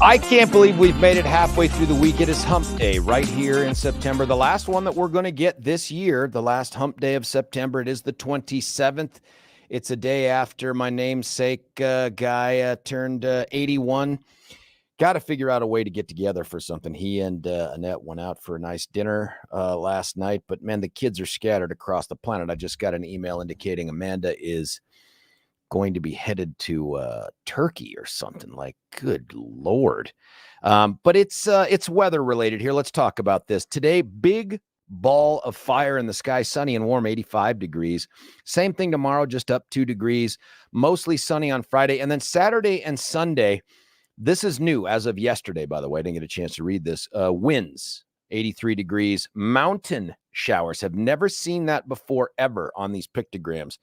I can't believe we've made it halfway through the week. It is Hump Day right here in September. The last one that we're going to get this year, the last Hump Day of September. It is the 27th. It's a day after my namesake guy turned 81. Got to figure out a way to get together for something. He and Annette went out for a nice dinner last night. But, man, the kids are scattered across the planet. I just got an email indicating Amanda is going to be headed to Turkey or something. Like, good Lord. But it's weather related here. Let's talk about this. Today, big ball of fire in the sky, sunny and warm, 85 degrees. Same thing tomorrow, just up 2 degrees. Mostly sunny on Friday. And then Saturday and Sunday, this is new as of yesterday, by the way. I didn't get a chance to read this. Winds, 83 degrees. Mountain showers. Have never seen that before ever on these pictograms.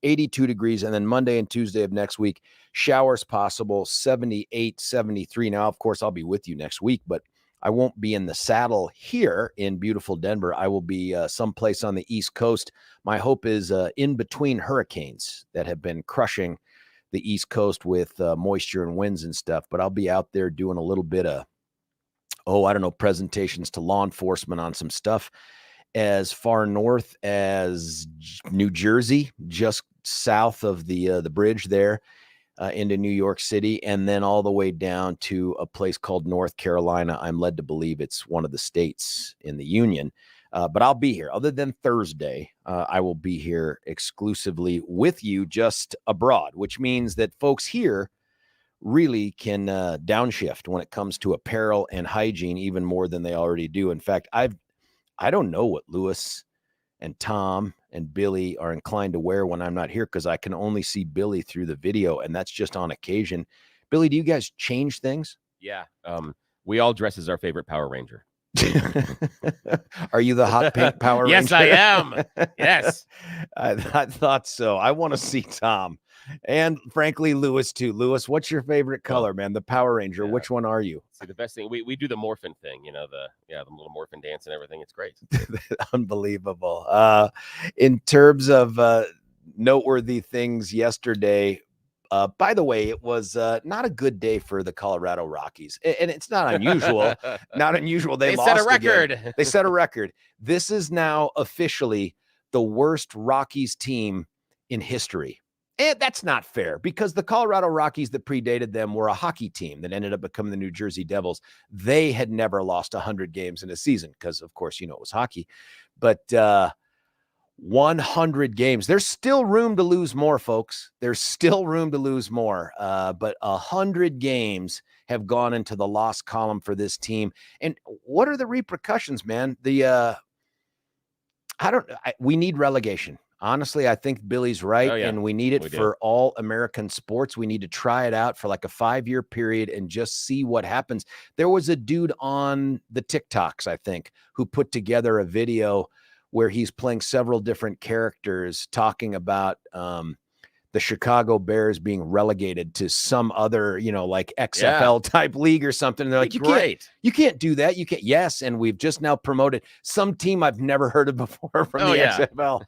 82 degrees, and then Monday and Tuesday of next week, showers possible, 78, 73. Now, of course, I'll be with you next week, but I won't be in the saddle here in beautiful Denver. I will be someplace on the East Coast. My hope is in between hurricanes that have been crushing the East Coast with moisture and winds and stuff, but I'll be out there doing a little bit of, presentations to law enforcement on some stuff as far north as New Jersey, just south of the bridge there into New York City, and then all the way down to a place called North Carolina. I'm led to believe it's one of the states in the Union, but I'll be here. Other than Thursday, I will be here exclusively with you just abroad, which means that folks here really can downshift when it comes to apparel and hygiene even more than they already do. In fact, I don't know what Lewis and Tom and Billy are inclined to wear when I'm not here, because I can only see Billy through the video, and that's just on occasion. Billy, do you guys change things? Yeah. We all dress as our favorite Power Ranger. Are you the hot pink Power Yes, Ranger? I am. Yes. I thought so. I want to see Tom. And frankly, Lewis too. Lewis, what's your favorite color, man? The Power Ranger. Yeah. Which one are you? See, the best thing, we do the morphin thing, the little morphin dance and everything. It's great. Unbelievable. In terms of noteworthy things yesterday, by the way, it was not a good day for the Colorado Rockies. And it's not unusual. Not unusual. They lost set a record. Again. They set a record. This is now officially the worst Rockies team in history. And that's not fair, because the Colorado Rockies that predated them were a hockey team that ended up becoming the New Jersey Devils. They had never lost 100 games in a season because, of course, it was hockey. But 100 games. There's still room to lose more, folks. There's still room to lose more. But 100 games have gone into the loss column for this team. And what are the repercussions, man? We need relegation. Honestly, I think Billy's right, Oh, yeah. and we need it We do. for all American sports. We need to try it out for like a 5-year period and just see what happens. There was a dude on the TikToks, I think, who put together a video where he's playing several different characters talking about the Chicago Bears being relegated to some other, like XFL type league or something. And they're like, you can't do that. You can't. Yes. And we've just now promoted some team I've never heard of before from the XFL.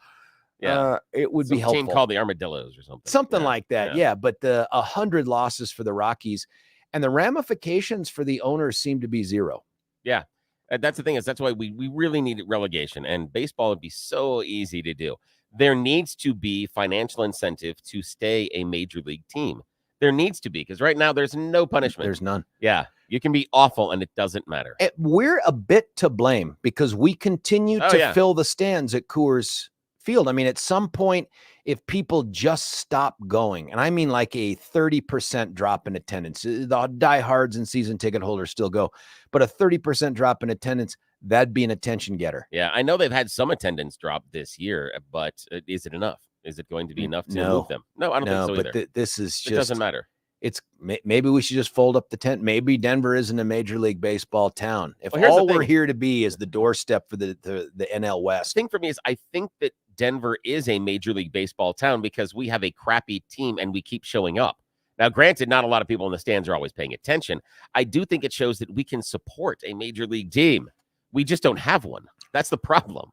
Yeah. It would be Some helpful. team called the Armadillos or something. Something like that. Yeah. But the 100 losses for the Rockies and the ramifications for the owners seem to be zero. Yeah. That's the thing that's why we really need relegation, and baseball would be so easy to do. There needs to be financial incentive to stay a major league team. There needs to be, because right now there's no punishment. There's none. Yeah. You can be awful and it doesn't matter. We're a bit to blame because we continue to fill the stands at Coors Field. I mean, at some point, if people just stop going, and I mean like a 30% drop in attendance, the diehards and season ticket holders still go, but a 30% drop in attendance, that'd be an attention getter. Yeah, I know they've had some attendance drop this year, but is it enough? Is it going to be enough to move them? No, I don't think so either. But this is just, it doesn't matter. It's maybe we should just fold up the tent. Maybe Denver isn't a major league baseball town. If all we're here to be is the doorstep for the NL West. The thing for me is I think that Denver is a major league baseball town because we have a crappy team and we keep showing up. Now, granted, not a lot of people in the stands are always paying attention. I do think it shows that we can support a major league team. We just don't have one. That's the problem.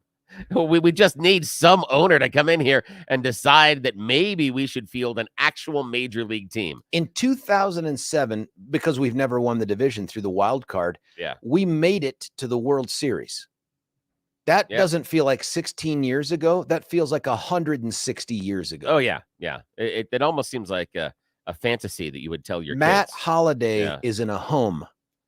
We just need some owner to come in here and decide that maybe we should field an actual major league team. In 2007, because we've never won the division through the wild card, we made it to the World Series. That doesn't feel like 16 years ago. That feels like 160 years ago. Oh, yeah. Yeah. It almost seems like a fantasy that you would tell your Matt kids. Holliday is in a home.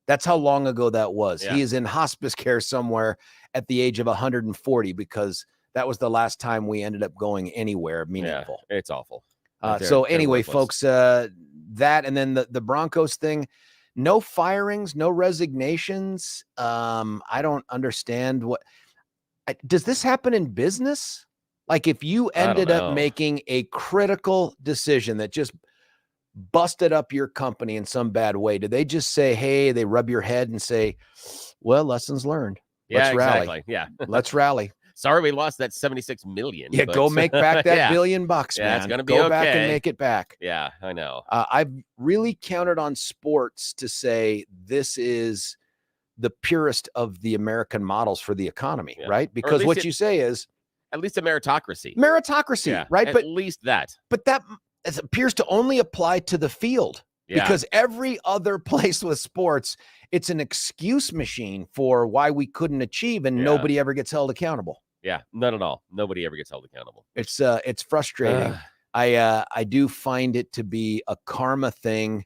That's how long ago that was. He is in hospice care somewhere at the age of 140 because that was the last time we ended up going anywhere meaningful. Yeah, it's awful. So anyway, folks, that and then the Broncos thing, no firings, no resignations. I don't understand does this happen in business? Like if you ended up making a critical decision that just busted up your company in some bad way, do they just say, hey, they rub your head and say, well, lessons learned. Let's rally. Exactly. Yeah. Let's rally. Sorry, we lost that $76 million. Yeah, go make back that $1 billion, man. It's gonna be go back and make it back. Yeah, I know. I've really counted on sports to say this is the purest of the American models for the economy, right? Because what you say is at least a meritocracy. Right? At least that. But that appears to only apply to the field. Because every other place with sports, it's an excuse machine for why we couldn't achieve, and nobody ever gets held accountable. Yeah, not at all. Nobody ever gets held accountable. It's frustrating. I do find it to be a karma thing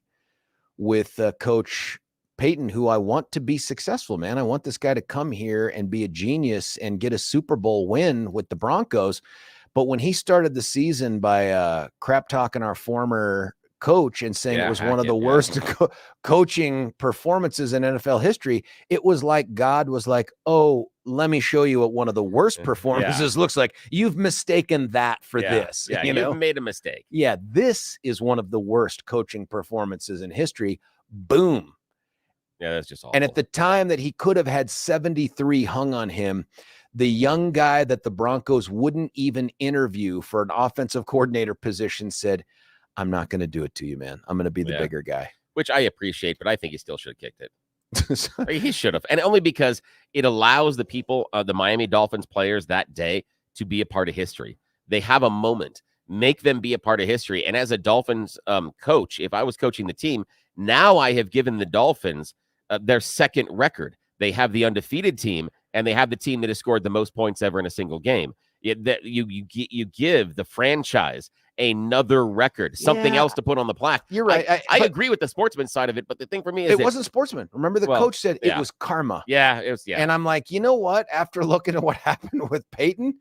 with Coach Peyton, who I want to be successful, man. I want this guy to come here and be a genius and get a Super Bowl win with the Broncos. But when he started the season by crap talking our former coach and saying it was one of the worst coaching performances in NFL history, it was like God was like, oh, let me show you what one of the worst performances looks like. You've mistaken that for this. Yeah, you've made a mistake. Yeah, this is one of the worst coaching performances in history. Boom. Yeah, that's just awful. And at the time that he could have had 73 hung on him, the young guy that the Broncos wouldn't even interview for an offensive coordinator position said, I'm not going to do it to you, man. I'm going to be the bigger guy. Which I appreciate, but I think he still should have kicked it. He should have. And only because it allows the people, the Miami Dolphins players that day to be a part of history. They have a moment. Make them be a part of history. And as a Dolphins coach, if I was coaching the team, now I have given the Dolphins their second record. They have the undefeated team, and they have the team that has scored the most points ever in a single game. You give the franchise another record, something else to put on the plaque. You're right. I agree with the sportsman side of it, but the thing for me is it wasn't sportsman. Remember, the coach said it was karma. Yeah, it was. Yeah, and I'm like, you know what? After looking at what happened with Peyton,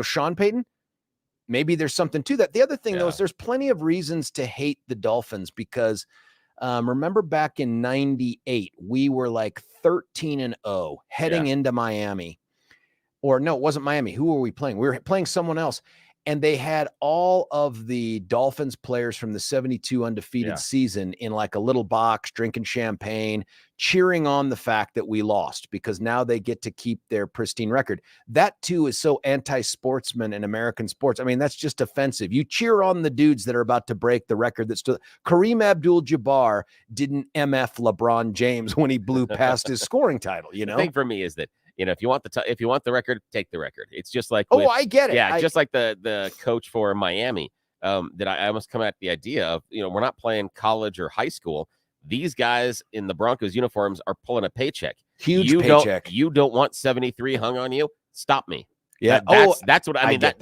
Sean Payton, maybe there's something to that. The other thing, though, is there's plenty of reasons to hate the Dolphins because remember back in '98, we were like 13-0 heading into Miami. Or no, it wasn't Miami. Who were we playing? We were playing someone else. And they had all of the Dolphins players from the 72 undefeated season in like a little box, drinking champagne, cheering on the fact that we lost because now they get to keep their pristine record. That too is so anti-sportsman in American sports. I mean, that's just offensive. You cheer on the dudes that are about to break the record that still Kareem Abdul-Jabbar didn't MF LeBron James when he blew past his scoring title, you know? The thing for me is that, if you want the record, take the record. It's just like, I get it. Yeah, just like the coach for Miami, that I almost come at the idea of, we're not playing college or high school. These guys in the Broncos uniforms are pulling a paycheck. Huge paycheck. You don't want 73 hung on you? Stop me. Yeah, that's what I mean. That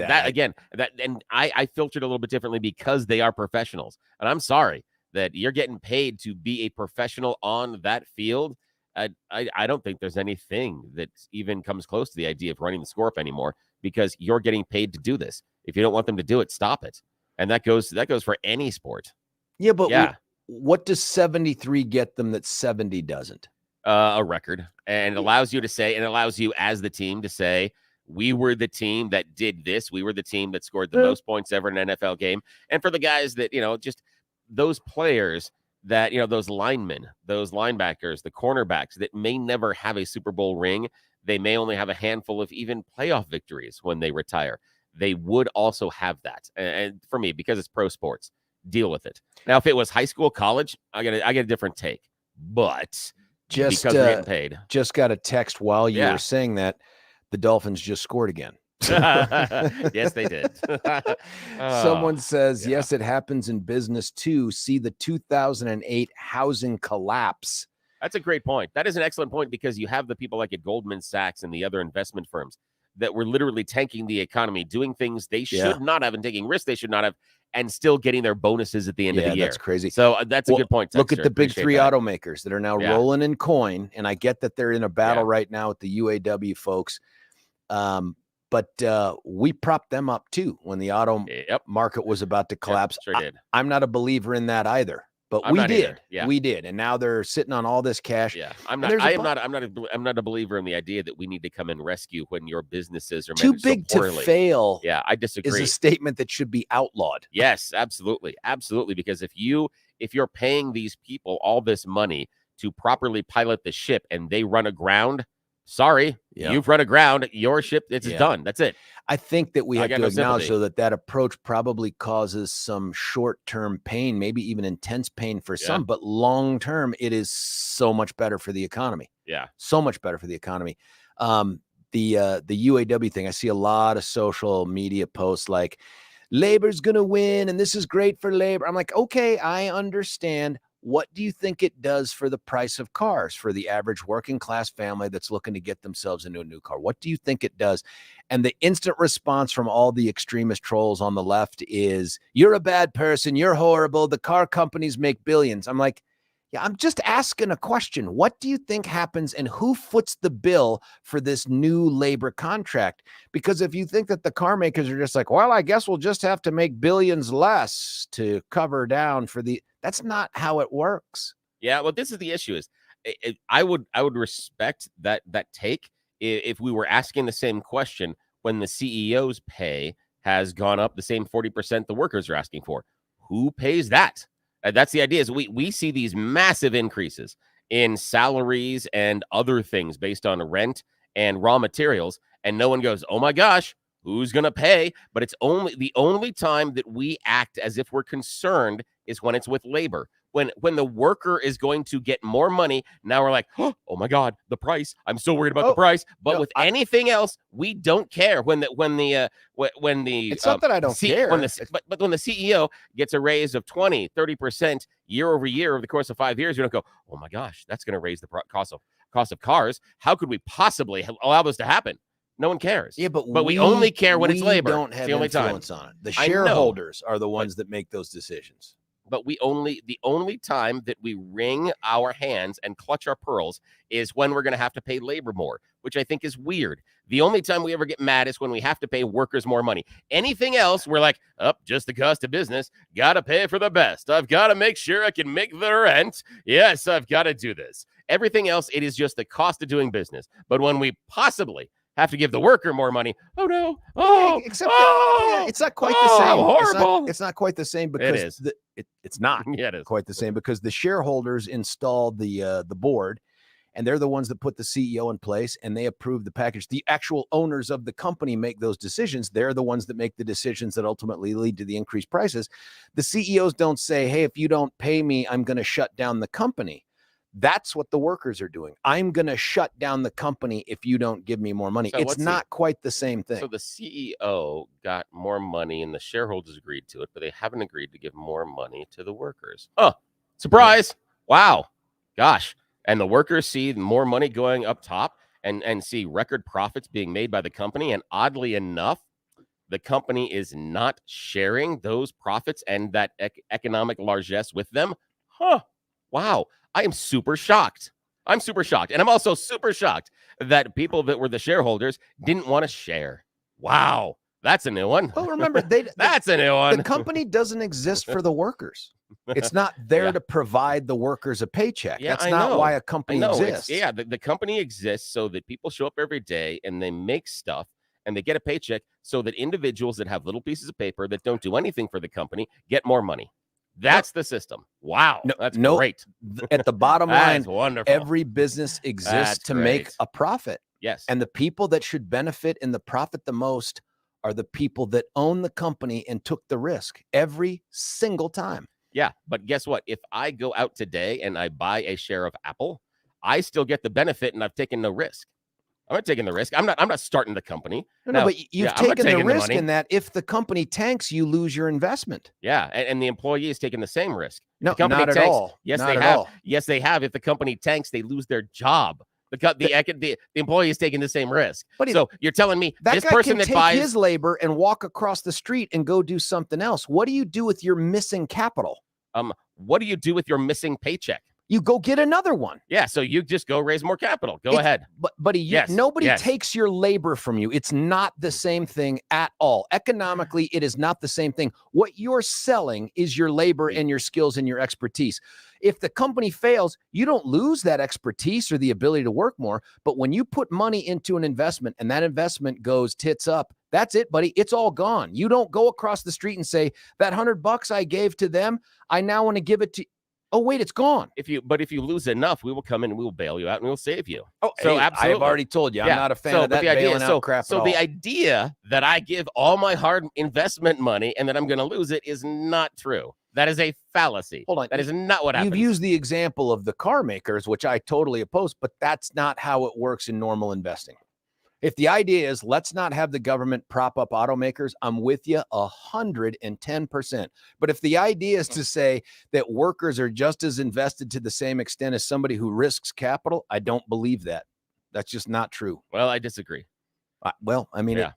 I filtered a little bit differently because they are professionals, and I'm sorry that you're getting paid to be a professional on that field. I don't think there's anything that even comes close to the idea of running the score up anymore because you're getting paid to do this. If you don't want them to do it, stop it. And that goes for any sport. Yeah, but what does 73 get them that 70 doesn't? A record. And it allows you to say, and it allows you as the team to say, we were the team that did this. We were the team that scored the most points ever in an NFL game. And for the guys that, just those players that, those linemen, those linebackers, the cornerbacks that may never have a Super Bowl ring, they may only have a handful of even playoff victories when they retire. They would also have that. And for me, because it's pro sports, deal with it. Now, if it was high school, college, I get a different take. But because we're getting paid. Just got a text while you were saying that the Dolphins just scored again. Yes, they did. Someone says, yes, it happens in business too. See the 2008 housing collapse. That's a great point. That is an excellent point because you have the people like at Goldman Sachs and the other investment firms that were literally tanking the economy, doing things they should not have and taking risks they should not have, and still getting their bonuses at the end of the year. That's crazy. So that's a good point. Look at the big three automakers that are now rolling in coin. And I get that they're in a battle right now with the UAW folks. But we propped them up too when the auto market was about to collapse. Sure did. I'm not a believer in that either, but we did. Yeah. We did, and now they're sitting on all this cash. Yeah, I'm not a believer in the idea that we need to come and rescue when your businesses are too big to fail. Yeah, I disagree. Is a statement that should be outlawed. Yes, absolutely, because if you're paying these people all this money to properly pilot the ship and they run aground. Sorry, you've run aground. Your ship, it's done. That's it. I think that we have to acknowledge, though, that approach probably causes some short-term pain, maybe even intense pain for some, but long-term, it is so much better for the economy. Yeah. So much better for the economy. The UAW thing, I see a lot of social media posts like, labor's going to win, and this is great for labor. I'm like, okay, I understand. What do you think it does for the price of cars for the average working class family that's looking to get themselves into a new car? What do you think it does? And the instant response from all the extremist trolls on the left is, you're a bad person. You're horrible. The car companies make billions. I'm like, yeah, I'm just asking a question. What do you think happens and who foots the bill for this new labor contract? Because if you think that the car makers are just like, well, I guess we'll just have to make billions less to cover down for that's not how it works. Yeah, well, this is the issue is I would respect that take if we were asking the same question when the CEO's pay has gone up the same 40% the workers are asking for. Who pays that? That's the idea is we see these massive increases in salaries and other things based on rent and raw materials. And no one goes, oh my gosh, who's going to pay? But it's the only time that we act as if we're concerned is when it's with labor. When the worker is going to get more money, now we're like, oh my God, the price. I'm so worried about the price. But with anything else, we don't care. When the it's not that I don't care. But when the CEO gets a raise of 20-30% year over year over the course of 5 years, you don't go, oh my gosh, that's going to raise the cost of cars. How could we possibly allow this to happen? No one cares. Yeah, but we only care when it's labor. Don't have influence on it. The shareholders are the ones that make those decisions. But the only time that we wring our hands and clutch our pearls is when we're going to have to pay labor more, which I think is weird. The only time we ever get mad is when we have to pay workers more money. Anything else, we're like, just the cost of business. Got to pay for the best. I've got to make sure I can make the rent. Yes, I've got to do this. Everything else, it is just the cost of doing business. But when we possibly have to give the worker more money. Oh no! Oh, except oh, it's not quite the same. Horrible! It's not quite the same because it's not it is quite the same because the shareholders installed the board, and they're the ones that put the CEO in place, and they approve the package. The actual owners of the company make those decisions. They're the ones that make the decisions that ultimately lead to the increased prices. The CEOs don't say, "Hey, if you don't pay me, I'm going to shut down the company." That's what the workers are doing. I'm going to shut down the company if you don't give me more money. So it's not quite the same thing. So the CEO got more money and the shareholders agreed to it, but they haven't agreed to give more money to the workers. Oh, surprise. Wow. Gosh. And the workers see more money going up top and see record profits being made by the company. And oddly enough, the company is not sharing those profits and that economic largesse with them. Huh. Wow. I am super shocked. I'm super shocked. And I'm also super shocked that people that were the shareholders didn't want to share. Wow. That's a new one. Well, remember, that's a new one. The company doesn't exist for the workers. It's not there to provide the workers a paycheck. Yeah, that's not why a company exists. The company exists so that people show up every day and they make stuff and they get a paycheck so that individuals that have little pieces of paper that don't do anything for the company get more money. That's the system. Wow. That's great. At the bottom line, wonderful. Every business exists to make a profit. Yes. And the people that should benefit and the profit the most are the people that own the company and took the risk every single time. Yeah. But guess what? If I go out today and I buy a share of Apple, I still get the benefit and I've taken no risk. I'm not taking the risk. I'm not starting the company. No, but you've taken the risk in that if the company tanks, you lose your investment. Yeah, and the employee is taking the same risk. No, not at all. Yes, not they at have. All. Yes, they have. If the company tanks, they lose their job. The employee is taking the same risk. So you're telling me this person that buys his labor and walk across the street and go do something else. What do you do with your missing capital? What do you do with your missing paycheck? You go get another one. Yeah, so you just go raise more capital. Go ahead. But buddy, nobody takes your labor from you. It's not the same thing at all. Economically, it is not the same thing. What you're selling is your labor and your skills and your expertise. If the company fails, you don't lose that expertise or the ability to work more. But when you put money into an investment and that investment goes tits up, that's it, buddy. It's all gone. You don't go across the street and say, that $100 I gave to them, I now want to give it to oh, wait, it's gone. If you lose enough, we will come in and we will bail you out and we'll save you. Oh, so absolutely. I've already told you, I'm not a fan of that bailing out crap at all. So the idea that I give all my hard investment money and that I'm going to lose it is not true. That is a fallacy. Hold on. That is not what happens. You've used the example of the car makers, which I totally oppose, but that's not how it works in normal investing. If the idea is let's not have the government prop up automakers, I'm with you 110%. But if the idea is to say that workers are just as invested to the same extent as somebody who risks capital, I don't believe that. That's just not true. Well, I disagree.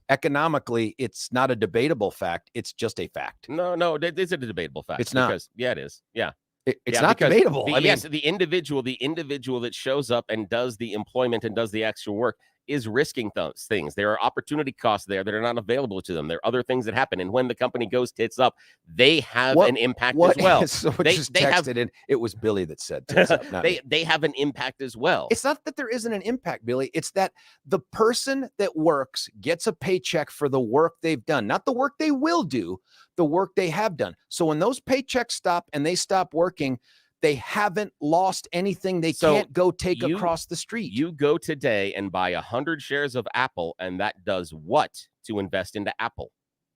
Economically, it's not a debatable fact. It's just a fact. No, it is a debatable fact. It's not. It is. Yeah. It's not debatable. The individual that shows up and does the employment and does the actual work is risking those things. There are opportunity costs there that are not available to them. There are other things that happen. And when the company goes tits up, they have an impact as well. It was Billy that said tits up. They have an impact as well. It's not that there isn't an impact, Billy. It's that the person that works gets a paycheck for the work they've done, not the work they will do, the work they have done. So when those paychecks stop and they stop working, they haven't lost anything. They can't go take across the street. You go today and buy 100 shares of Apple, and that does what to invest into Apple?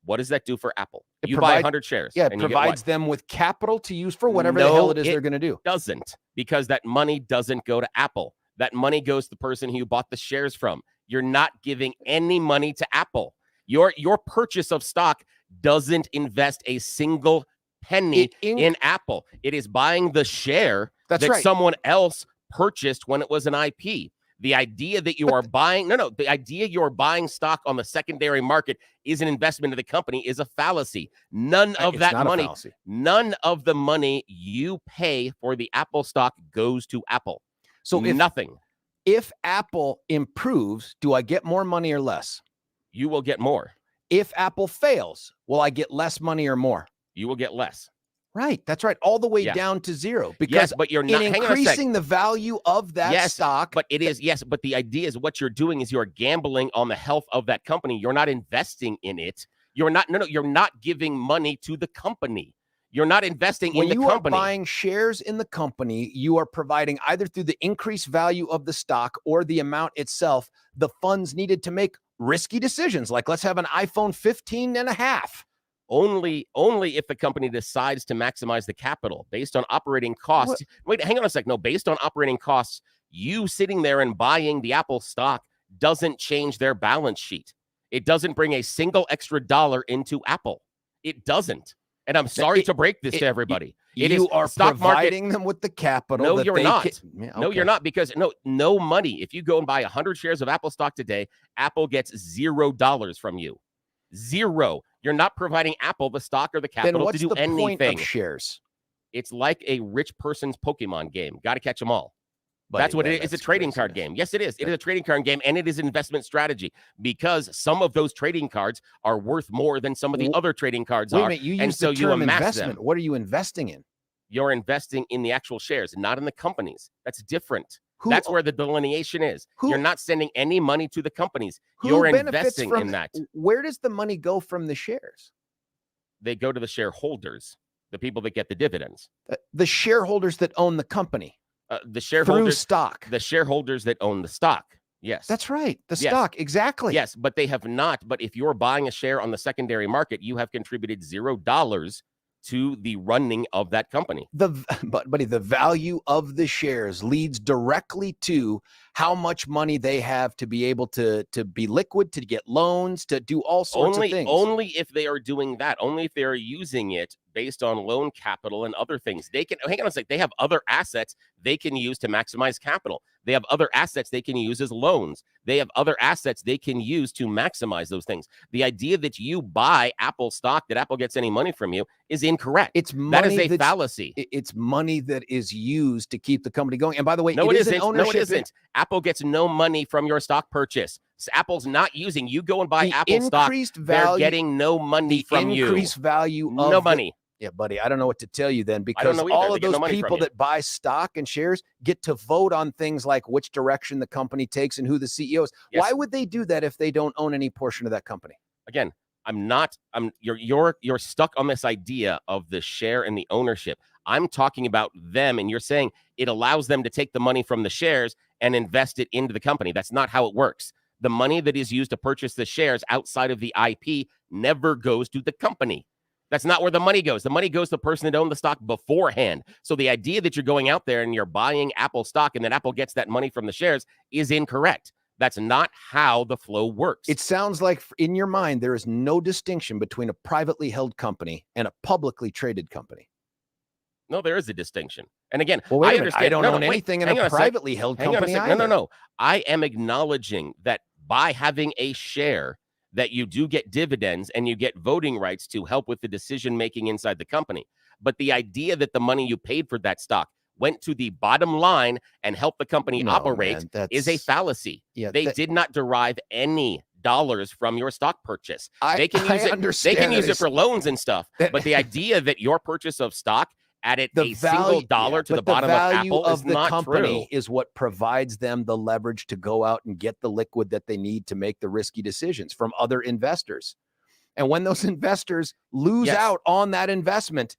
What does that do for Apple? You buy 100 shares. Yeah, it provides them with capital to use for whatever the hell it is they're going to do. It doesn't, because that money doesn't go to Apple. That money goes to the person who you bought the shares from. You're not giving any money to Apple. Your purchase of stock doesn't invest a single penny in Apple. It is buying the share that someone else purchased when it was an IP. The idea that you are buying, the idea you're buying stock on the secondary market is an investment in the company is a fallacy. None of the money you pay for the Apple stock goes to Apple. So nothing. If Apple improves, do I get more money or less? You will get more. If Apple fails, will I get less money or more? You will get less. Right. That's right. All the way Yeah. down to zero. Because Yes, but you're not in hang on a sec. increasing the value of that Yes, stock. but it is yes, but the idea is what you're doing is you're gambling on the health of that company. You're not investing in it. You're not you're not giving money to the company. You're not investing in the company. When you are buying shares in the company, you are providing either through the increased value of the stock or the amount itself, the funds needed to make risky decisions. Like, let's have an iPhone 15 and a half. Only if the company decides to maximize the capital based on operating costs. Wait, hang on a sec. No, based on operating costs, you sitting there and buying the Apple stock doesn't change their balance sheet. It doesn't bring a single extra dollar into Apple. It doesn't. And I'm sorry to break this to everybody. You are providing them with the capital. No, you're not. No, you're not, because no money. If you go and buy 100 shares of Apple stock today, Apple gets $0 from you. Zero. You're not providing Apple the stock or the capital to do anything. Then what's the point of shares? It's like a rich person's Pokemon game. Got to catch them all. Buddy, that's what it is. It's a trading card game. Yes, it is. It is a trading card game, and it is an investment strategy because some of those trading cards are worth more than some of the other trading cards are. Wait a minute, you use the term investment. What are you investing in? You're investing in the actual shares, not in the companies. That's different. That's where the delineation is. You're not sending any money to the companies. You're investing in that. Where does the money go from the shares? They go to the shareholders, the people that get the dividends. The shareholders that own the company. The shareholders through stock. The shareholders that own the stock. Yes. That's right. The stock. Exactly. Yes, but they have not. But if you're buying a share on the secondary market, you have contributed $0 to the running of that company. Buddy, the value of the shares leads directly to how much money they have to be able to be liquid, to get loans, to do all sorts of things. Only if they are doing that. Only if they are using it based on loan capital and other things. They can, hang on a sec, they have other assets they can use to maximize capital. They have other assets they can use as loans. They have other assets they can use to maximize those things. The idea that you buy Apple stock, that Apple gets any money from you, is incorrect. It's money. That is a fallacy. It's money that is used to keep the company going. And by the way, no, it isn't. No, it isn't. Apple gets no money from your stock purchase. So Apple's not using. You go and buy Apple stock. They're getting no money from you. Increased value. No money. Yeah, buddy, I don't know what to tell you then, because all of those people that buy stock and shares get to vote on things like which direction the company takes and who the CEO is. Yes. Why would they do that if they don't own any portion of that company? Again, you're stuck on this idea of the share and the ownership. I'm talking about them, and you're saying it allows them to take the money from the shares and invest it into the company. That's not how it works. The money that is used to purchase the shares outside of the IP never goes to the company. That's not where the money goes. The money goes to the person that owned the stock beforehand. So the idea that you're going out there and you're buying Apple stock and then Apple gets that money from the shares is incorrect. That's not how the flow works. It sounds like in your mind, there is no distinction between a privately held company and a publicly traded company. No, there is a distinction. And again, I understand. I don't own anything in a privately held company. No. I am acknowledging that by having a share, that you do get dividends and you get voting rights to help with the decision-making inside the company. But the idea that the money you paid for that stock went to the bottom line and helped the company operate is a fallacy. Yeah, they did not derive any dollars from your stock purchase. They can use it for loans and stuff. But the idea that your purchase of stock added a single dollar to the bottom of Apple is not true. Is what provides them the leverage to go out and get the liquid that they need to make the risky decisions from other investors. And when those investors lose out on that investment,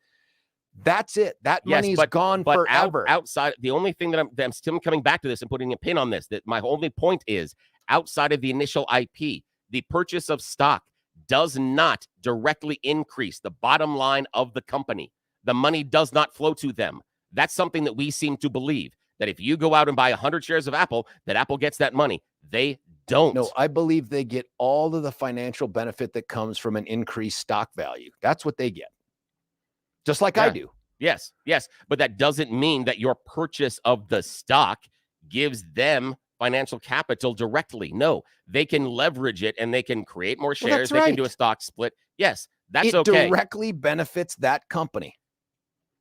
that's it. That money is gone forever. Outside, the only thing that I'm still coming back to this and putting a pin on this, that my only point is, outside of the initial IP, the purchase of stock does not directly increase the bottom line of the company. The money does not flow to them. That's something that we seem to believe, that if you go out and buy 100 shares of Apple, that Apple gets that money. They don't. No, I believe they get all of the financial benefit that comes from an increased stock value. That's what they get. Just like I do. Yes. But that doesn't mean that your purchase of the stock gives them financial capital directly. No, they can leverage it and they can create more shares. They can do a stock split. Yes, that's okay. It directly benefits that company.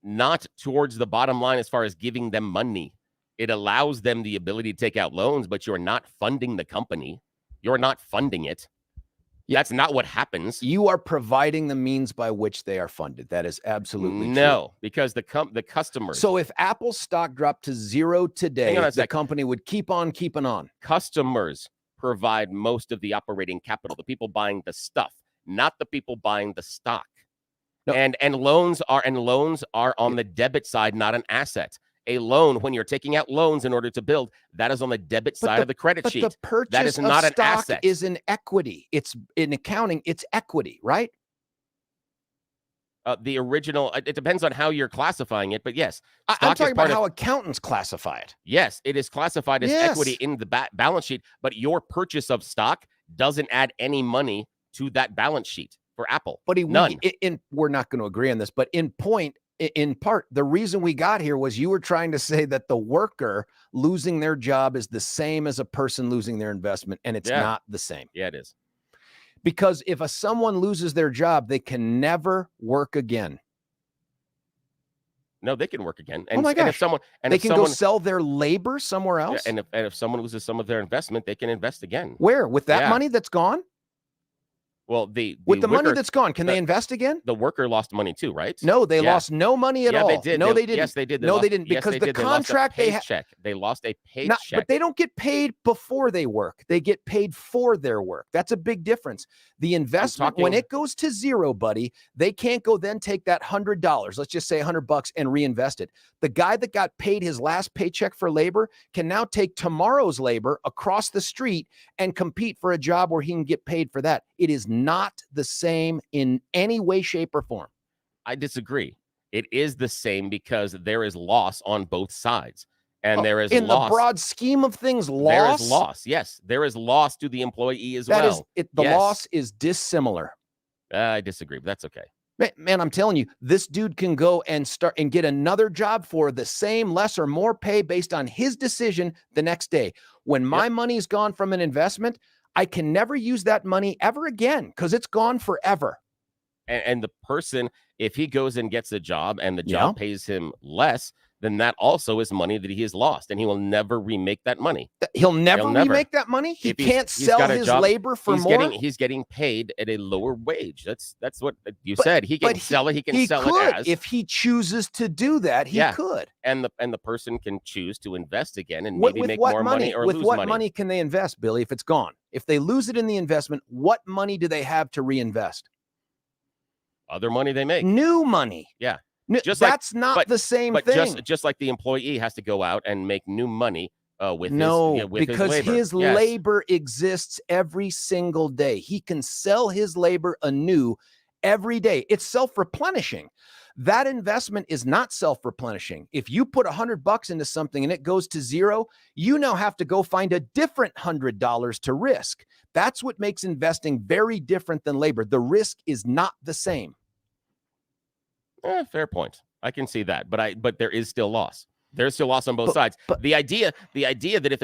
Not towards the bottom line as far as giving them money. It allows them the ability to take out loans, but you're not funding the company. You're not funding it. That's not what happens. You are providing the means by which they are funded. That is absolutely true. No, because the customers. So if Apple's stock dropped to zero today, the company would keep on keeping on. Customers provide most of the operating capital, the people buying the stuff, not the people buying the stock. No. And loans are on the debit side, not an asset. A loan, when you're taking out loans in order to build, that is on the debit side of the credit sheet. But the purchase that is not of stock an asset. Is an equity. It's in accounting. It's equity, right? The original. It depends on how you're classifying it, but yes, I'm talking about how accountants classify it. Yes, it is classified as equity in the balance sheet, but your purchase of stock doesn't add any money to that balance sheet for Apple. But none. We're not going to agree on this, but in part, the reason we got here was you were trying to say that the worker losing their job is the same as a person losing their investment, and it's not the same. Yeah, it is. Because if someone loses their job, they can never work again. No, they can work again. And, they can go sell their labor somewhere else. And if someone loses some of their investment, they can invest again. Where? With that money that's gone? Well, the money that's gone, can they invest again? The worker lost money too, right? No, they lost no money at all. They did. No, they didn't. Yes, they did. They didn't because the contract they lost a paycheck. But they don't get paid before they work. They get paid for their work. That's a big difference. The investment, when it goes to zero, buddy, they can't go then take that $100, let's just say $100, and reinvest it. The guy that got paid his last paycheck for labor can now take tomorrow's labor across the street and compete for a job where he can get paid for that. It is not the same in any way, shape, or form. I disagree. It is the same because there is loss on both sides. And there is in loss. The broad scheme of things, loss. There is loss. Yes, there is loss to the employee as well. The loss is dissimilar. I disagree, but that's okay. Man, I'm telling you, this dude can go and start and get another job for the same, less or more pay based on his decision the next day. When my money is gone from an investment, I can never use that money ever again because it's gone forever. And the person, if he goes and gets a job and the job pays him less, then that also is money that he has lost, and he will never remake that money. He'll never remake that money? He can't sell his labor for more? He's getting paid at a lower wage. That's what you said. He can sell it. He can sell it as. If he chooses to do that, he could. And the person can choose to invest again and maybe make more money or lose money. With what money can they invest, Billy, if it's gone? If they lose it in the investment, what money do they have to reinvest? Other money they make. New money. Yeah. That's not the same thing. Just like the employee has to go out and make new money with because his labor. Labor exists every single day. He can sell his labor anew every day. It's self-replenishing. That investment is not self-replenishing. If you put $100 into something and it goes to zero, you now have to go find a different $100 to risk. That's what makes investing very different than labor. The risk is not the same. Fair point. I can see that, but there is still loss. There's still loss on both sides. But the idea that if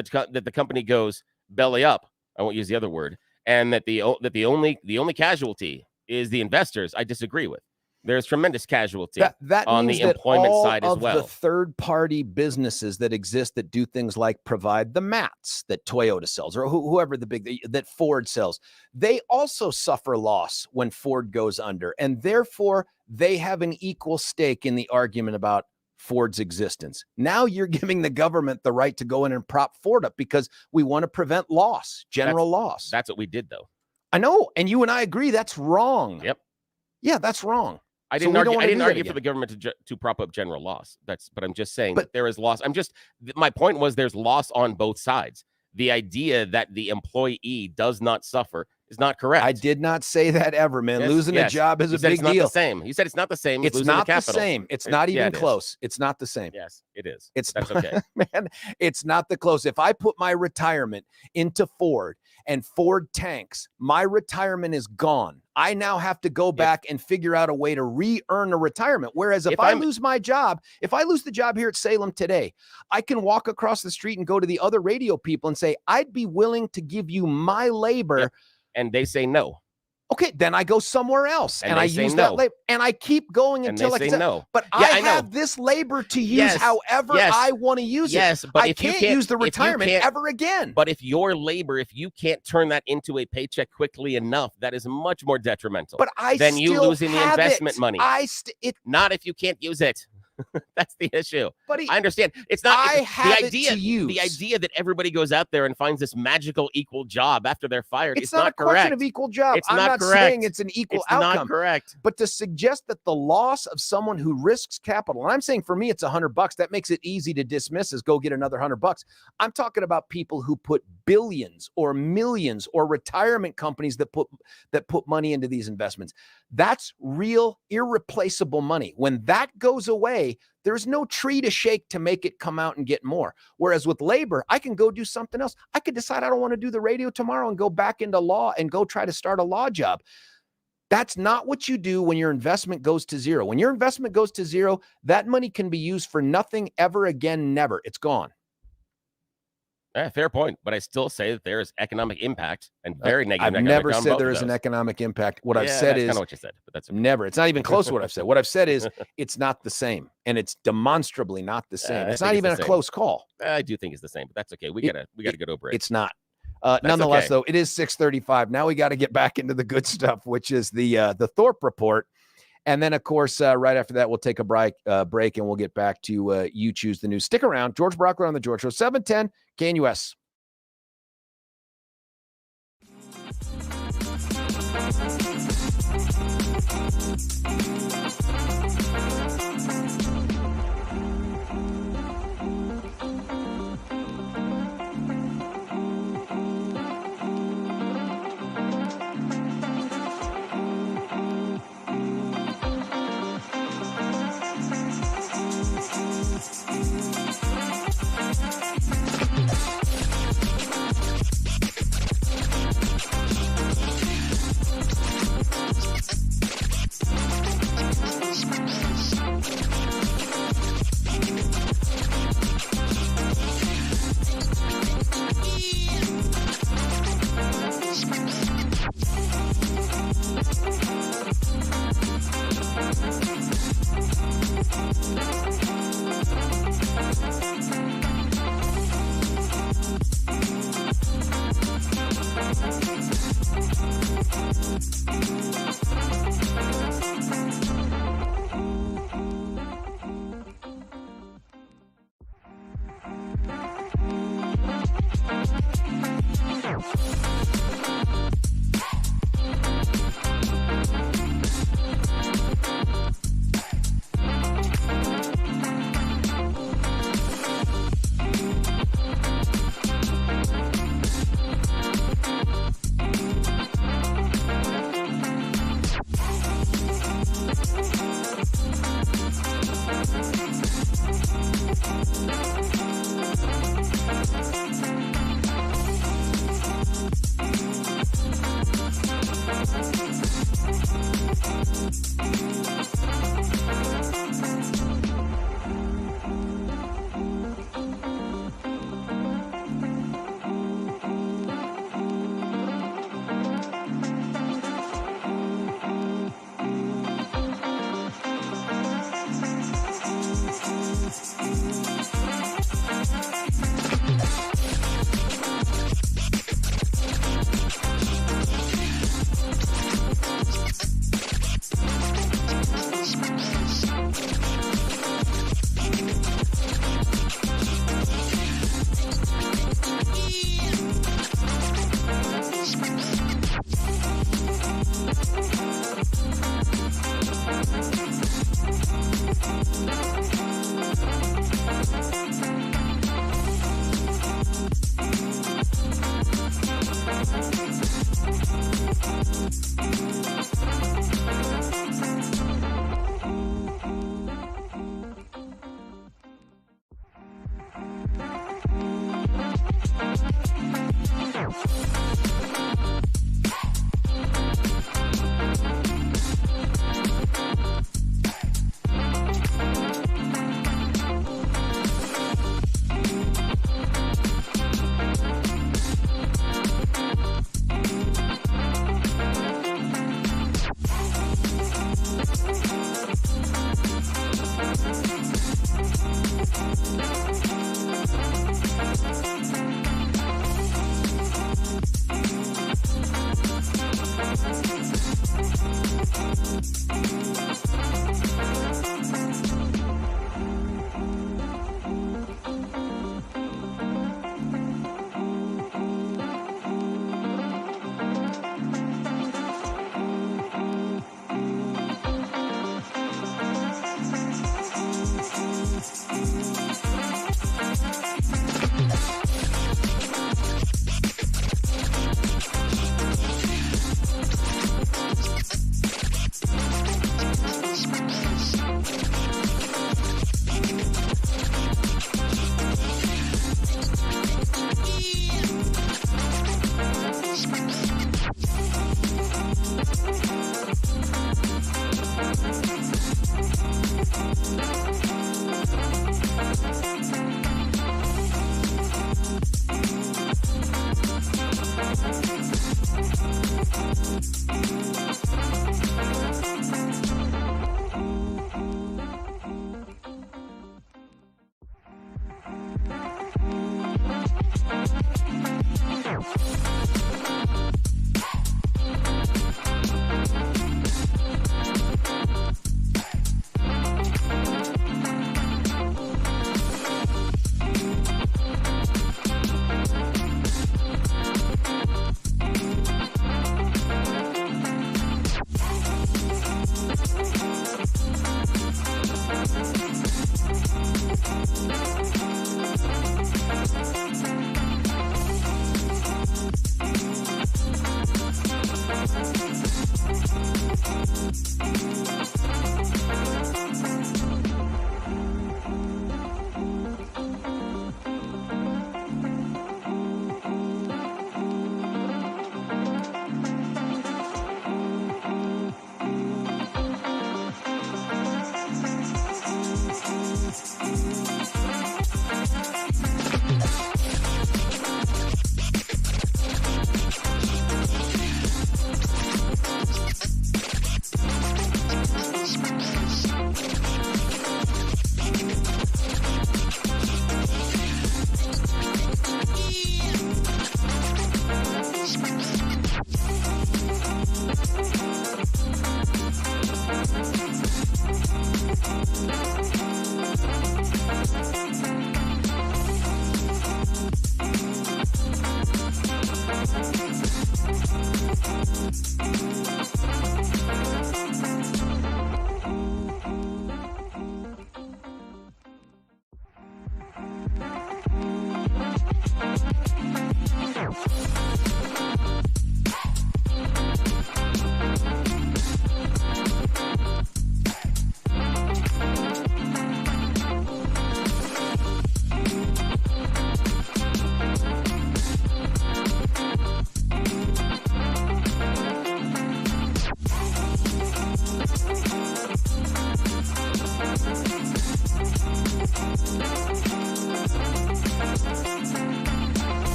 the company goes belly up, I won't use the other word, and that the only casualty is the investors, I disagree with. There's tremendous casualty on the employment side as well. The third-party businesses that exist that do things like provide the mats that Toyota sells or whoever that Ford sells, they also suffer loss when Ford goes under, and therefore they have an equal stake in the argument about Ford's existence. Now you're giving the government the right to go in and prop Ford up because we want to prevent loss, loss. That's what we did, though. I know, and you and I agree that's wrong. Yep. Yeah, that's wrong. I didn't argue for the government to prop up general loss. But I'm just saying that there is loss. My point was there's loss on both sides. The idea that the employee does not suffer is not correct. I did not say that ever, man. Losing a job is a big deal. It's not the same. He said it's not the same. It's not the same. It's not even close. It's not the same. Yes, it is. That's okay. Man, it's not the close. If I put my retirement into Ford and Ford tanks, my retirement is gone. I now have to go back and figure out a way to re-earn a retirement. Whereas if I lose my job, if I lose the job here at Salem today, I can walk across the street and go to the other radio people and say, I'd be willing to give you my labor. And they say no. Okay, then I go somewhere else and I use no. that labor, and I keep going until they say no. But yeah, I have this labor to use however I want to use it. Yes, but I can't use the retirement ever again. But if your labor, if you can't turn that into a paycheck quickly enough, that is much more detrimental. But than you losing the investment money. Not if you can't use it. That's the issue. Buddy, I understand. It's not the idea. The idea that everybody goes out there and finds this magical equal job after they're fired. It's not a question of equal job. I'm not saying it's an equal outcome. It's not correct. But to suggest that the loss of someone who risks capital, and I'm saying for me it's $100, that makes it easy to dismiss as go get another $100. I'm talking about people who put billions or millions, or retirement companies that put money into these investments. That's real, irreplaceable money. When that goes away, there's no tree to shake to make it come out and get more. Whereas with labor, I can go do something else. I could decide I don't want to do the radio tomorrow and go back into law and go try to start a law job. That's not what you do when your investment goes to zero. When your investment goes to zero, that money can be used for nothing ever again, never. It's gone. Yeah, fair point. But I still say that there is economic impact and very negative. I've never said there is an economic impact. What I've said is kind of what you said, but that's okay. Never. It's not even close to what I've said. What I've said is it's not the same, and it's demonstrably not the same. It's not even a close call. I do think it's the same, but that's okay. We gotta get over it. It's not. Nonetheless, though, it is 6:35. Now we got to get back into the good stuff, which is the Thorpe Report. And then, of course, right after that, we'll take a break and we'll get back to You Choose the News. Stick around. George Brauchler on the George Show, 710 KNUS.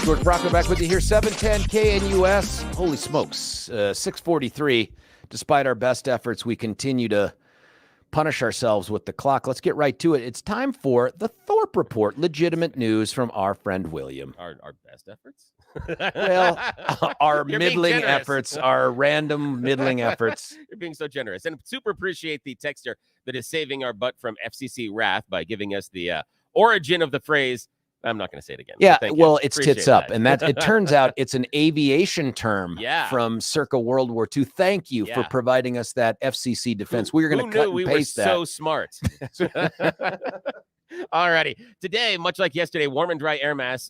George Brauchler back with you here, 710 KNUS. Holy smokes, 6:43. Despite our best efforts, we continue to punish ourselves with the clock. Let's get right to it. It's time for the Thorpe Report, legitimate news from our friend William. Our best efforts? Well, our You're middling efforts, our random middling efforts. You're being so generous. And super appreciate the texter that is saving our butt from FCC wrath by giving us the origin of the phrase. I'm not going to say it again. Yeah, well, it's tits up. And that it turns out it's an aviation term from circa World War II. Thank you for providing us that FCC defense. We were going to cut and paste that. So smart. Alrighty. Today, much like yesterday, warm and dry air mass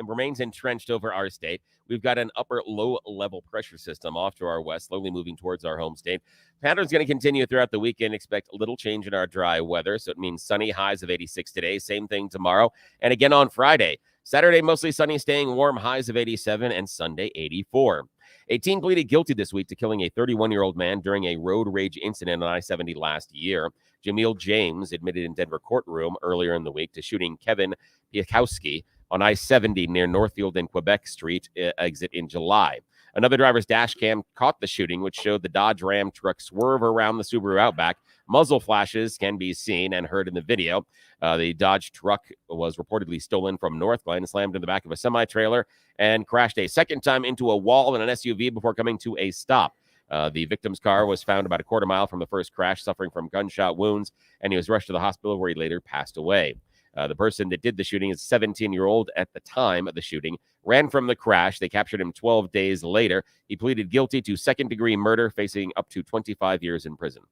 remains entrenched over our state. We've got an upper low-level pressure system off to our west, slowly moving towards our home state. Pattern's going to continue throughout the weekend. Expect a little change in our dry weather, so it means sunny, highs of 86 today. Same thing tomorrow, and again on Friday. Saturday, mostly sunny, staying warm, highs of 87, and Sunday, 84. A teen pleaded guilty this week to killing a 31-year-old man during a road rage incident on I-70 last year. Jameel James admitted in Denver courtroom earlier in the week to shooting Kevin Piakowski on I-70 near Northfield and Quebec Street exit in July. Another driver's dash cam caught the shooting, which showed the Dodge Ram truck swerve around the Subaru Outback. Muzzle flashes can be seen and heard in the video. The Dodge truck was reportedly stolen from Northglenn, slammed in the back of a semi-trailer, and crashed a second time into a wall and an SUV before coming to a stop. The victim's car was found about a quarter mile from the first crash, suffering from gunshot wounds, and he was rushed to the hospital where he later passed away. The person that did the shooting is a 17-year-old at the time of the shooting, ran from the crash. They captured him 12 days later. He pleaded guilty to second-degree murder, facing up to 25 years in prison.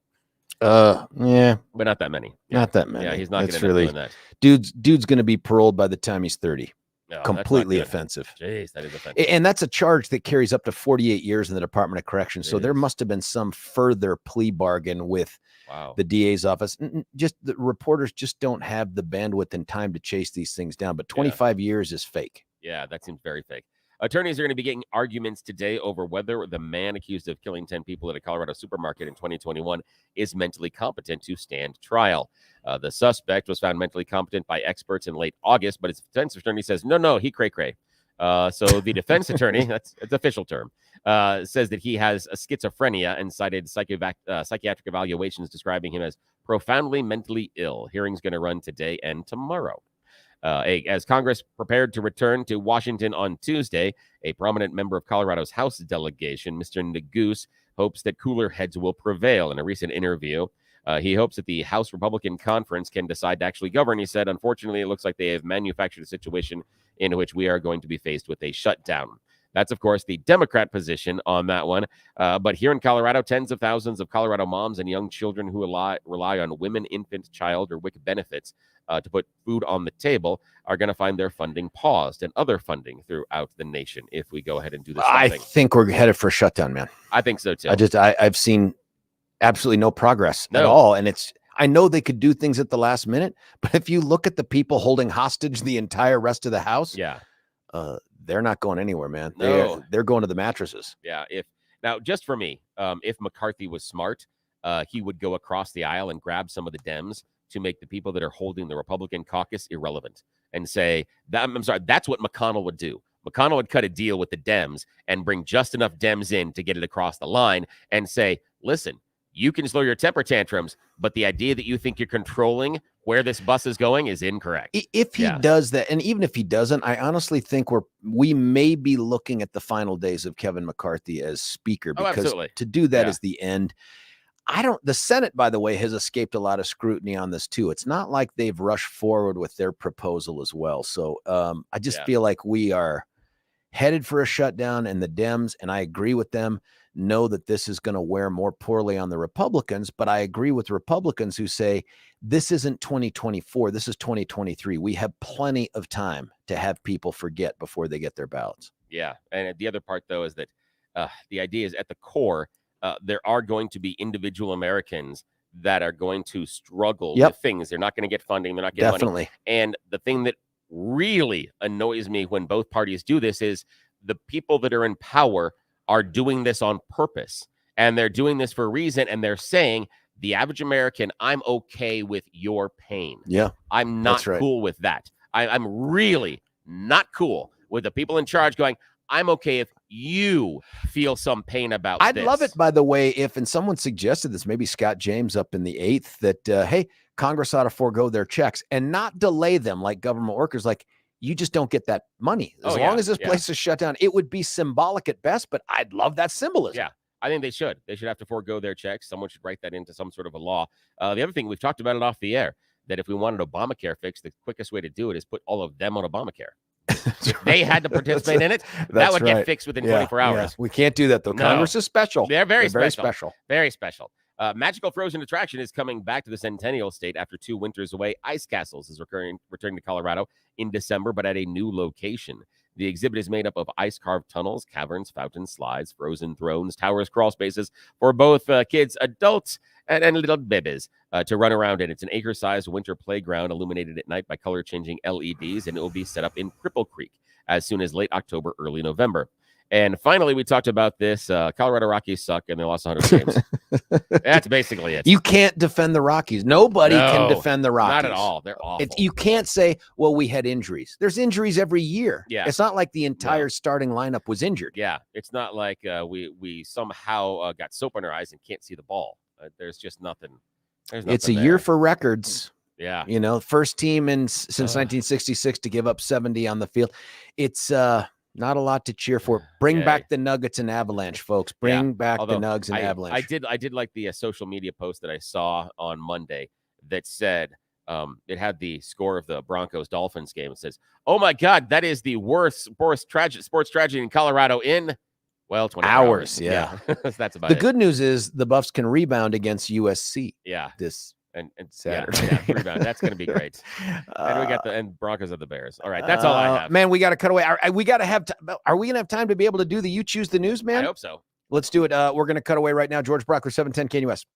Yeah. But not that many. Not that many. Yeah, he's not going to end up doing that. Dude's going to be paroled by the time he's 30. No, completely offensive. Jeez, that is offensive. And that's a charge that carries up to 48 years in the Department of Corrections. So there must have been some further plea bargain with the DA's office. Just the reporters just don't have the bandwidth and time to chase these things down. But 25 years is fake. Yeah, that seems very fake. Attorneys are going to be getting arguments today over whether the man accused of killing 10 people at a Colorado supermarket in 2021 is mentally competent to stand trial. The suspect was found mentally competent by experts in late August, but his defense attorney says, no, he cray-cray. So the defense attorney, that's the official term, says that he has a schizophrenia and cited psychiatric evaluations describing him as profoundly mentally ill. Hearing's going to run today and tomorrow. As Congress prepared to return to Washington on Tuesday, a prominent member of Colorado's House delegation, Mr. Neguse, hopes that cooler heads will prevail. In a recent interview, he hopes that the House Republican Conference can decide to actually govern. He said, unfortunately, it looks like they have manufactured a situation in which we are going to be faced with a shutdown. That's, of course, the Democrat position on that one. But here in Colorado, tens of thousands of Colorado moms and young children who rely on women, infant, child, or WIC benefits to put food on the table are going to find their funding paused and other funding throughout the nation if we go ahead and do this. I think we're headed for a shutdown, man. I think so, too. I've seen absolutely no progress at all. And I know they could do things at the last minute, but if you look at the people holding hostage the entire rest of the House, they're not going anywhere, man. They're going to the mattresses. Yeah. Now, just for me, if McCarthy was smart, he would go across the aisle and grab some of the Dems to make the people that are holding the Republican caucus irrelevant and say, that's what McConnell would do. McConnell would cut a deal with the Dems and bring just enough Dems in to get it across the line and say, listen, you can slow your temper tantrums, but the idea that you think you're controlling where this bus is going is incorrect. If he does that, and even if he doesn't, I honestly think we may be looking at the final days of Kevin McCarthy as speaker, because to do that is the end. The Senate, by the way, has escaped a lot of scrutiny on this too. It's not like they've rushed forward with their proposal as well. So I just feel like we are headed for a shutdown, and the Dems, and I agree with them, know that this is going to wear more poorly on the Republicans. But I agree with Republicans who say this isn't 2024. This is 2023. We have plenty of time to have people forget before they get their ballots. Yeah. And the other part, though, is that the idea is at the core, there are going to be individual Americans that are going to struggle with things. They're not going to get funding. They're not getting money. And the thing that really annoys me when both parties do this is the people that are in power are doing this on purpose. And they're doing this for a reason. And they're saying, the average American, I'm okay with your pain. Yeah. I'm not cool with that. I'm really not cool with the people in charge going, I'm okay if you feel some pain about this. I'd love it, by the way, and someone suggested this, maybe Scott James up in the 8th, that, hey, Congress ought to forego their checks and not delay them like government workers. Like, you just don't get that money. As long as this place is shut down, it would be symbolic at best, but I'd love that symbolism. Yeah, I think they should. They should have to forego their checks. Someone should write that into some sort of a law. The other thing, we've talked about it off the air, that if we wanted Obamacare fixed, the quickest way to do it is put all of them on Obamacare. If they had to participate in it, that would get fixed within 24 hours. Yeah. We can't do that, though. No. Congress is special. They're very special. Very special. Magical Frozen Attraction is coming back to the Centennial State after 2 winters away. Ice Castles is returning to Colorado in December, but at a new location. The exhibit is made up of ice-carved tunnels, caverns, fountains, slides, frozen thrones, towers, crawl spaces for both kids, adults, and little babies to run around in. It's an acre-sized winter playground illuminated at night by color-changing LEDs, and it will be set up in Cripple Creek as soon as late October, early November. And finally, we talked about this. Colorado Rockies suck, and they lost 100 games. That's basically it. You can't defend the Rockies. Nobody can defend the Rockies. Not at all. They're awful. You can't say, well, we had injuries. There's injuries every year. Yeah. It's not like the entire starting lineup was injured. Yeah. It's not like we somehow got soap in our eyes and can't see the ball. There's just nothing. It's a year for records. Yeah. You know, first team since 1966 to give up 70 on the field. It's not a lot to cheer for. Bring back the Nuggets and Avalanche, folks. Bring back the Nugs and Avalanche. I did like the social media post that I saw on Monday that said it had the score of the Broncos-Dolphins game. It says, "Oh my God, that is the worst sports tragedy in Colorado in 20 hours." Yeah. That's about the it. good news is the Buffs can rebound against USC. Yeah. This And Saturday. Yeah, rebound. That's going to be great. And we got the Broncos of the Bears. All right, that's all I have. Man, we got to cut away. We got to have. Are we going to have time to be able to do the You Choose the News, man? I hope so. Let's do it. We're going to cut away right now. George Brauchler, 710 KNUS.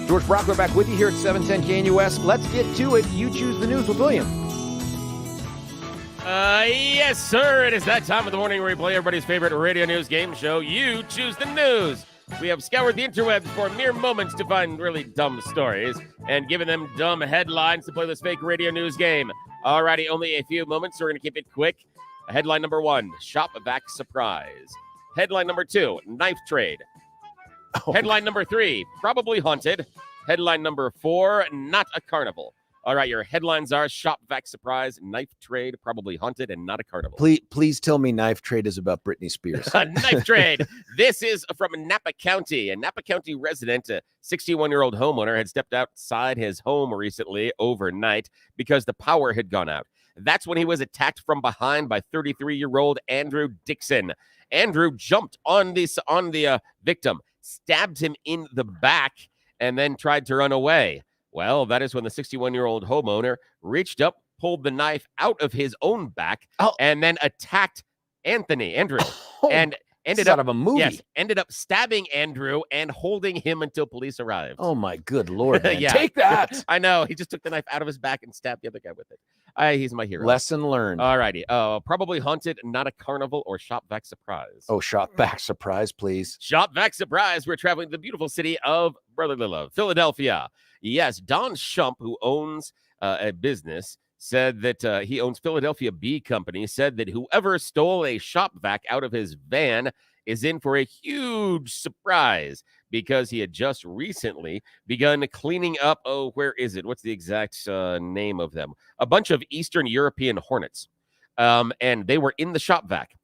George Brauchler back with you here at 710 KNUS. Let's get to it. You Choose the News with William. Yes, sir. It is that time of the morning where we play everybody's favorite radio news game show, You Choose the News. We have scoured the interwebs for mere moments to find really dumb stories and given them dumb headlines to play this fake radio news game. Alrighty, only a few moments, so we're going to keep it quick. Headline number 1, shop vac surprise. Headline number 2, knife trade. Headline number 3, probably haunted. Headline number 4, not a carnival. All right, your headlines are shop vac surprise, knife trade, probably haunted, and not a carnival. Please tell me knife trade is about Britney Spears. Knife trade. This is from Napa County. A Napa County resident, a 61-year-old homeowner, had stepped outside his home recently overnight because the power had gone out. That's when he was attacked from behind by 33-year-old Andrew Dixon. Andrew jumped on the victim, stabbed him in the back, and then tried to run away. Well, that is when the 61-year-old homeowner reached up, pulled the knife out of his own back, and then attacked Andrew, and ended up out of a movie. Yes, ended up stabbing Andrew and holding him until police arrived. Oh my good Lord, man. Yeah. Take that. I know. He just took the knife out of his back and stabbed the other guy with it. He's my hero. Lesson learned. All righty. Probably haunted, not a carnival, or shop vac surprise. Oh, shop vac surprise, please. Shop vac surprise. We're traveling to the beautiful city of brotherly love, Philadelphia. Yes, Don Shump, who owns a business, said that he owns Philadelphia Bee Company, said that whoever stole a shop vac out of his van is in for a huge surprise because he had just recently begun cleaning up. Oh, where is it? What's the exact name of them? A bunch of Eastern European hornets. And they were in the shop vac.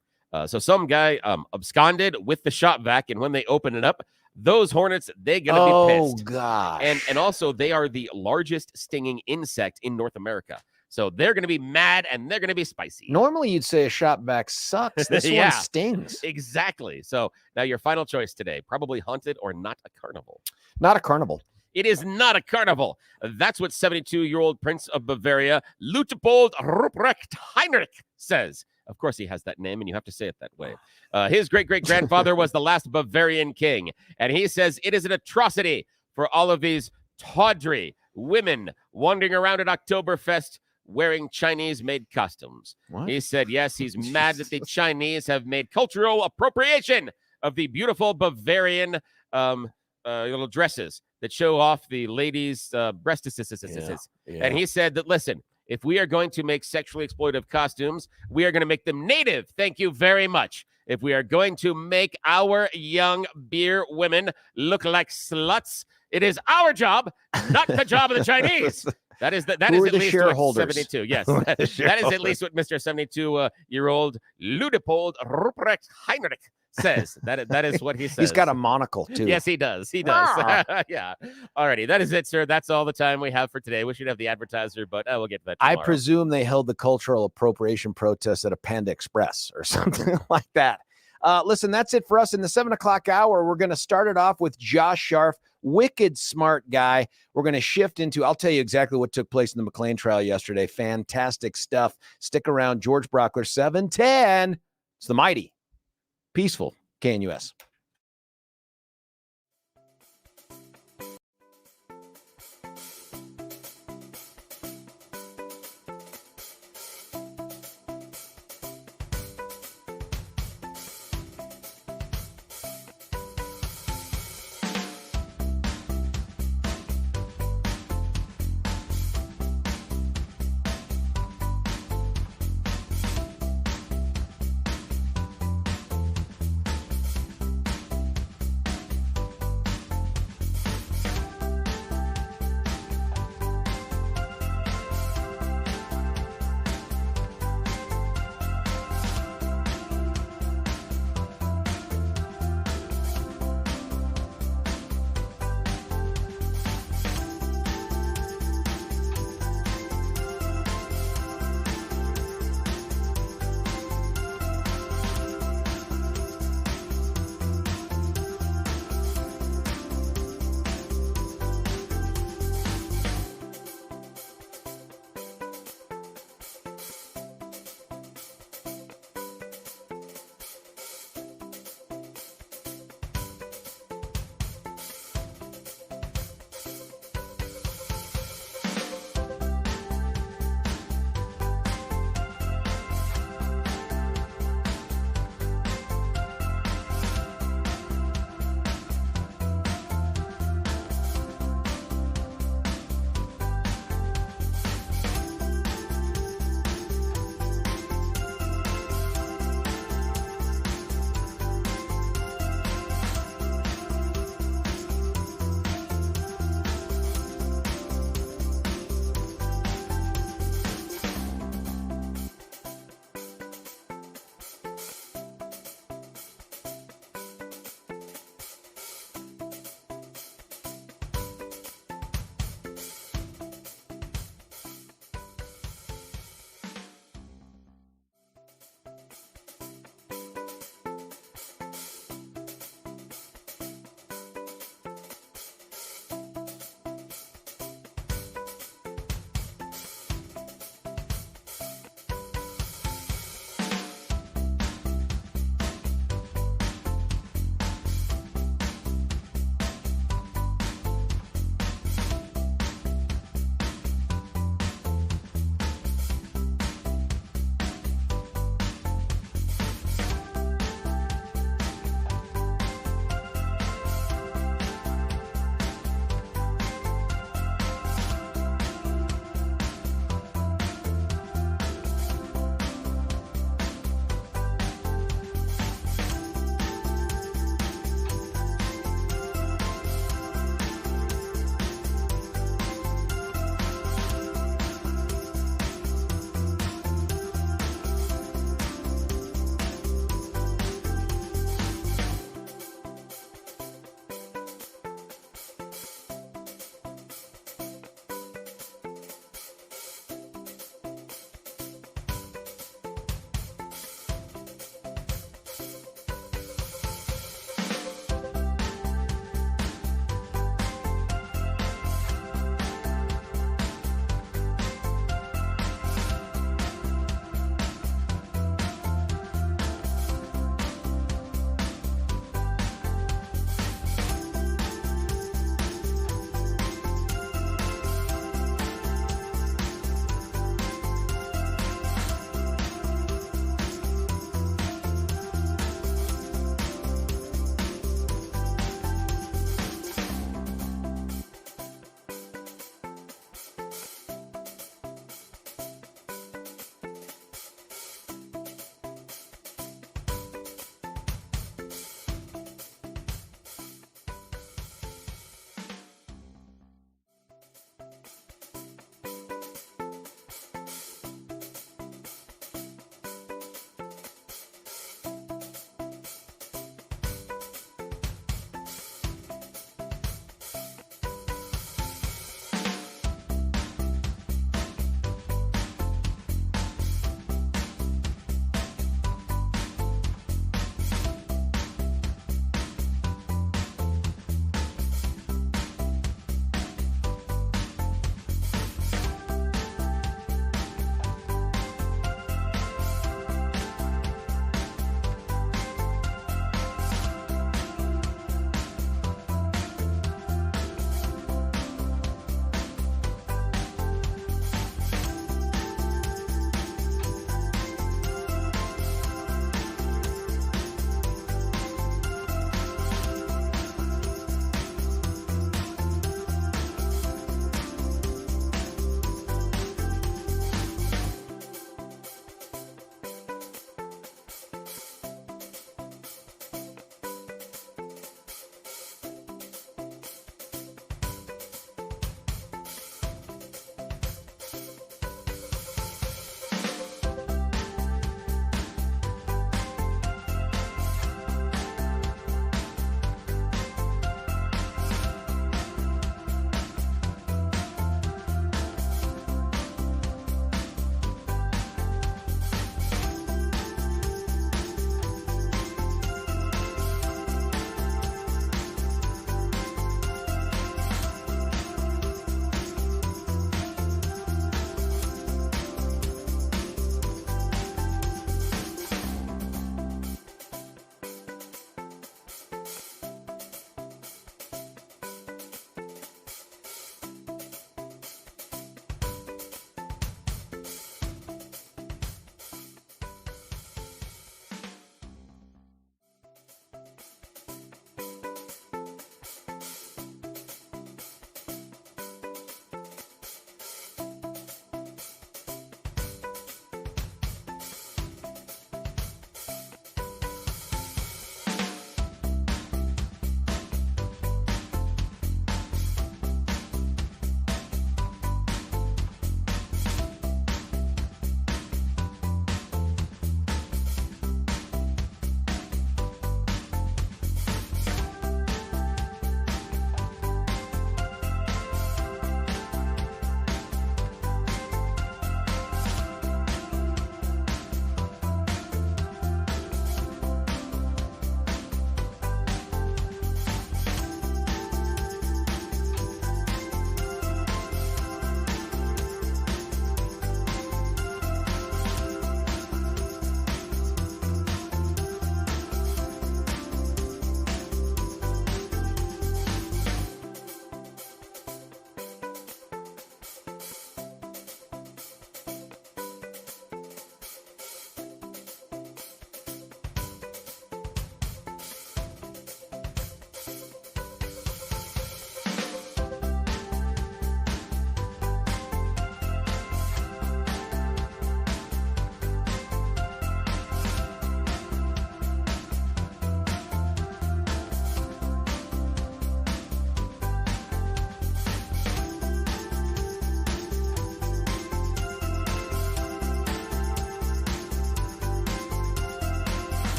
So some guy absconded with the shop vac, and when they opened it up, those hornets, they're going to be pissed. Oh, gosh. And also, they are the largest stinging insect in North America. So they're going to be mad and they're going to be spicy. Normally, you'd say a shop vac sucks. This Yeah. one stings. Exactly. So now your final choice today, probably haunted or not a carnival. Not a carnival. It is not a carnival. That's what 72-year-old Prince of Bavaria, Luitpold Ruprecht Heinrich, says. Of course, he has that name, and you have to say it that way. His great-great-grandfather was the last Bavarian king, and he says it is an atrocity for all of these tawdry women wandering around at Oktoberfest wearing Chinese-made costumes. What? He said, yes, he's mad that the Chinese have made cultural appropriation of the beautiful Bavarian little dresses that show off the ladies' breasts. Yeah. And he said that, listen, if we are going to make sexually exploitive costumes, we are going to make them native. Thank you very much. If we are going to make our young beer women look like sluts, it is our job, not the job of the Chinese. That is at least shareholders? what 72. Yes, that is at least what Mr. 72-year-old Luitpold Ruprecht Heinrich says. That is what he says. He's got a monocle, too. Yes, he does. He does. Yeah. Alrighty, that is it, sir. That's all the time we have for today. We should have the advertiser, but we'll get to that tomorrow. I presume they held the cultural appropriation protest at a Panda Express or something like that. Listen, that's it for us in the 7 o'clock hour. We're going to start it off with Josh Sharf, wicked smart guy. We're going to shift into, I'll tell you exactly what took place in the McClain trial yesterday. Fantastic stuff. Stick around. George Brauchler, 710. It's the mighty, peaceful KNUS.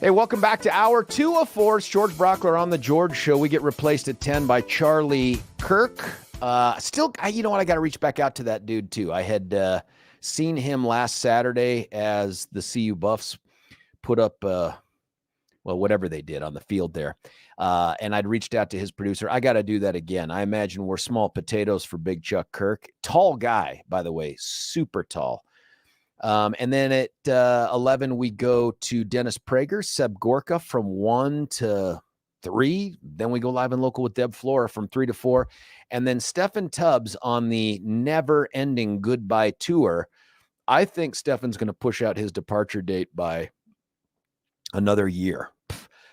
Hey, welcome back to hour 2 of 4. It's George Brauchler on the George Show. We get replaced at 10 by Charlie Kirk. You know what? I got to reach back out to that dude, too. I had seen him last Saturday as the CU Buffs put up, whatever they did on the field there. And I'd reached out to his producer. I got to do that again. I imagine we're small potatoes for Big Chuck Kirk. Tall guy, by the way, super tall. And then at 11, we go to Dennis Prager, Seb Gorka from 1 to 3. Then we go live and local with Deb Flora from 3 to 4. And then Stephen Tubbs on the never-ending goodbye tour. I think Stefan's going to push out his departure date by another year,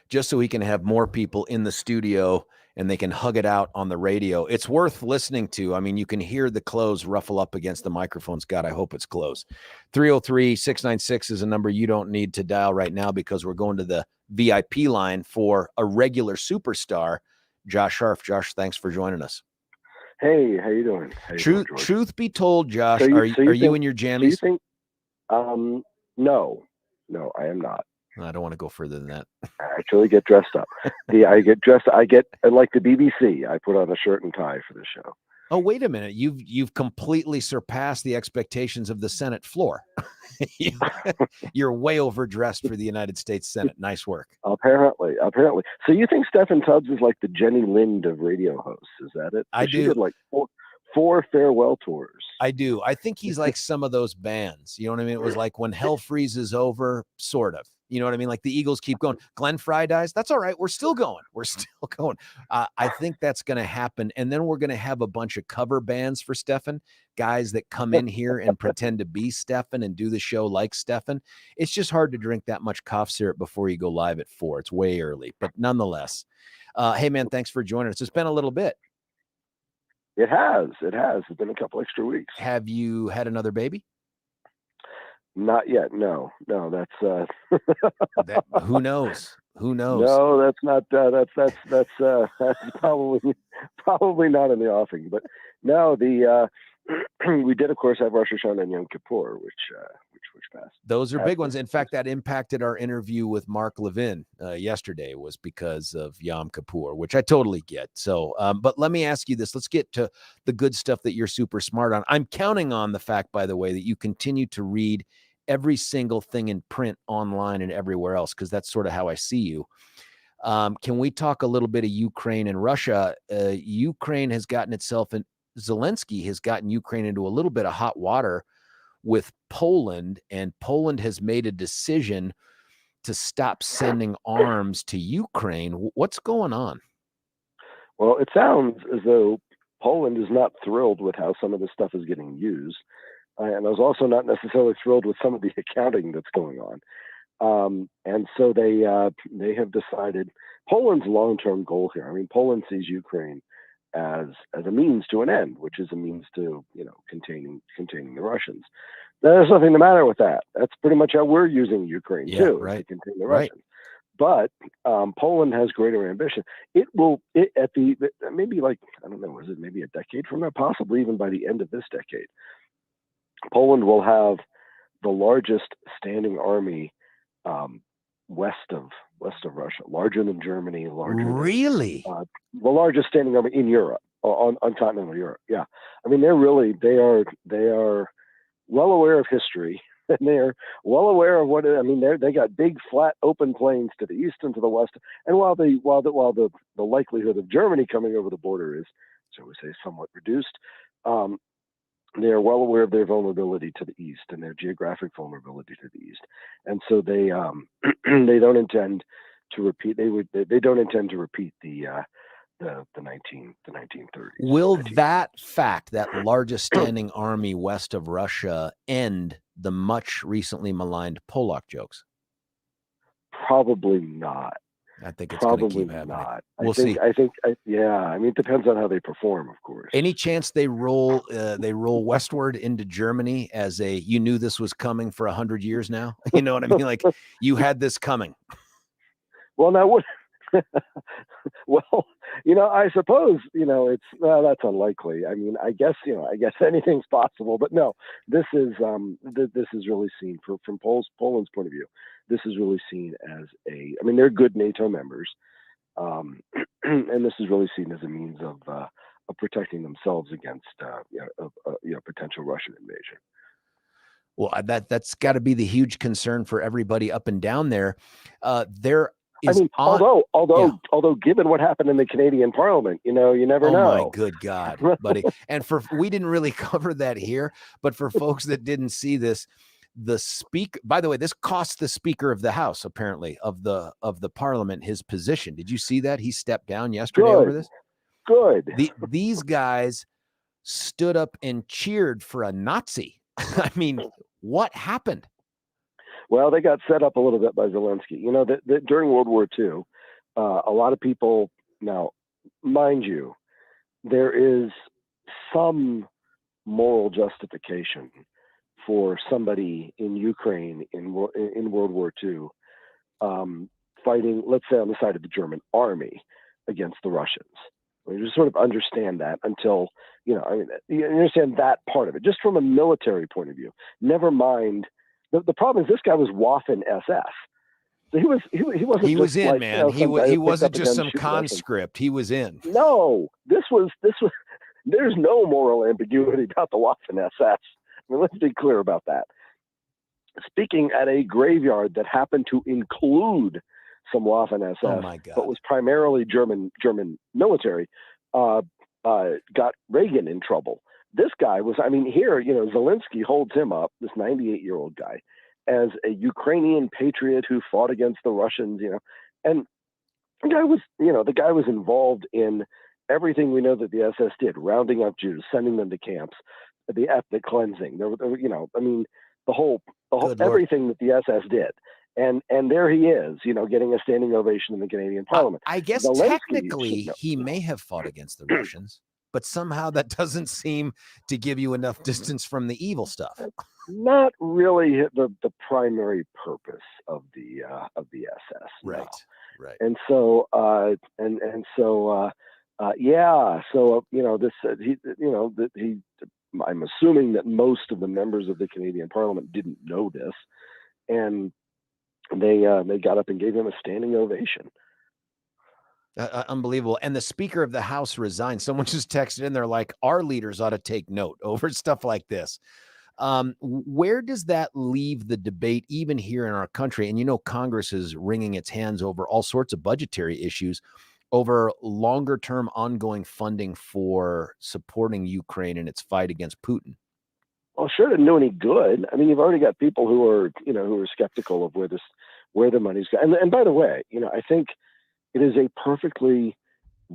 just so he can have more people in the studio and they can hug it out on the radio. It's worth listening to. I mean, you can hear the clothes ruffle up against the microphones. God, I hope it's close. 303-696 is a number you don't need to dial right now because we're going to the VIP line for a regular superstar, Josh Sharf. Josh, thanks for joining us. Hey, how you doing? Truth be told, Josh, are you in your jammies? Do you think, no, I am not. I don't want to go further than that. I actually get dressed up. I like the BBC. I put on a shirt and tie for the show. Oh, wait a minute. You've completely surpassed the expectations of the Senate floor. You're way overdressed for the United States Senate. Nice work. Apparently. So you think Stephen Tubbs is like the Jenny Lind of radio hosts? Is that it? I do. She did like four farewell tours. I do. I think he's like some of those bands. You know what I mean? It was like when hell freezes over, sort of. You know what I mean? Like the Eagles keep going. Glenn Fry dies. That's all right. We're still going. I think that's going to happen. And then we're going to have a bunch of cover bands for Stefan, guys that come in here and pretend to be Stefan and do the show like Stefan. It's just hard to drink that much cough syrup before you go live at 4. It's way early, but nonetheless. Hey, man, thanks for joining us. It's been a little bit. It has. It's been a couple extra weeks. Have you had another baby? Not yet. No, that's who knows? No, that's not. That's probably not in the offing. But no, we did, of course, have Rosh Hashanah and Yom Kippur, which passed. Those are big ones. In fact, that impacted our interview with Mark Levin yesterday, was because of Yom Kippur, which I totally get. So, but let me ask you this. Let's get to the good stuff that you're super smart on. I'm counting on the fact, by the way, that you continue to read every single thing in print, online, and everywhere else, because that's sort of how I see you. Can we talk a little bit of Ukraine and Russia? Ukraine has gotten itself, and Zelensky has gotten Ukraine into a little bit of hot water with Poland, and Poland has made a decision to stop sending arms to Ukraine. What's going on? Well, it sounds as though Poland is not thrilled with how some of this stuff is getting used. And I was also not necessarily thrilled with some of the accounting that's going on. And so they have decided Poland's long-term goal here. I mean, Poland sees Ukraine as a means to an end, which is a means to, containing the Russians. There's nothing the matter with that. That's pretty much how we're using Ukraine too, right, to contain the Russians. But Poland has greater ambition. Maybe like, I don't know, is it maybe a decade from now? Possibly even by the end of this decade. Poland will have the largest standing army west of Russia, larger than Germany, really the largest standing army in Europe, on continental Europe. Yeah, I mean they are well aware of history, and they're well aware of what they got big flat open plains to the east and to the west. And while the likelihood of Germany coming over the border is, shall we say, somewhat reduced, they are well aware of their vulnerability to the east and their geographic vulnerability to the east, and so they they don't intend to repeat. They don't intend to repeat the 1930s. Will that fact, that largest standing army west of Russia, end the much recently maligned Polak jokes? Probably not. I think it's going to keep happening. Not. We'll see. I think, I mean, it depends on how they perform, of course. Any chance they roll westward into Germany as you knew this was coming for 100 years now? You know what I mean? Like, you had this coming. Well, now what? Well, I suppose, that's unlikely. I mean, I guess anything's possible, but no, this is really seen from Poland's point of view. this is really seen as I mean, they're good NATO members, and this is really seen as a means of protecting themselves against potential Russian invasion. Well, that's got to be the huge concern for everybody up and down there. Although given what happened in the Canadian Parliament, you never know. Oh my good God, buddy. And we didn't really cover that here, but for folks that didn't see this, by the way, this cost the Speaker of the House, apparently, of the Parliament, his position. Did you see that? He stepped down yesterday over this. Good. These guys stood up and cheered for a Nazi. I mean, what happened? Well, they got set up a little bit by Zelensky. That during World War II, a lot of people, now, mind you, there is some moral justification for somebody in Ukraine in World War II fighting, let's say, on the side of the German army against the Russians. You just sort of understand that until, you understand that part of it, just from a military point of view. Never mind. The problem is this guy was Waffen SS. So he was in, like, man. He wasn't just some conscript. He was in. No, this was. There's no moral ambiguity about the Waffen SS. I mean, let's be clear about that. Speaking at a graveyard that happened to include some Waffen SS, but was primarily German military, got Reagan in trouble. This guy was, here, Zelensky holds him up, this 98-year-old guy, as a Ukrainian patriot who fought against the Russians, and the guy was involved in everything we know that the SS did, rounding up Jews, sending them to camps, the ethnic cleansing, the whole everything that the SS did. And there he is, getting a standing ovation in the Canadian Parliament. I guess technically he may have fought against the Russians, but somehow that doesn't seem to give you enough distance from the evil stuff. Not really the primary purpose of the SS. Right. No. Right. And so I'm assuming that most of the members of the Canadian Parliament didn't know this, and they got up and gave him a standing ovation. Unbelievable. And the Speaker of the House resigned. Someone just texted in there like, our leaders ought to take note over stuff like this. Where does that leave the debate even here in our country? And Congress is wringing its hands over all sorts of budgetary issues over longer term ongoing funding for supporting Ukraine in its fight against Putin. Well, sure, didn't do any good. I mean, you've already got people who are skeptical of where the money's going. And by the way, I think it is a perfectly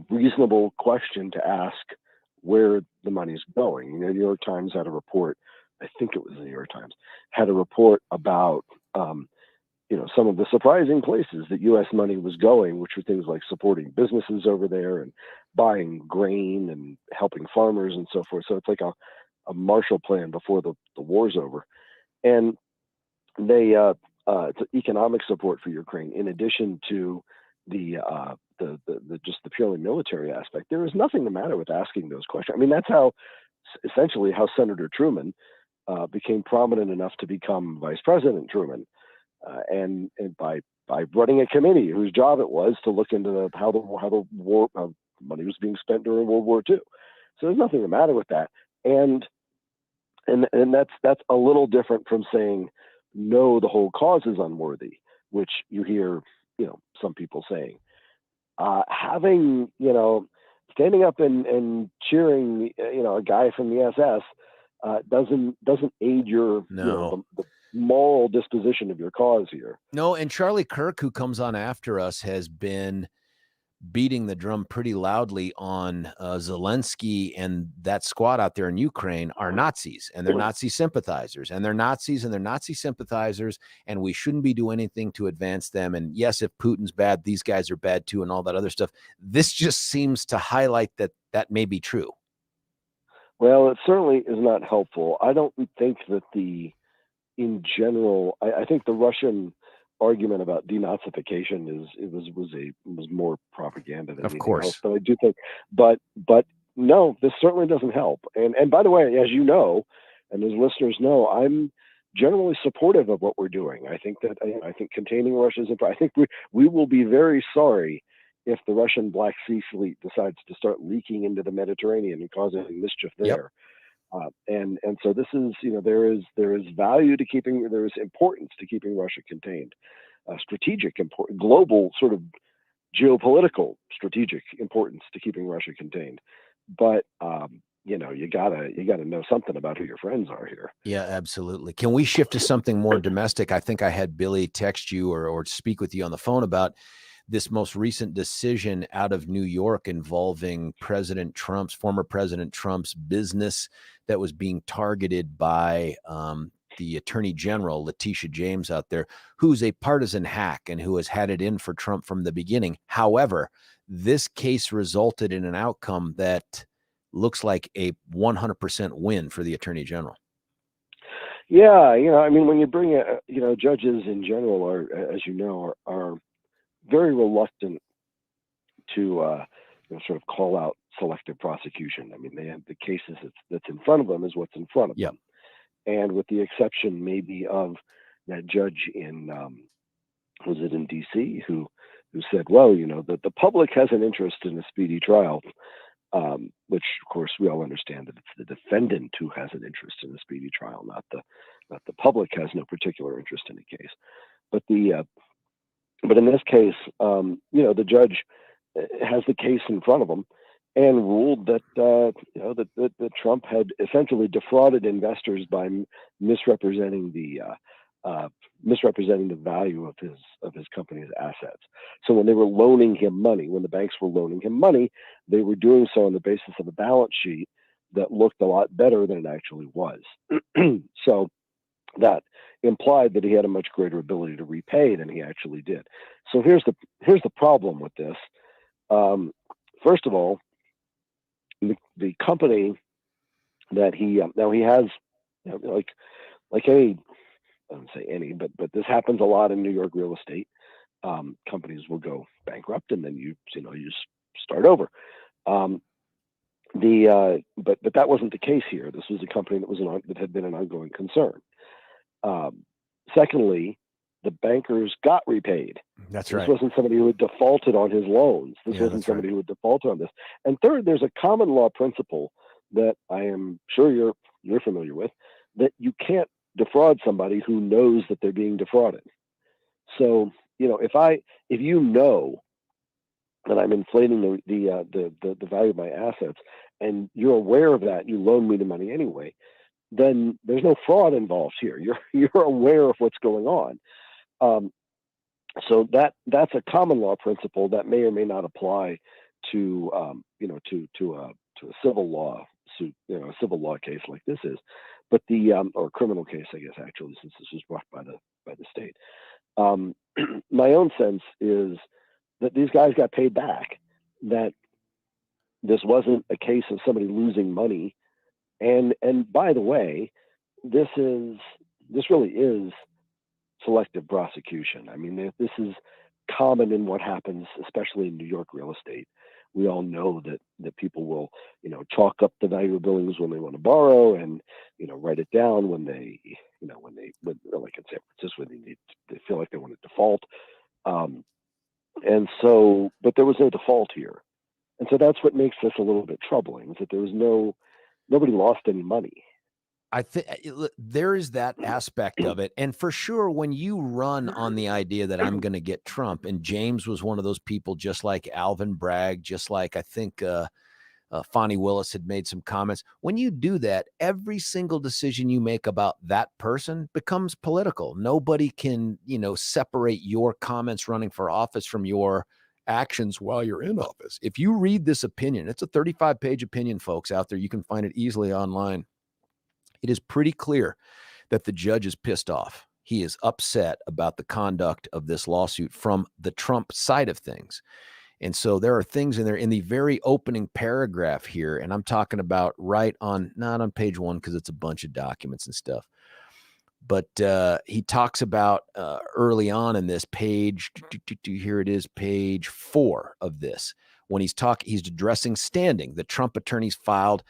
reasonable question to ask where the money's going. The New York Times had a report. I think it was the New York Times had a report about some of the surprising places that U.S. money was going, which were things like supporting businesses over there and buying grain and helping farmers and so forth. So it's like a Marshall Plan before the war's over. And they it's economic support for Ukraine in addition to the purely military aspect. There is nothing the matter with asking those questions. I mean, that's essentially how Senator Truman became prominent enough to become Vice President Truman, and by running a committee whose job it was to look into how the war money was being spent during World War II. So there's nothing the matter with that, and that's a little different from saying no, the whole cause is unworthy, which you hear some people saying. Standing up and cheering a guy from the SS doesn't aid your the moral disposition of your cause here. No, and Charlie Kirk, who comes on after us, has been beating the drum pretty loudly on Zelensky and that squad out there in Ukraine are Nazis, and they're Nazi sympathizers, and they're Nazis and they're Nazi sympathizers, and we shouldn't be doing anything to advance them. And yes, if Putin's bad, these guys are bad too, and all that other stuff. This just seems to highlight that may be true. Well, it certainly is not helpful. I don't think that in general, I think the Russian argument about denazification was more propaganda than anything else. But I do think, but no, this certainly doesn't help. And by the way, as you know, and as listeners know, I'm generally supportive of what we're doing. I think containing Russia is important. I think we will be very sorry if the Russian Black Sea fleet decides to start leaking into the Mediterranean and causing mischief there. And so this is, there is value to keeping, there is importance to keeping Russia contained, strategic important, global sort of geopolitical strategic importance to keeping Russia contained. But you gotta know something about who your friends are here. Yeah, absolutely. Can we shift to something more domestic? I think I had Billy text you or speak with you on the phone about this most recent decision out of New York involving former President Trump's business that was being targeted by the Attorney General, Letitia James, out there, who's a partisan hack and who has had it in for Trump from the beginning. However, this case resulted in an outcome that looks like a 100% win for the Attorney General. Yeah, I mean, when you bring judges in general are, as you know, are very reluctant to sort of call out selective prosecution. I mean, they have the cases that's in front of them is what's in front of them. And with the exception maybe of that judge in was it in DC who said, well, the public has an interest in a speedy trial, which of course we all understand that it's the defendant who has an interest in a speedy trial, not the public has no particular interest in the case. But in this case, the judge has the case in front of him and ruled that that Trump had essentially defrauded investors by misrepresenting the value of his company's assets. So when they were loaning him money, when the banks were loaning him money, they were doing so on the basis of a balance sheet that looked a lot better than it actually was. So that implied that he had a much greater ability to repay than he actually did. So here's the problem with this. First of all, the company that he now he has, like any, I don't say any, but this happens a lot in New York real estate. Companies will go bankrupt and then you start over. But that wasn't the case here. This was a company that had been an ongoing concern. Secondly, the bankers got repaid. That's right. This wasn't somebody who had defaulted on his loans. This wasn't somebody who had defaulted on this. And third, there's a common law principle that I am sure you're familiar with, that you can't defraud somebody who knows that they're being defrauded. So, if you know that I'm inflating the value of my assets and you're aware of that, you loan me the money anyway, then there's no fraud involved here. You're aware of what's going on. So that's a common law principle that may or may not apply to a civil law suit, a civil law case like this is, but or criminal case, I guess, actually, since this was brought by the state. My own sense is that these guys got paid back, that this wasn't a case of somebody losing money. And by the way, this really is selective prosecution. I mean, this is common in what happens, especially in New York real estate. We all know that people will, chalk up the value of buildings when they want to borrow, and write it down when they, like in San Francisco, when they feel like they want to default. And so, but there was no default here, and so that's what makes this a little bit troubling. Is that there was nobody lost any money. I think there is that aspect of it. And for sure, when you run on the idea that I'm going to get Trump, and James was one of those people, just like Alvin Bragg, just like I think Fonnie Willis had made some comments. When you do that, every single decision you make about that person becomes political. Nobody can, separate your comments running for office from your actions while you're in office. If you read this opinion, it's a 35-page opinion, folks, out there. You can find it easily online. It is pretty clear that the judge is pissed off. He is upset about the conduct of this lawsuit from the Trump side of things. And so there are things in there in the very opening paragraph here. And I'm talking about not on page 1, because it's a bunch of documents and stuff. But he talks about early on in this page, here it is, page 4 of this, when he's addressing standing. The Trump attorneys filed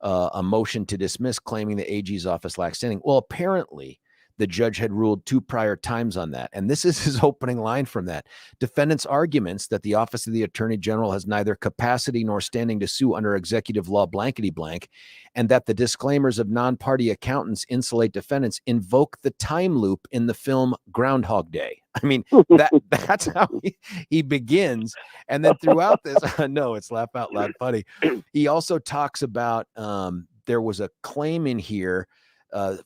a motion to dismiss, claiming the AG's office lacks standing. Well, apparently The judge had ruled 2 prior times on that. And this is his opening line from that. Defendants' arguments that the Office of the Attorney General has neither capacity nor standing to sue under executive law blankety blank, and that the disclaimers of non-party accountants insulate defendants invoke the time loop in the film Groundhog Day. I mean, that's how he begins. And then throughout this, no, it's laugh out loud funny. He also talks about there was a claim in here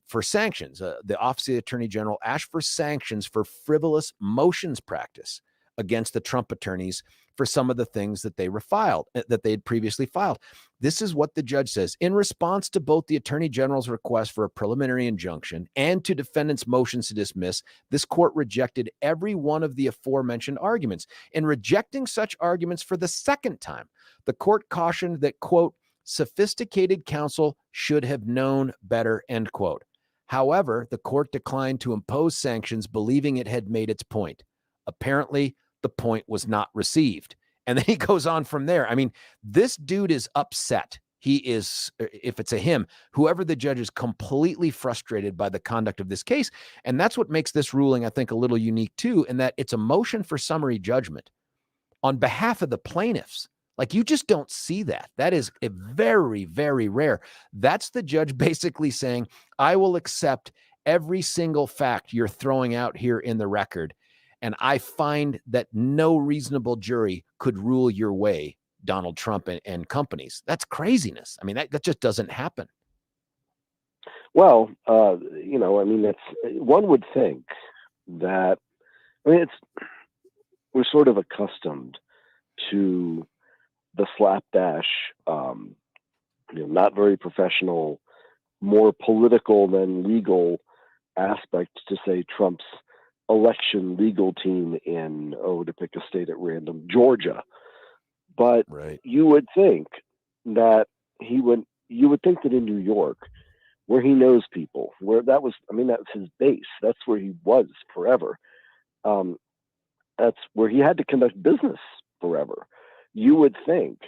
for sanctions. The Office of the Attorney General asked for sanctions for frivolous motions practice against the Trump attorneys for some of the things that they that they had previously filed. This is what the judge says. In response to both the Attorney General's request for a preliminary injunction and to defendants' motions to dismiss, this court rejected every one of the aforementioned arguments. In rejecting such arguments for the second time, the court cautioned that, quote, sophisticated counsel should have known better, end quote. However, the court declined to impose sanctions, believing it had made its point. Apparently, the point was not received. And then he goes on from there. I mean, this dude is upset. He is, if it's a him, whoever the judge is completely frustrated by the conduct of this case. And that's what makes this ruling, I think, a little unique too, in that it's a motion for summary judgment on behalf of the plaintiffs. Like, you just don't see that. That is a very, very rare. That's the judge basically saying, I will accept every single fact you're throwing out here in the record. And I find that no reasonable jury could rule your way, Donald Trump and companies. That's craziness. I mean, that just doesn't happen. Well, you know, I mean, that's, one would think that, I mean, we're sort of accustomed to the slapdash, you know, not very professional, more political than legal aspect to, say, Trump's election legal team in, to pick a state at random, Georgia. But right. You would think that you would think that in New York, where he knows people, where that was, I mean, that's his base. That's where he was forever. That's where he had to conduct business forever. You would think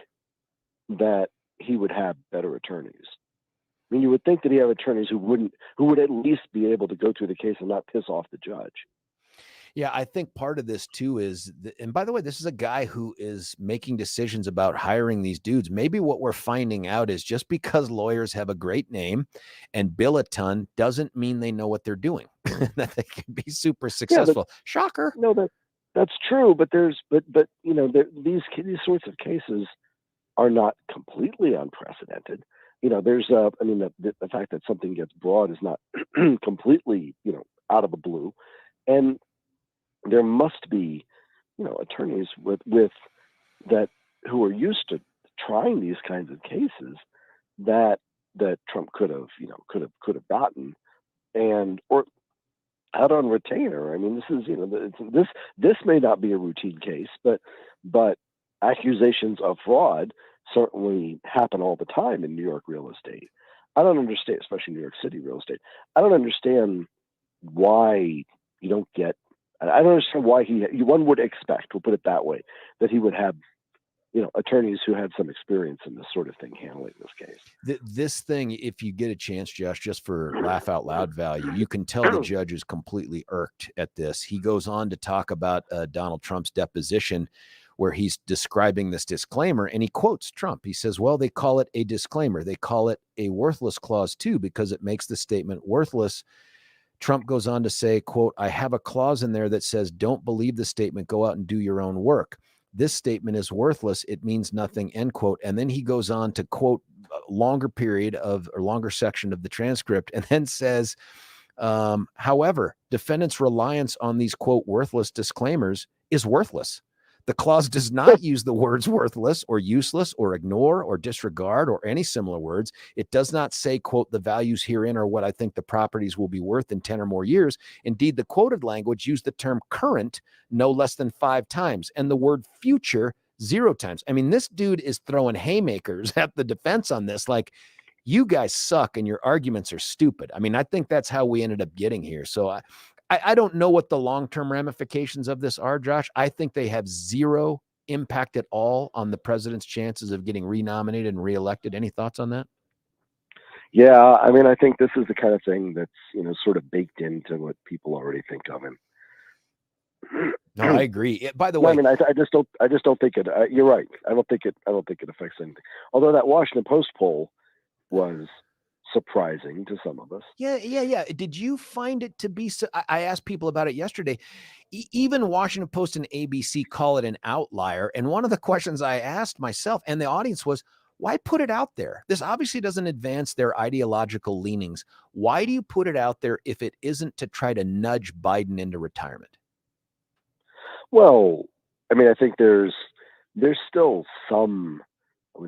that he would have better attorneys. I mean, you would think that he have attorneys who would at least be able to go through the case and not piss off the judge. Yeah, I think part of this too is, and by the way, this is a guy who is making decisions about hiring these dudes. Maybe what we're finding out is just because lawyers have a great name and bill a ton doesn't mean they know what they're doing, that they can be super successful. Yeah, shocker. No, that's true. But you know, these sorts of cases are not completely unprecedented. You know, there's I mean, the fact that something gets brought is not completely, you know, out of the blue, and there must be, you know, attorneys with that who are used to trying these kinds of cases that Trump could have gotten, and or out on retainer. I mean, this is, you know, this may not be a routine case, but accusations of fraud certainly happen all the time in New York real estate. I don't understand, especially New York City real estate. I don't understand why you don't get. I don't understand why one would expect, we'll put it that way, that he would have, you know, attorneys who had some experience in this sort of thing handling this case. This thing, if you get a chance, Josh, just for laugh out loud value, you can tell the judge is completely irked at this. He goes on to talk about Donald Trump's deposition, where he's describing this disclaimer, and he quotes Trump. He says, well, they call it a disclaimer. They call it a worthless clause too, because it makes the statement worthless. Trump goes on to say, quote, I have a clause in there that says, don't believe the statement, go out and do your own work. This statement is worthless. It means nothing, end quote. And then he goes on to quote a longer section of the transcript, and then says, however, defendants' reliance on these, quote, worthless disclaimers is worthless. The clause does not use the words worthless or useless or ignore or disregard or any similar words. It does not say, quote, the values herein are what I think the properties will be worth in 10 or more years. Indeed, the quoted language used the term current no less than 5 times and the word future 0 times. I mean, this dude is throwing haymakers at the defense on this. Like, you guys suck and your arguments are stupid. I mean, I think that's how we ended up getting here. So I don't know what the long-term ramifications of this are, Josh. I think they have 0 impact at all on the president's chances of getting renominated and reelected. Any thoughts on that? Yeah, I mean, I think this is the kind of thing that's, sort of baked into what people already think of him. No, I agree. By the No, way, I mean, I just don't think it. You're right. I don't think it affects anything. Although that Washington Post poll was surprising to some of us. Yeah. Did you find it to be so? I asked people about it yesterday. Even Washington Post and ABC call it an outlier. And one of the questions I asked myself and the audience was, why put it out there? This obviously doesn't advance their ideological leanings. Why do you put it out there if it isn't to try to nudge Biden into retirement? Well, I mean, I think there's still some. I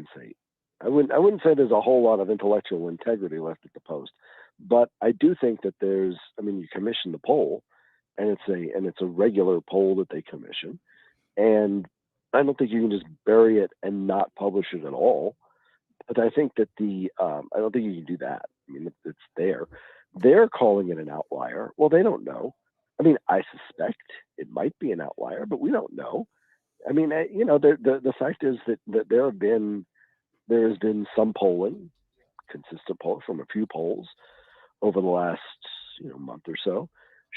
wouldn't say there's a whole lot of intellectual integrity left at the Post, but I do think that there's. I mean, you commission the poll, and it's a regular poll that they commission, and I don't think you can just bury it and not publish it at all. But I think that I don't think you can do that. I mean, it's there. They're calling it an outlier. Well, they don't know. I mean, I suspect it might be an outlier, but we don't know. I mean, the fact is that there has been some polling, consistent poll from a few polls over the last month or so,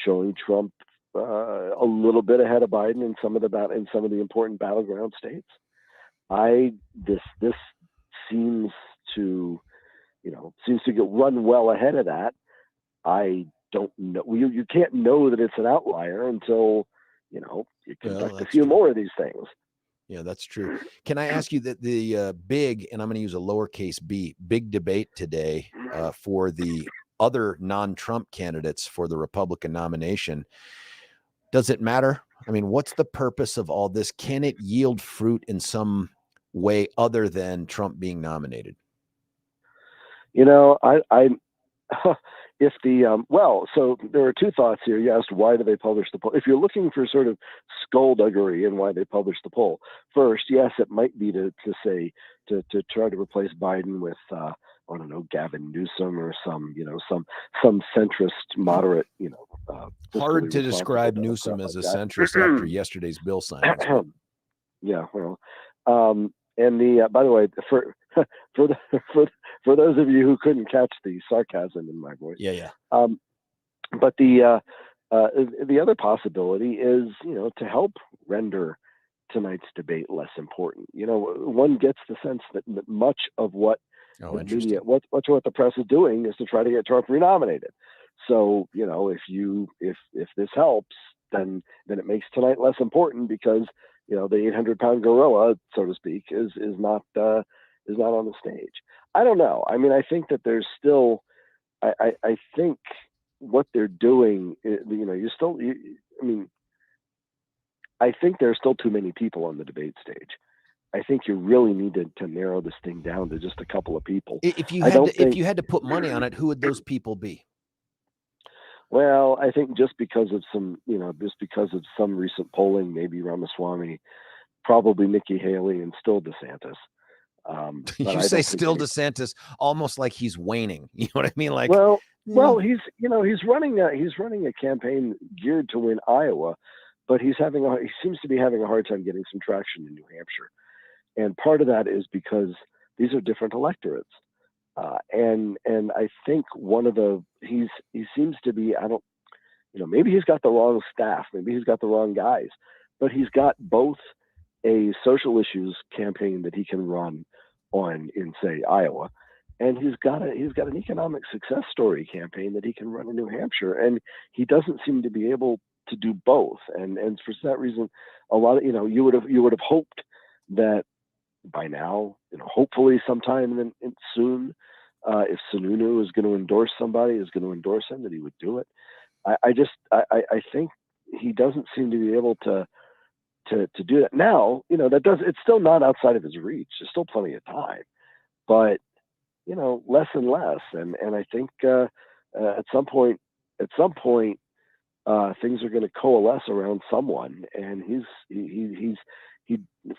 showing Trump a little bit ahead of Biden in some of the important battleground states. This seems to get run well ahead of that. I don't know. You can't know that it's an outlier until you conduct a few more of these things. Yeah, that's true. Can I ask you that the big, and I'm going to use a lowercase b, big debate today for the other non-Trump candidates for the Republican nomination? Does it matter? I mean, what's the purpose of all this? Can it yield fruit in some way other than Trump being nominated? If so there are two thoughts here. You asked, why do they publish the poll? If you're looking for sort of skullduggery and why they publish the poll, first, yes, it might be to try to replace Biden with I don't know, Gavin Newsom or some centrist moderate, hard to describe Newsom as a centrist after yesterday's bill signings. Yeah, well, and by the way, for those of you who couldn't catch the sarcasm in my voice, yeah. But the other possibility is, to help render tonight's debate less important. One gets the sense that much of what the media, much of what the press is doing is to try to get Trump renominated. So, if this helps, then it makes tonight less important because the 800-pound gorilla, so to speak, is not on the stage. I don't know. I mean, I think that there's still. I think what they're doing, I think there's still too many people on the debate stage. I think you really need to narrow this thing down to just a couple of people. If you had to put money on it, who would those people be? Well, I think just because of some recent polling, maybe Ramaswamy, probably Nikki Haley, and still DeSantis. You say still DeSantis, almost like he's waning. You know what I mean? Like, well, he's running a campaign geared to win Iowa, but he seems to be having a hard time getting some traction in New Hampshire, and part of that is because these are different electorates, and I think he seems to be, maybe he's got the wrong staff, maybe he's got the wrong guys, but he's got both a social issues campaign that he can run on in, say, Iowa, and he's got an economic success story campaign that he can run in New Hampshire, and he doesn't seem to be able to do both. And for that reason, a lot of you would have hoped that by now, hopefully sometime soon, if Sununu is going to endorse somebody, is going to endorse him, that he would do it. I think he doesn't seem to be able to do that now. It's still not outside of his reach. There's still plenty of time, but less and less. And I think at some point, things are going to coalesce around someone. And he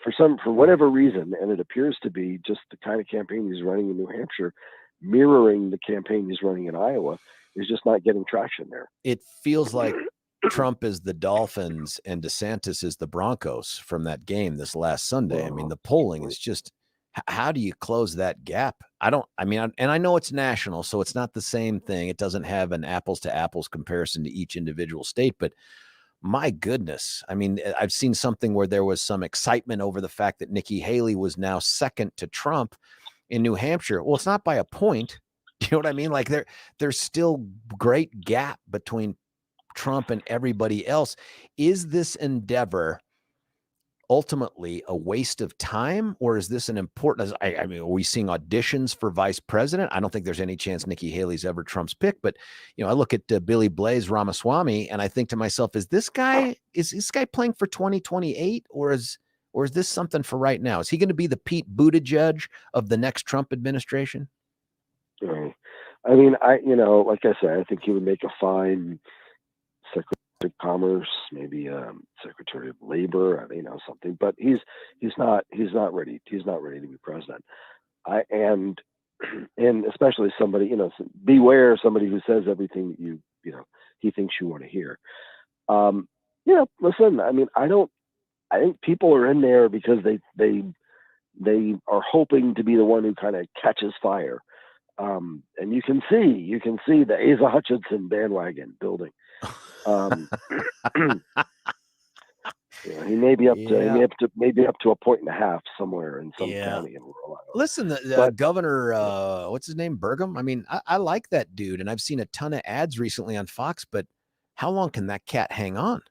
for whatever reason, and it appears to be just the kind of campaign he's running in New Hampshire, mirroring the campaign he's running in Iowa, is just not getting traction there. It feels like Trump is the Dolphins and DeSantis is the Broncos from that game this last Sunday. I mean, the polling is just How do you close that gap? And I know it's national, so it's not the same thing. It doesn't have an apples to apples comparison to each individual state, but my goodness. I mean, I've seen something where there was some excitement over the fact that Nikki Haley was now second to Trump in New Hampshire. Well, it's not by a point. You know what I mean? Like there's still great gap between Trump and everybody else. Is this endeavor ultimately a waste of time, or is this an important, I mean, are we seeing auditions for vice president? I don't think there's any chance Nikki Haley's ever Trump's pick, but I look at Billy Blaze Ramaswamy and I think to myself, is this guy playing for 2028, or is this something for right now? Is he going to be the Pete Buttigieg of the next Trump administration? I mean, like I said, I think he would make a fine Secretary of Commerce, maybe Secretary of Labor, something. But he's not ready. He's not ready to be president. And especially somebody, beware somebody who says everything that he thinks you want to hear. Listen, I mean, I think people are in there because they are hoping to be the one who kind of catches fire. And you can see the Asa Hutchinson bandwagon building. He may be up to maybe up to 1.5 points somewhere in some county in rural Iowa. Listen, the governor, what's his name, Burgum? I mean, I like that dude, and I've seen a ton of ads recently on Fox. But how long can that cat hang on?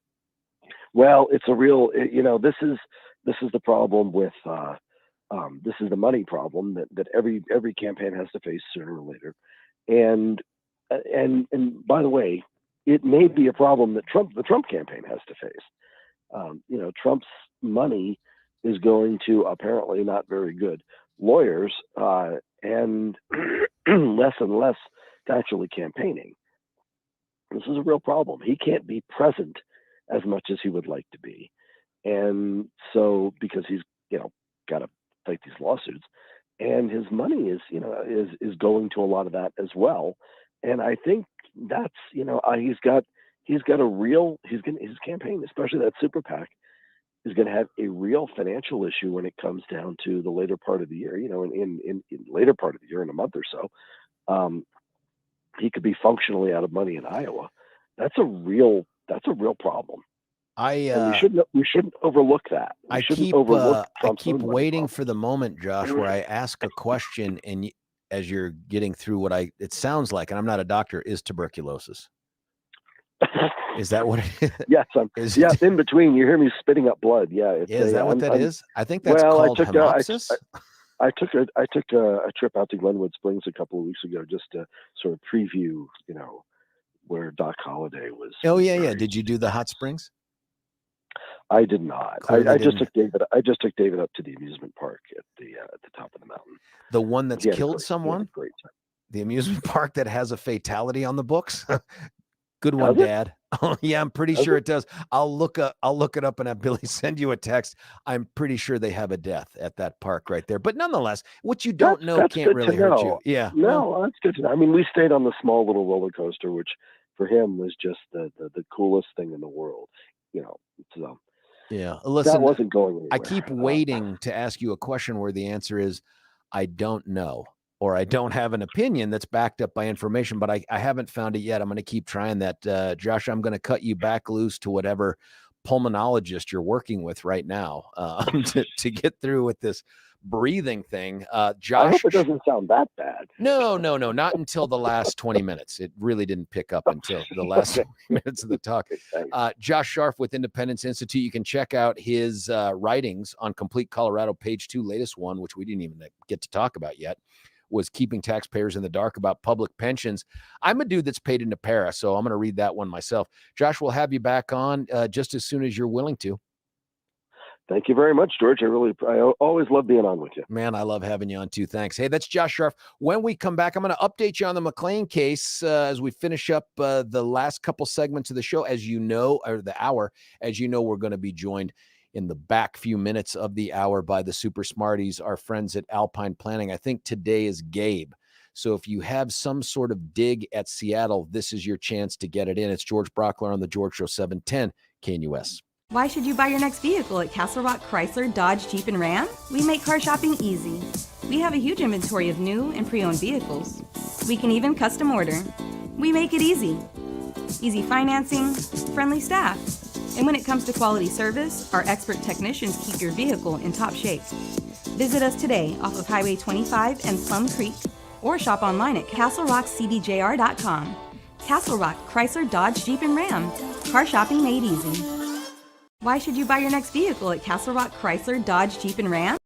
Well, it's a real. This is the problem with. This is the money problem that every campaign has to face sooner or later, and by the way, it may be a problem that the Trump campaign has to face. Trump's money is going to apparently not very good lawyers and less and less to actually campaigning. This is a real problem. He can't be present as much as he would like to be, and so because he's got to fight these lawsuits, and his money is going to a lot of that as well. And I think that's his campaign, especially that super PAC, is going to have a real financial issue when it comes down to the later part of the year. In later part of the year, in a month or so, he could be functionally out of money in Iowa. That's a real problem. We shouldn't overlook that. I keep waiting for the moment, Josh, where I ask a question and as you're getting through it sounds like, and I'm not a doctor, is tuberculosis. Is that what it is? Yes, in between you hear me spitting up blood. Yeah. Is that what that is? I think that's called hemopsis. I took a trip out to Glenwood Springs a couple of weeks ago just to sort of preview, where Doc Holliday was. Oh yeah. Did you do the hot springs? I did not. I just took David up to the amusement park at the top of the mountain. The one that's killed someone? Great time. The amusement park that has a fatality on the books? Good one, Dad. Oh yeah, I'm pretty sure it does. I'll look it up and have Billy send you a text. I'm pretty sure they have a death at that park right there. But nonetheless, what you don't know can't really hurt you. Yeah. No, that's good to know. I mean, we stayed on the small little roller coaster, which for him was just the coolest thing in the world. So yeah. Listen, that wasn't going anywhere. I keep waiting to ask you a question where the answer is, I don't know, or I don't have an opinion that's backed up by information, but I haven't found it yet. I'm going to keep trying that. Josh, I'm going to cut you back loose to whatever pulmonologist you're working with right now to get through with this breathing thing. Josh, I hope it doesn't sound that bad. No, not until the last 20 minutes. It really didn't pick up until the last 20 minutes of the talk. Josh Sharf with Independence Institute. You can check out his writings on Complete Colorado, page 2, latest one, which we didn't even get to talk about yet, was Keeping Taxpayers in the Dark about public pensions. I'm a dude that's paid into PERA, so I'm going to read that one myself. Josh, we'll have you back on just as soon as you're willing to. Thank you very much, George. I always love being on with you. Man, I love having you on too. Thanks. Hey, that's Josh Sharf. When we come back, I'm going to update you on the McClain case as we finish up the last couple segments of the show. As you know, or the hour, as you know, we're going to be joined in the back few minutes of the hour by the super smarties, our friends at Alpine Planning. I think today is Gabe. So if you have some sort of dig at Seattle, this is your chance to get it in. It's George Brauchler on the George Show, 710 KNUS. Why should you buy your next vehicle at Castle Rock Chrysler, Dodge, Jeep, and Ram? We make car shopping easy. We have a huge inventory of new and pre-owned vehicles. We can even custom order. We make it easy. Easy financing, friendly staff. And when it comes to quality service, our expert technicians keep your vehicle in top shape. Visit us today off of Highway 25 and Plum Creek, or shop online at castlerockcdjr.com. Castle Rock Chrysler, Dodge, Jeep, and Ram. Car shopping made easy. Why should you buy your next vehicle at Castle Rock Chrysler, Dodge, Jeep, and Ram?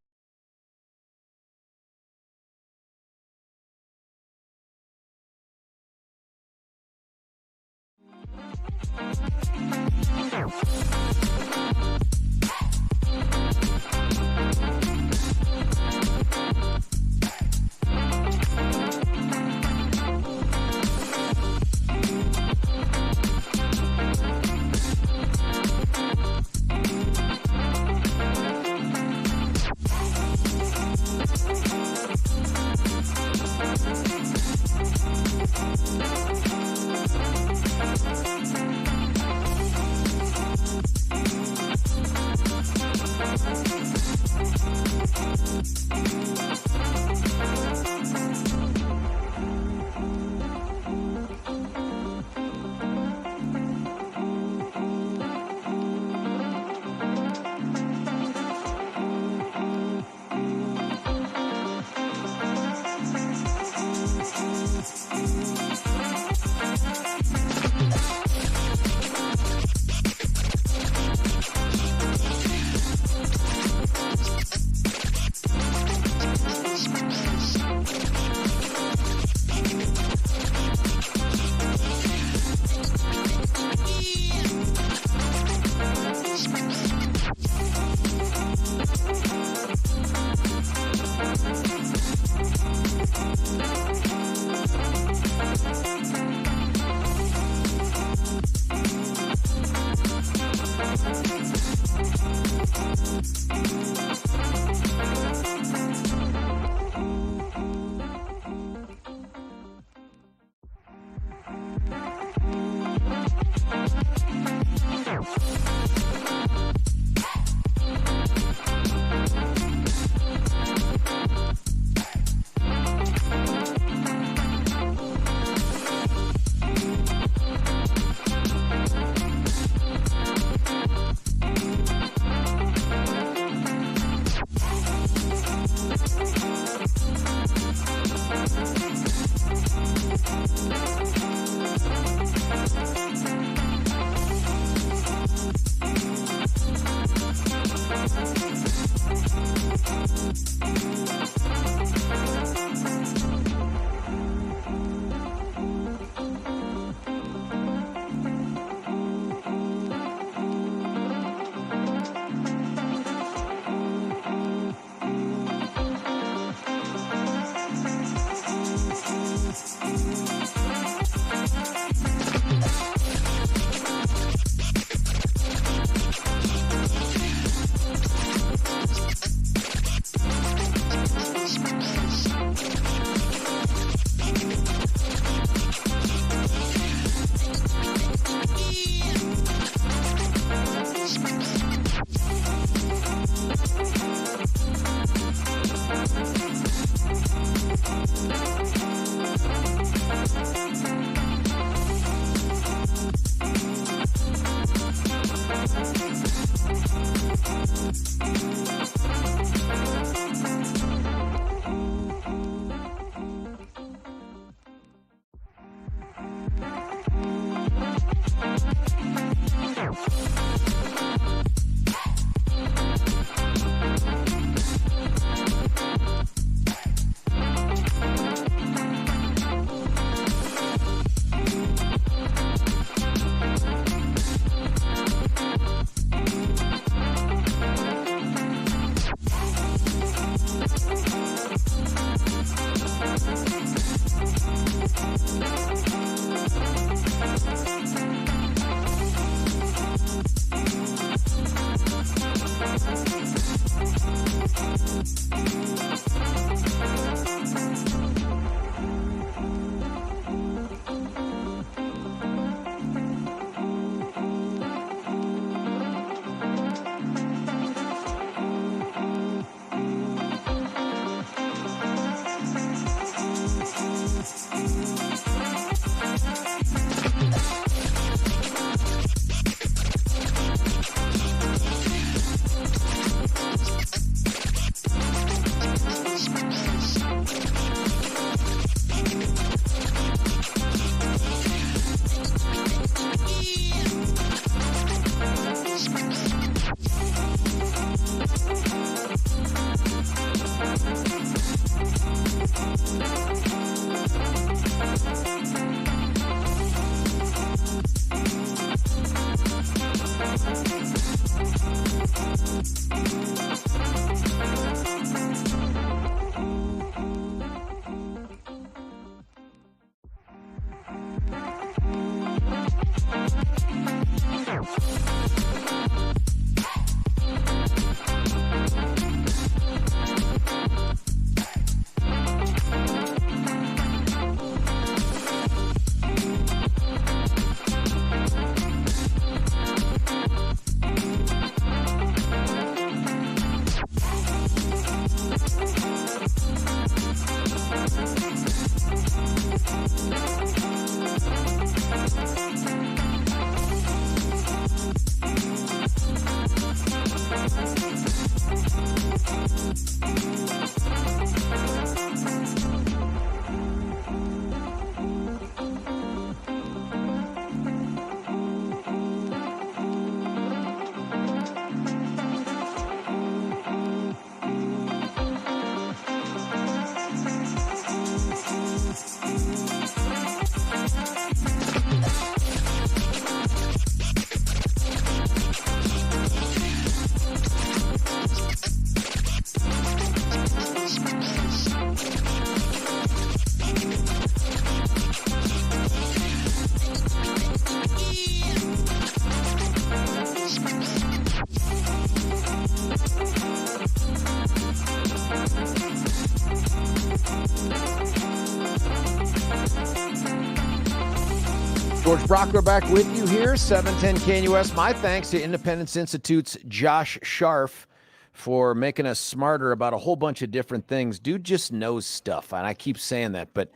George Brauchler back with you here, 710 KNUS. My thanks to Independence Institute's Josh Sharf for making us smarter about a whole bunch of different things. Dude just knows stuff, and I keep saying that, but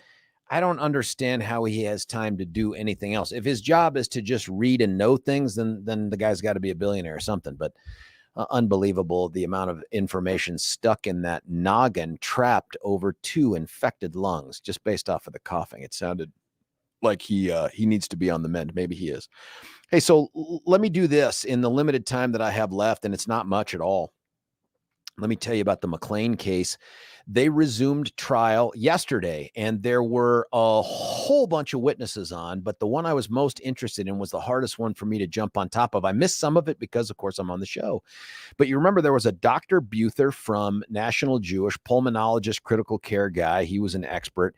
I don't understand how he has time to do anything else. If his job is to just read and know things, then the guy's got to be a billionaire or something. But unbelievable the amount of information stuck in that noggin, trapped over 2 infected lungs, just based off of the coughing. It sounded like he needs to be on the mend. Maybe he is. Hey, so let me do this in the limited time that I have left, and it's not much at all. Let me tell you about the McClain case. They resumed trial yesterday, and there were a whole bunch of witnesses on, but the one I was most interested in was the hardest one for me to jump on top of. I missed some of it because, of course, I'm on the show. But you remember there was a Dr. Buther from National Jewish, pulmonologist, critical care guy. He was an expert.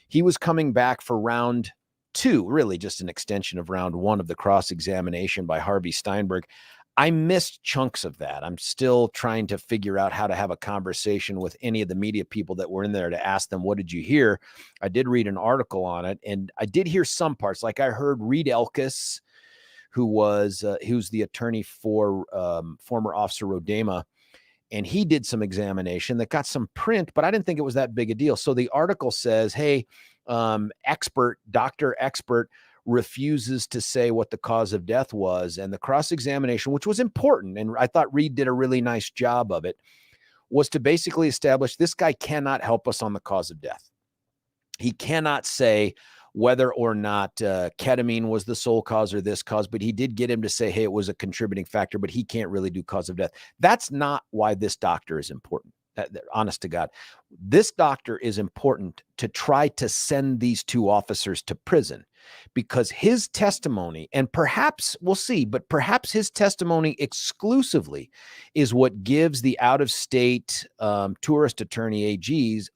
He was coming back for round 2, really just an extension of round 1 of the cross-examination by Harvey Steinberg. I missed chunks of that. I'm still trying to figure out how to have a conversation with any of the media people that were in there to ask them, what did you hear? I did read an article on it, and I did hear some parts. Like I heard Reed Elkis, who's the attorney for former Officer Rodema, and he did some examination that got some print, but I didn't think it was that big a deal. So the article says, hey, doctor expert refuses to say what the cause of death was. And the cross-examination, which was important, and I thought Reed did a really nice job of it, was to basically establish this guy cannot help us on the cause of death. He cannot say whether or not ketamine was the sole cause or this cause, but he did get him to say, hey, it was a contributing factor, but he can't really do cause of death. That's not why this doctor is important. Honest to God, this doctor is important to try to send these 2 officers to prison, because his testimony, and perhaps we'll see, but perhaps his testimony exclusively is what gives the out-of-state tourist attorneys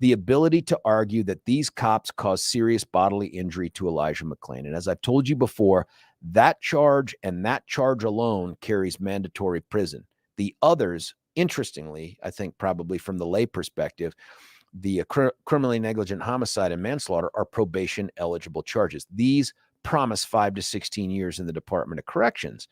the ability to argue that these cops caused serious bodily injury to Elijah McClain. And as I've told you before, that charge and that charge alone carries mandatory prison. The others, interestingly, I think probably from the lay perspective, the criminally negligent homicide and manslaughter are probation eligible charges. These promise 5 to 16 years in the Department of Corrections.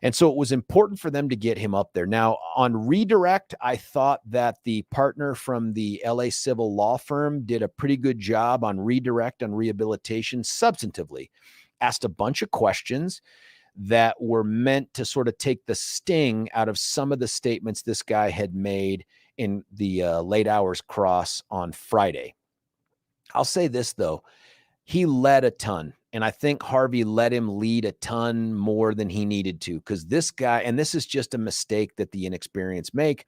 And so it was important for them to get him up there. Now, on redirect, I thought that the partner from the LA civil law firm did a pretty good job on redirect, on rehabilitation, substantively. Asked a bunch of questions that were meant to sort of take the sting out of some of the statements this guy had made in the late hours cross on Friday. I'll say this, though. He led a ton, and I think Harvey let him lead a ton more than he needed to, because this guy, and this is just a mistake that the inexperienced make,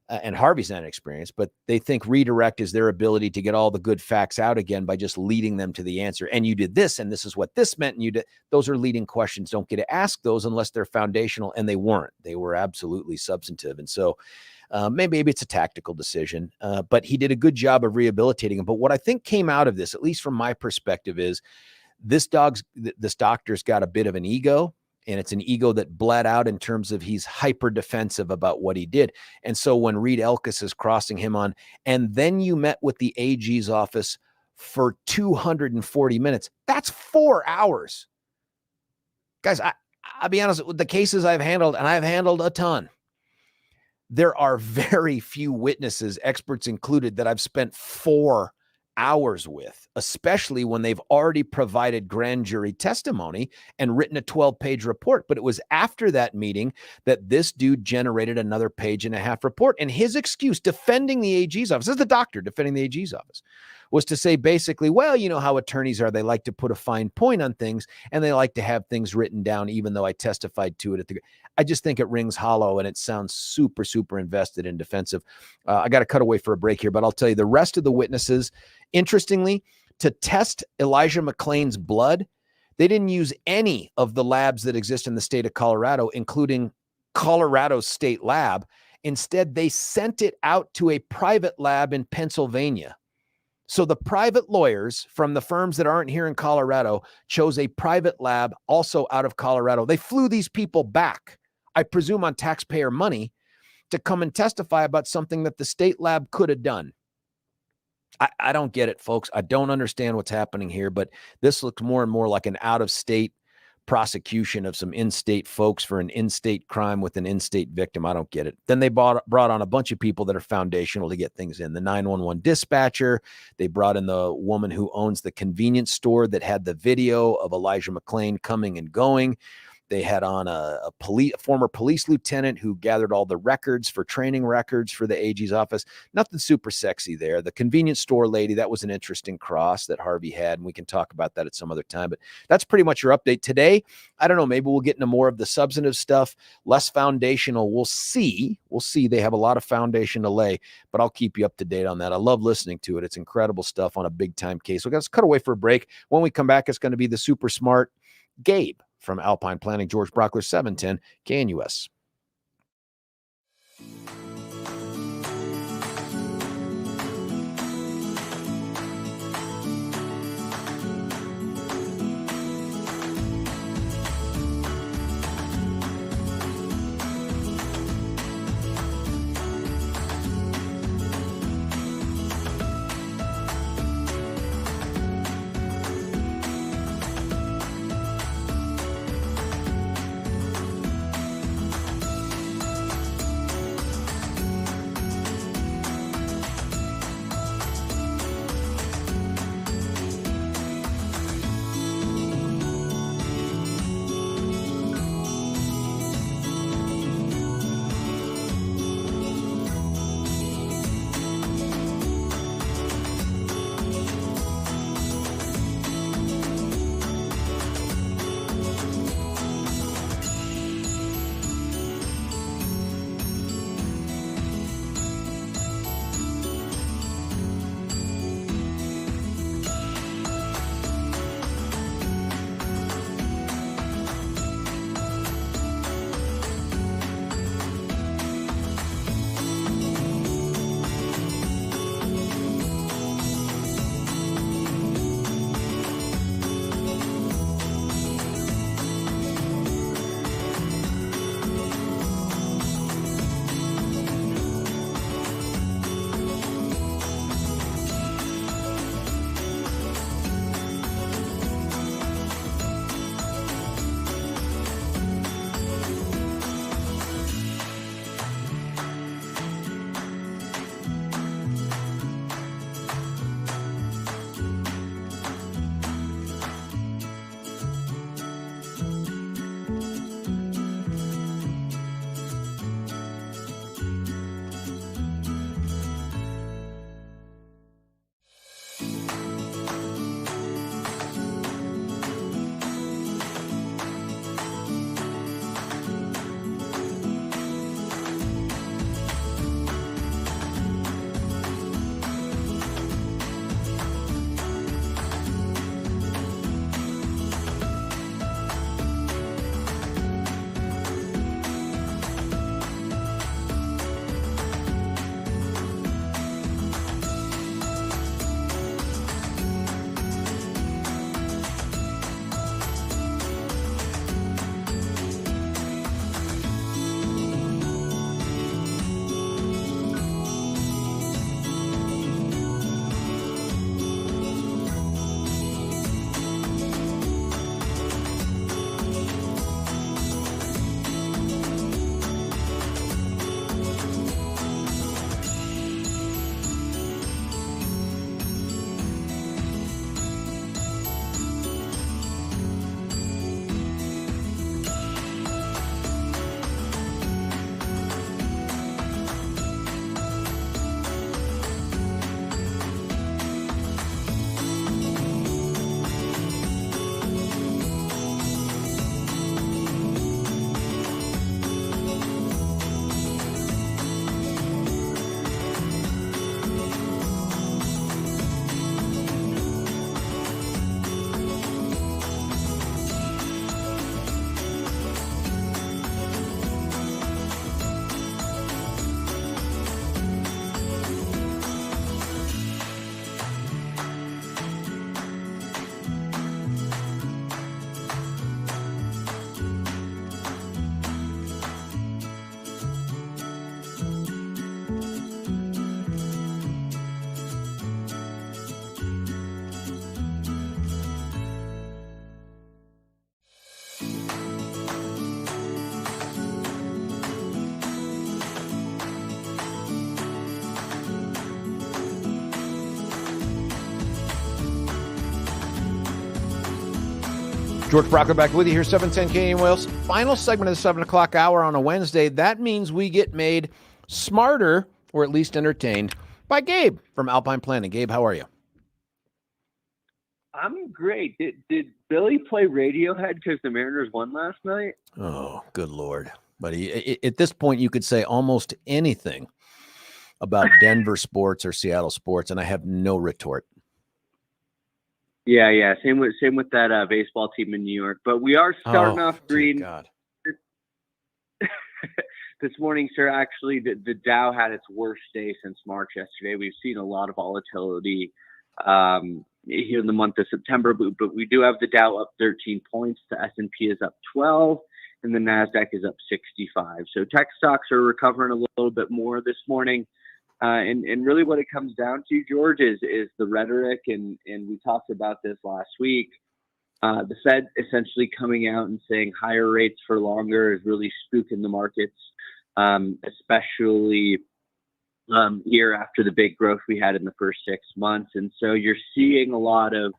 and Harvey's not experienced, but they think redirect is their ability to get all the good facts out again by just leading them to the answer. And you did this, and this is what this meant, and you did. Those are leading questions. Don't get to ask those unless they're foundational, and they weren't. They were absolutely substantive. And so maybe it's a tactical decision, but he did a good job of rehabilitating him. But what I think came out of this, at least from my perspective, is this doctor's got a bit of an ego. And it's an ego that bled out in terms of he's hyper defensive about what he did. And so when Reed Elkis is crossing him on, and then you met with the AG's office for 240 minutes, that's 4 hours. Guys, I'll be honest, with the cases I've handled, and I've handled a ton, there are very few witnesses, experts included, that I've spent 4 hours with, especially when they've already provided grand jury testimony and written a 12-page report. But it was after that meeting that this dude generated another 1.5-page report. And his excuse defending the AG's office, this is the doctor defending the AG's office, was to say basically, well, you know how attorneys are. They like to put a fine point on things, and they like to have things written down, even though I testified to it. I just think it rings hollow, and it sounds super, super invested and defensive. I got to cut away for a break here, but I'll tell you the rest of the witnesses, interestingly, to test Elijah McClain's blood, they didn't use any of the labs that exist in the state of Colorado, including Colorado's state lab. Instead, they sent it out to a private lab in Pennsylvania. So the private lawyers from the firms that aren't here in Colorado chose a private lab also out of Colorado. They flew these people back, I presume on taxpayer money, to come and testify about something that the state lab could have done. I don't get it, folks. I don't understand what's happening here, but this looks more and more like an out-of-state prosecution of some in-state folks for an in-state crime with an in-state victim. I don't get it. Then they brought on a bunch of people that are foundational to get things in. The 911 dispatcher. They brought in the woman who owns the convenience store that had the video of Elijah McClain coming and going. They had on a former police lieutenant who gathered all the records for training records for the AG's office. Nothing super sexy there. The convenience store lady, that was an interesting cross that Harvey had, and we can talk about that at some other time. But that's pretty much your update today. I don't know. Maybe we'll get into more of the substantive stuff, less foundational. We'll see. They have a lot of foundation to lay, but I'll keep you up to date on that. I love listening to it. It's incredible stuff on a big-time case. So let's cut away for a break. When we come back, it's going to be the super smart Gabe from Alpine Planning, George Brauchler, 710 KNUS. George Brauchler back with you here, 710 Canadian Wales. Final segment of the 7 o'clock hour on a Wednesday. That means we get made smarter, or at least entertained, by Gabe from Alpine Planning. Gabe, how are you? I'm great. Did Billy play Radiohead because the Mariners won last night? Oh, good Lord. Buddy, at this point, you could say almost anything about Denver sports or Seattle sports, and I have no retort. Yeah. Same with that baseball team in New York. But we are starting off green. God. This morning, sir, actually, the Dow had its worst day since March yesterday. We've seen a lot of volatility here in the month of September, but we do have the Dow up 13 points. The S&P is up 12, and the NASDAQ is up 65. So tech stocks are recovering a little bit more this morning. And really what it comes down to, George, is the rhetoric, and we talked about this last week. The Fed essentially coming out and saying higher rates for longer is really spooking the markets, especially year after the big growth we had in the first 6 months. And so you're seeing a lot of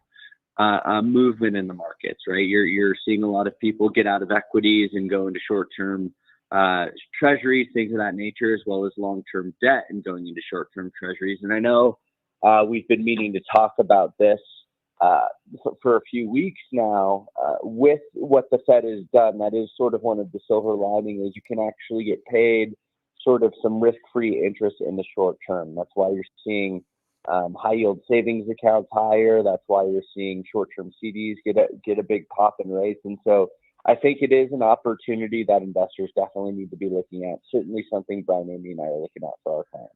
movement in the markets, right? You're seeing a lot of people get out of equities and go into short-term treasuries, things of that nature, as well as long-term debt and going into short-term treasuries. And I know we've been meaning to talk about this for a few weeks now. With what the Fed has done, that is sort of one of the silver lining, is you can actually get paid sort of some risk-free interest in the short term. That's why you're seeing high-yield savings accounts higher. That's why you're seeing short-term CDs get a big pop in rates. And so I think it is an opportunity that investors definitely need to be looking at. Certainly something Brian, Amy, and I are looking at for our clients.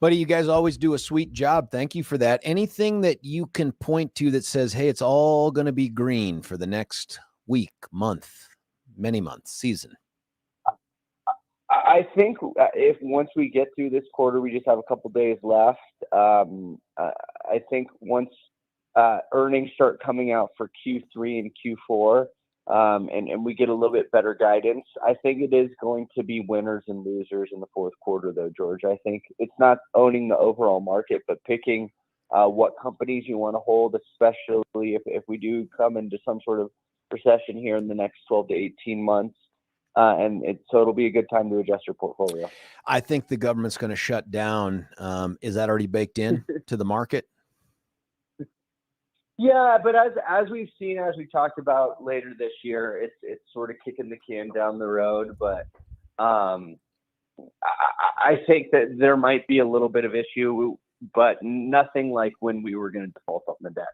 Buddy, you guys always do a sweet job. Thank you for that. Anything that you can point to that says, hey, it's all going to be green for the next week, month, many months, season? I think if once we get through this quarter, we just have a couple days left. I think once earnings start coming out for Q3 and Q4, and we get a little bit better guidance, I think it is going to be winners and losers in the fourth quarter, though, George. I think it's not owning the overall market, but picking what companies you want to hold, especially if we do come into some sort of recession here in the next 12 to 18 months. So it'll be a good time to adjust your portfolio. I think the government's going to shut down. Is that already baked in to the market? Yeah, but as we've seen, as we talked about later this year, it's sort of kicking the can down the road. But I think that there might be a little bit of issue, but nothing like when we were going to default on the debt.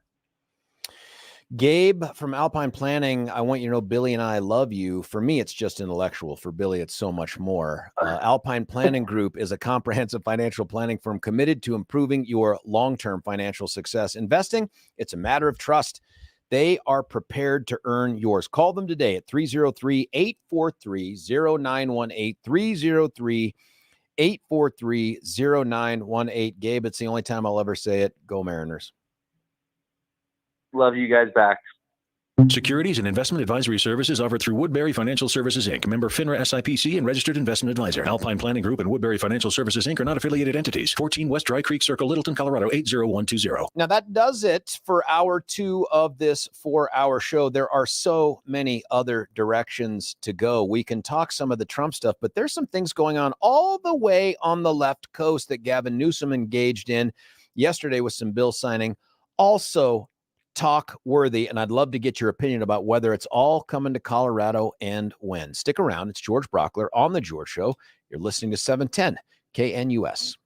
Gabe from Alpine Planning, I want you to know Billy and I love you. For me, it's just intellectual. For Billy, it's so much more. Alpine Planning Group is a comprehensive financial planning firm committed to improving your long-term financial success. Investing, it's a matter of trust. They are prepared to earn yours. Call them today at 303-843-0918, 303-843-0918. Gabe, it's the only time I'll ever say it. Go Mariners. Love you guys back. Securities and investment advisory services offered through Woodbury Financial Services, Inc., member FINRA SIPC and registered investment advisor. Alpine Planning Group and Woodbury Financial Services, Inc. are not affiliated entities. 14 West Dry Creek Circle, Littleton, Colorado, 80120. Now that does it for hour 2 of this 4-hour show. There are so many other directions to go. We can talk some of the Trump stuff, but there's some things going on all the way on the left coast that Gavin Newsom engaged in yesterday with some bill signing. Also talk worthy, and I'd love to get your opinion about whether it's all coming to Colorado and when. Stick around. It's George Brauchler on The George Show. You're listening to 710 KNUS.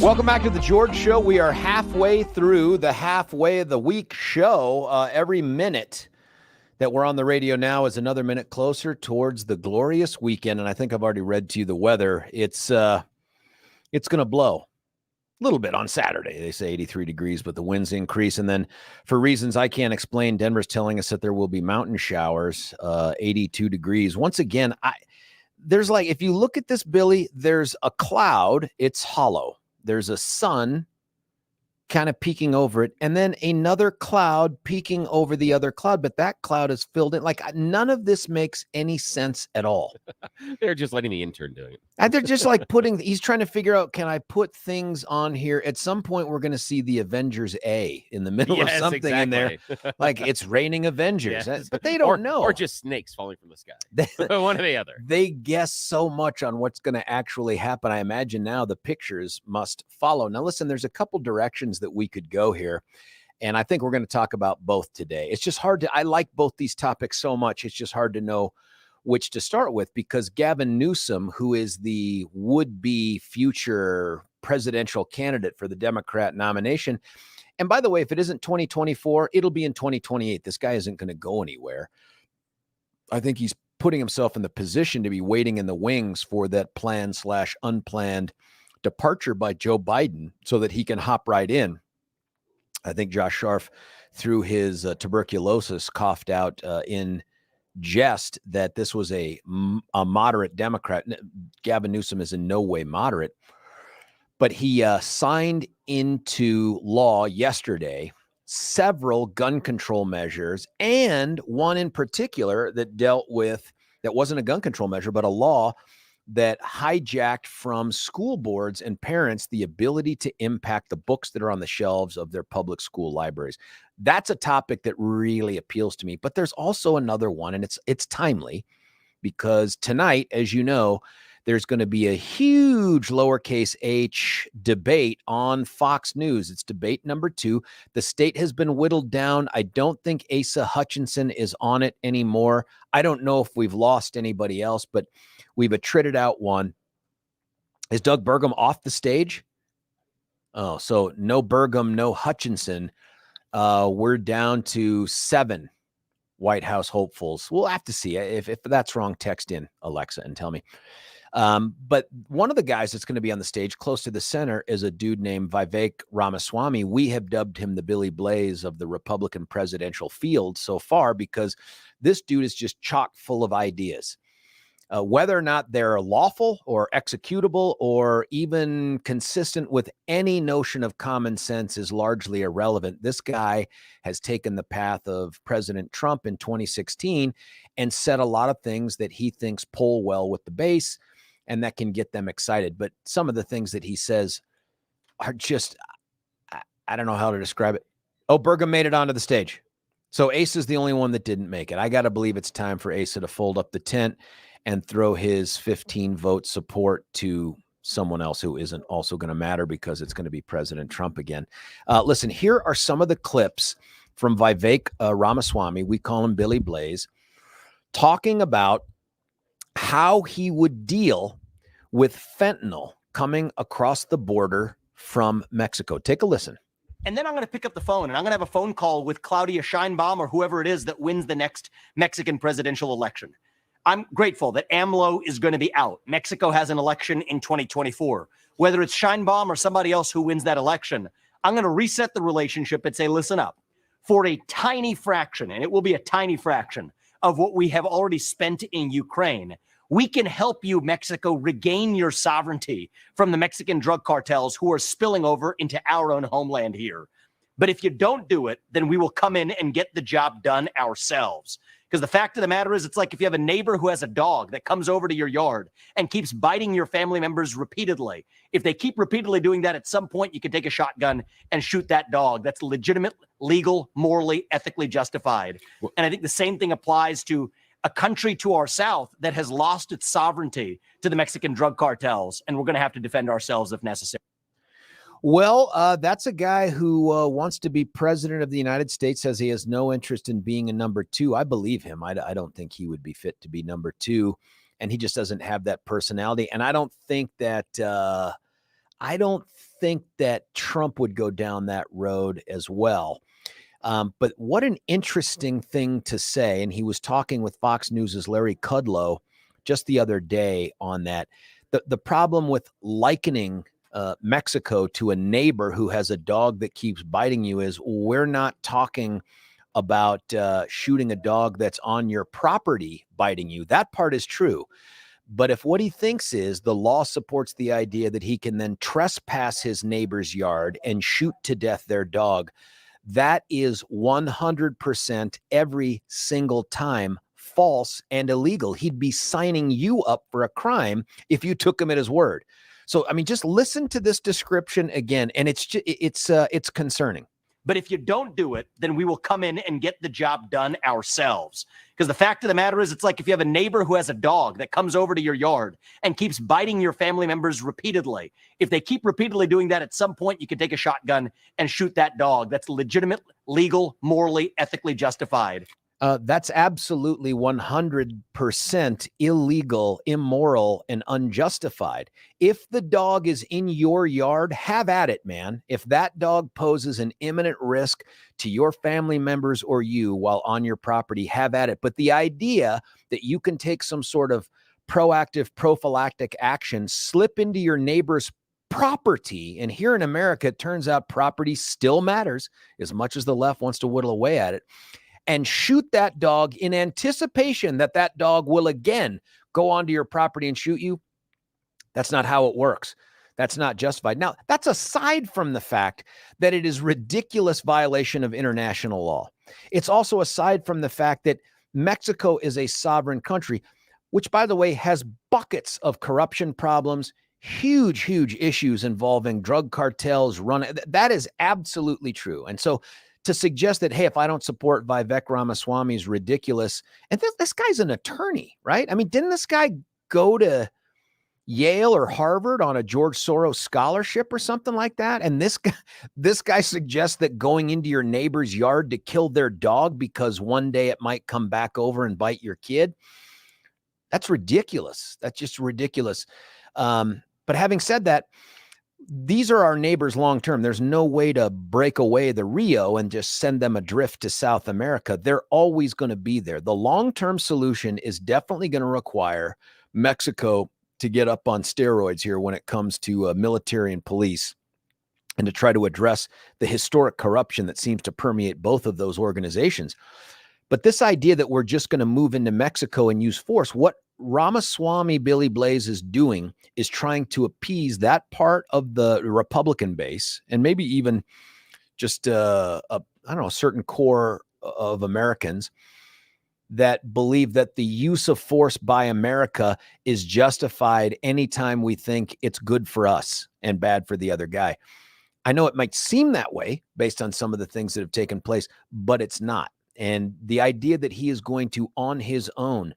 Welcome back to the George Show. We are halfway through the halfway of the week show. Every minute that we're on the radio now is another minute closer towards the glorious weekend. And I think I've already read to you the weather. It's going to blow. little bit on Saturday. They say 83 degrees, but the winds increase. And then for reasons I can't explain, Denver's telling us that there will be mountain showers, 82 degrees. Once again, there's like, if you look at this, Billy, there's a cloud, it's hollow. There's a sun kind of peeking over it, and then another cloud peeking over the other cloud, but that cloud is filled in. Like, none of this makes any sense at all. They're just letting the intern do it. And they're just like he's trying to figure out, can I put things on here? At some point, we're going to see the Avengers A in the middle of something in there. Like, it's raining Avengers, but they don't know. Or just snakes falling from the sky. One or the other. They guess so much on what's going to actually happen. I imagine now the pictures must follow. Now, listen, there's a couple directions that we could go here, and I think we're going to talk about both today. It's just hard I like both these topics so much. It's just hard to know which to start with, because Gavin Newsom, who is the would-be future presidential candidate for the Democrat nomination, and by the way, if it isn't 2024, it'll be in 2028. This guy isn't going to go anywhere. I think he's putting himself in the position to be waiting in the wings for that planned/unplanned departure by Joe Biden so that he can hop right in. I think Josh Sharf, through his tuberculosis, coughed out in jest that this was a moderate Democrat. Gavin Newsom is in no way moderate, but he signed into law yesterday several gun control measures, and one in particular that wasn't a gun control measure, but a law that hijacked from school boards and parents the ability to impact the books that are on the shelves of their public school libraries. That's a topic that really appeals to me. But there's also another one, and it's timely, because tonight, as you know, there's going to be a huge lowercase h debate on Fox News. It's debate number 2. The state has been whittled down. I don't think Asa Hutchinson is on it anymore. I don't know if we've lost anybody else, but we've attrited out one. Is Doug Burgum off the stage? Oh, so no Burgum, no Hutchinson. We're down to 7 White House hopefuls. We'll have to see. If that's wrong, text in, Alexa, and tell me. But one of the guys that's going to be on the stage close to the center is a dude named Vivek Ramaswamy. We have dubbed him the Billy Blaze of the Republican presidential field so far, because this dude is just chock full of ideas. Whether or not they're lawful or executable or even consistent with any notion of common sense is largely irrelevant. This guy has taken the path of President Trump in 2016 and said a lot of things that he thinks poll well with the base and that can get them excited. But some of the things that he says are just, I don't know how to describe it. Oh, Burgum made it onto the stage. So Asa is the only one that didn't make it. I got to believe it's time for Asa to fold up the tent and throw his 15 vote support to someone else who isn't also going to matter, because it's going to be President Trump again. Listen, here are some of the clips from Vivek Ramaswamy. We call him Billy Blaze, talking about how he would deal with fentanyl coming across the border from Mexico. Take a listen. And then I'm going to pick up the phone and I'm going to have a phone call with Claudia Sheinbaum or whoever it is that wins the next Mexican presidential election. I'm grateful that AMLO is going to be out. Mexico has an election in 2024. Whether it's Sheinbaum or somebody else who wins that election, I'm going to reset the relationship and say, listen up, for a tiny fraction, and it will be a tiny fraction of what we have already spent in Ukraine, we can help you, Mexico, regain your sovereignty from the Mexican drug cartels who are spilling over into our own homeland here. But if you don't do it, then we will come in and get the job done ourselves. Because the fact of the matter is, it's like if you have a neighbor who has a dog that comes over to your yard and keeps biting your family members repeatedly. If they keep repeatedly doing that, at some point you can take a shotgun and shoot that dog. That's legitimate, legal, morally, ethically justified. And I think the same thing applies to a country to our south that has lost its sovereignty to the Mexican drug cartels. And we're going to have to defend ourselves if necessary. Well, that's a guy who wants to be president of the United States, says he has no interest in being a number 2. I believe him. I don't think he would be fit to be number 2, and he just doesn't have that personality. And I don't think that Trump would go down that road as well. But what an interesting thing to say. And he was talking with Fox News' Larry Kudlow just the other day on that. The problem with likening Mexico to a neighbor who has a dog that keeps biting you is we're not talking about shooting a dog that's on your property biting you. That part is true. But if what he thinks is the law supports the idea that he can then trespass his neighbor's yard and shoot to death their dog, that is 100% every single time false and illegal. He'd be signing you up for a crime if you took him at his word. So, I mean, just listen to this description again, and it's concerning. But if you don't do it, then we will come in and get the job done ourselves. Because the fact of the matter is, it's like if you have a neighbor who has a dog that comes over to your yard and keeps biting your family members repeatedly. If they keep repeatedly doing that, at some point you can take a shotgun and shoot that dog. That's legitimate, legal, morally, ethically justified. That's absolutely 100% illegal, immoral, and unjustified. If the dog is in your yard, have at it, man. If that dog poses an imminent risk to your family members or you while on your property, have at it. But the idea that you can take some sort of proactive prophylactic action, slip into your neighbor's property, and here in America, it turns out property still matters as much as the left wants to whittle away at it, and shoot that dog in anticipation that that dog will again go onto your property and shoot you. That's not how it works. That's not justified. Now, that's aside from the fact that it is ridiculous violation of international law. It's also aside from the fact that Mexico is a sovereign country, which, by the way, has buckets of corruption problems, huge issues involving drug cartels. That is absolutely true. And so to suggest that, hey, if I don't support Vivek Ramaswamy is ridiculous. And this guy's an attorney, right? I mean, didn't this guy go to Yale or Harvard on a George Soros scholarship or something like that? And this guy suggests that going into your neighbor's yard to kill their dog because one day it might come back over and bite your kid. That's ridiculous. That's just ridiculous. But having said that, these are our neighbors long-term. There's no way to break away the Rio and just send them adrift to South America. They're always going to be there. The long-term solution is definitely going to require Mexico to get up on steroids here when it comes to military and police, and to try to address the historic corruption that seems to permeate both of those organizations. But this idea that we're just going to move into Mexico and use force, what Ramaswamy Billy Blaze is doing is trying to appease that part of the Republican base, and maybe even just a certain core of Americans that believe that the use of force by America is justified anytime we think it's good for us and bad for the other guy. I know it might seem that way based on some of the things that have taken place, but it's not. And the idea that he is going to, on his own,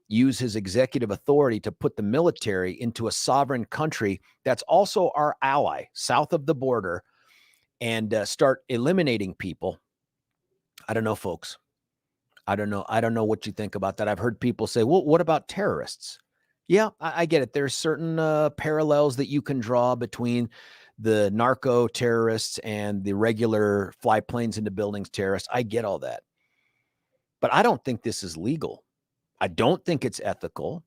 use his executive authority to put the military into a sovereign country that's also our ally south of the border and start eliminating people. I don't know, folks. I don't know what you think about that. I've heard people say, well, what about terrorists? Yeah, I get it. There's certain parallels that you can draw between the narco terrorists and the regular fly planes into buildings terrorists. I get all that. But I don't think this is legal. I don't think it's ethical.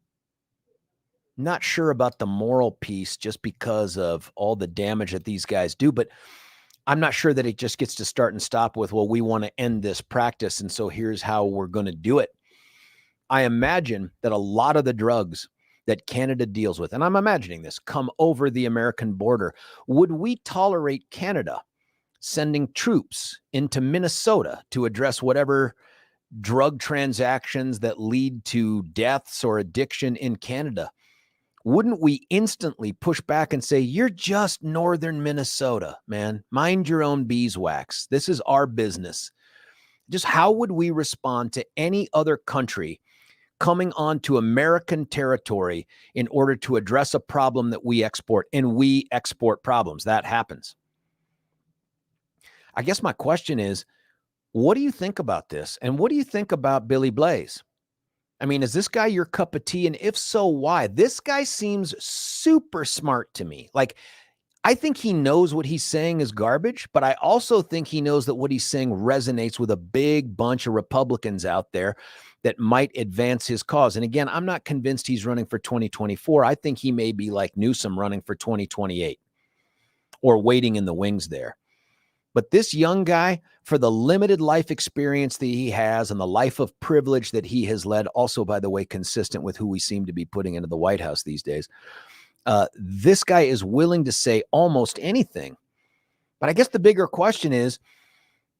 Not sure about the moral piece just because of all the damage that these guys do, but I'm not sure that it just gets to start and stop with, well, we want to end this practice, and so here's how we're going to do it. I imagine that a lot of the drugs that Canada deals with, and I'm imagining this, come over the American border. Would we tolerate Canada sending troops into Minnesota to address whatever drug transactions that lead to deaths or addiction in Canada? Wouldn't we instantly push back and say, you're just northern Minnesota, man. Mind your own beeswax. This is our business. Just how would we respond to any other country coming onto American territory in order to address a problem that we export? And we export problems. That happens. I guess my question is, what do you think about this? And what do you think about Billy Blaze? I mean, is this guy your cup of tea? And if so, why? This guy seems super smart to me. Like, I think he knows what he's saying is garbage, but I also think he knows that what he's saying resonates with a big bunch of Republicans out there that might advance his cause. And again, I'm not convinced he's running for 2024. I think he may be like Newsom running for 2028. or waiting in the wings there. But this young guy, for the limited life experience that he has and the life of privilege that he has led, also, by the way, consistent with who we seem to be putting into the White House these days, this guy is willing to say almost anything. But I guess the bigger question is,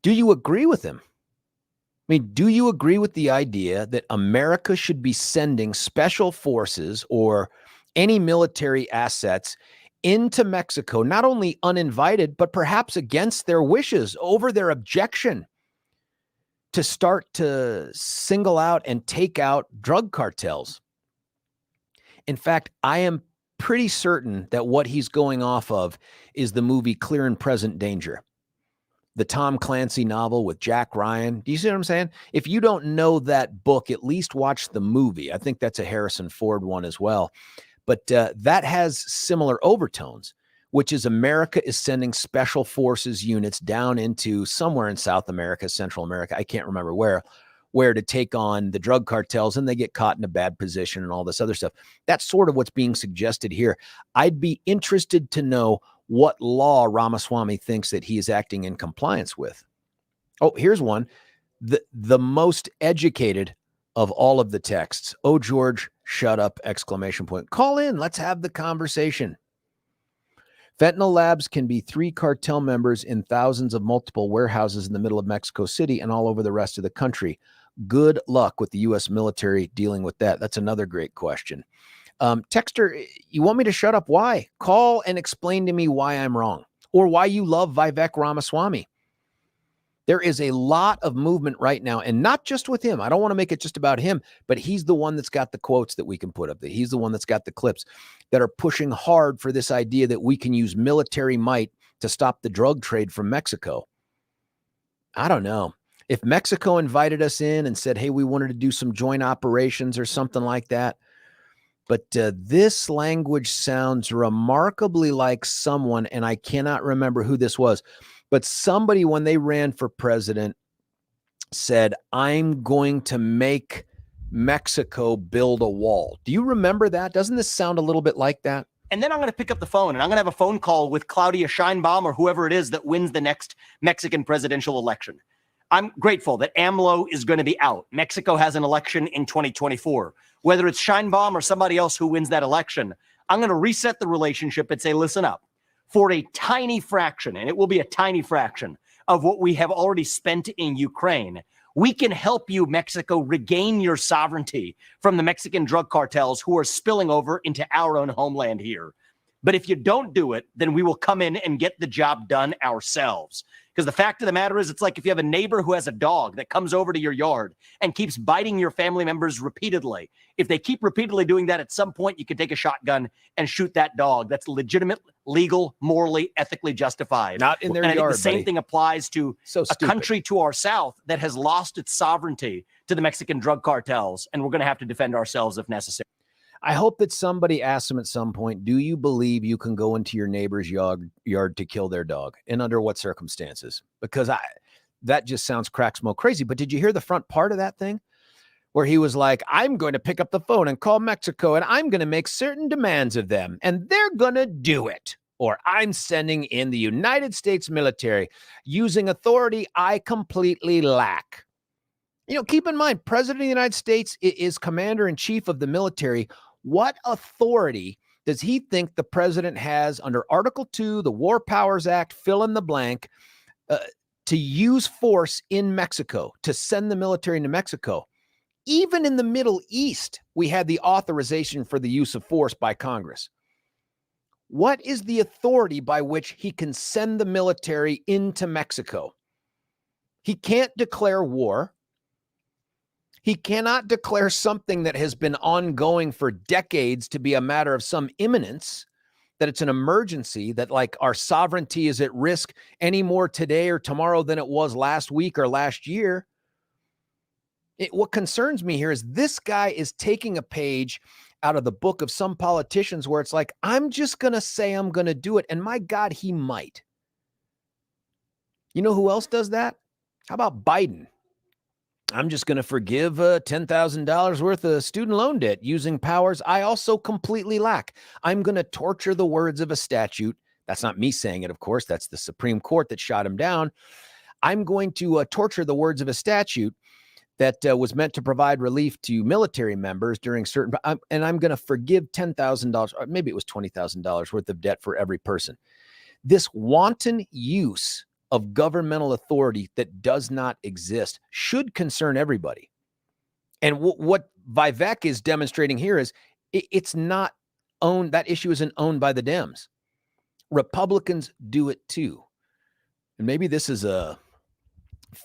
do you agree with him? I mean, do you agree with the idea that America should be sending special forces or any military assets into Mexico, not only uninvited, but perhaps against their wishes, over their objection, to start to single out and take out drug cartels? In fact, I am pretty certain that what he's going off of is the movie Clear and Present Danger, the Tom Clancy novel with Jack Ryan. Do you see what I'm saying? If you don't know that book, at least watch the movie. I think that's a Harrison Ford one as well. But that has similar overtones, which is America is sending special forces units down into somewhere in South America, Central America, I can't remember where to take on the drug cartels, and they get caught in a bad position and all this other stuff. That's sort of what's being suggested here. I'd be interested to know what law Ramaswamy thinks that he is acting in compliance with. Oh, here's one. The most educated of all of the texts. Oh, George, shut up, exclamation point. Call in. Let's have the conversation. Fentanyl labs can be 3 cartel members in thousands of multiple warehouses in the middle of Mexico City and all over the rest of the country. Good luck with the U.S. military dealing with that. That's another great question. Texter, you want me to shut up? Why? Call and explain to me why I'm wrong, or why you love Vivek Ramaswamy. There is a lot of movement right now, and not just with him. I don't want to make it just about him, but he's the one that's got the quotes that we can put up there. He's the one that's got the clips that are pushing hard for this idea that we can use military might to stop the drug trade from Mexico. I don't know. If Mexico invited us in and said, hey, we wanted to do some joint operations or something like that, but this language sounds remarkably like someone, and I cannot remember who this was, but somebody, when they ran for president, said, I'm going to make Mexico build a wall. Do you remember that? Doesn't this sound a little bit like that? And then I'm going to pick up the phone and I'm going to have a phone call with Claudia Sheinbaum or whoever it is that wins the next Mexican presidential election. I'm grateful that AMLO is going to be out. Mexico has an election in 2024. Whether it's Sheinbaum or somebody else who wins that election, I'm going to reset the relationship and say, listen up. For a tiny fraction, and it will be a tiny fraction, of what we have already spent in Ukraine, we can help you, Mexico, regain your sovereignty from the Mexican drug cartels who are spilling over into our own homeland here. But if you don't do it, then we will come in and get the job done ourselves. Because the fact of the matter is, it's like if you have a neighbor who has a dog that comes over to your yard and keeps biting your family members repeatedly. If they keep repeatedly doing that, at some point you can take a shotgun and shoot that dog. That's legitimate, legal, morally, ethically justified. Not in their and I yard, think the same buddy. thing applies to a country to our south that has lost its sovereignty to the Mexican drug cartels. And we're going to have to defend ourselves if necessary. I hope that somebody asks him at some point, do you believe you can go into your neighbor's yard to kill their dog, and under what circumstances? Because that just sounds crack smoke crazy. But did you hear the front part of that thing where he was like, I'm going to pick up the phone and call Mexico and I'm going to make certain demands of them and they're going to do it. Or I'm sending in the United States military using authority I completely lack. You know, keep in mind, President of the United States is commander in chief of the military. What authority does he think the president has under Article 2, the War Powers Act, fill in the blank, to use force in Mexico, to send the military into Mexico? Even in the Middle East, we had the authorization for the use of force by Congress. What is the authority by which he can send the military into Mexico? He can't declare war. He cannot declare something that has been ongoing for decades to be a matter of some imminence, that it's an emergency, that like our sovereignty is at risk any more today or tomorrow than it was last week or last year. What concerns me here is this guy is taking a page out of the book of some politicians where it's like, I'm just going to say I'm going to do it. And my God, he might. You know who else does that? How about Biden? I'm just going to forgive $10,000 worth of student loan debt using powers I also completely lack. I'm going to torture the words of a statute That's not me saying it, of course. That's the Supreme Court that shot him down. I'm going to torture the words of a statute that was meant to provide relief to military members during certain, and I'm going to forgive $10,000, or maybe it was $20,000 worth of debt for every person. This wanton use of governmental authority that does not exist should concern everybody. And what Vivek is demonstrating here is it's not owned. That issue isn't owned by the Dems. Republicans do it too. And maybe this is a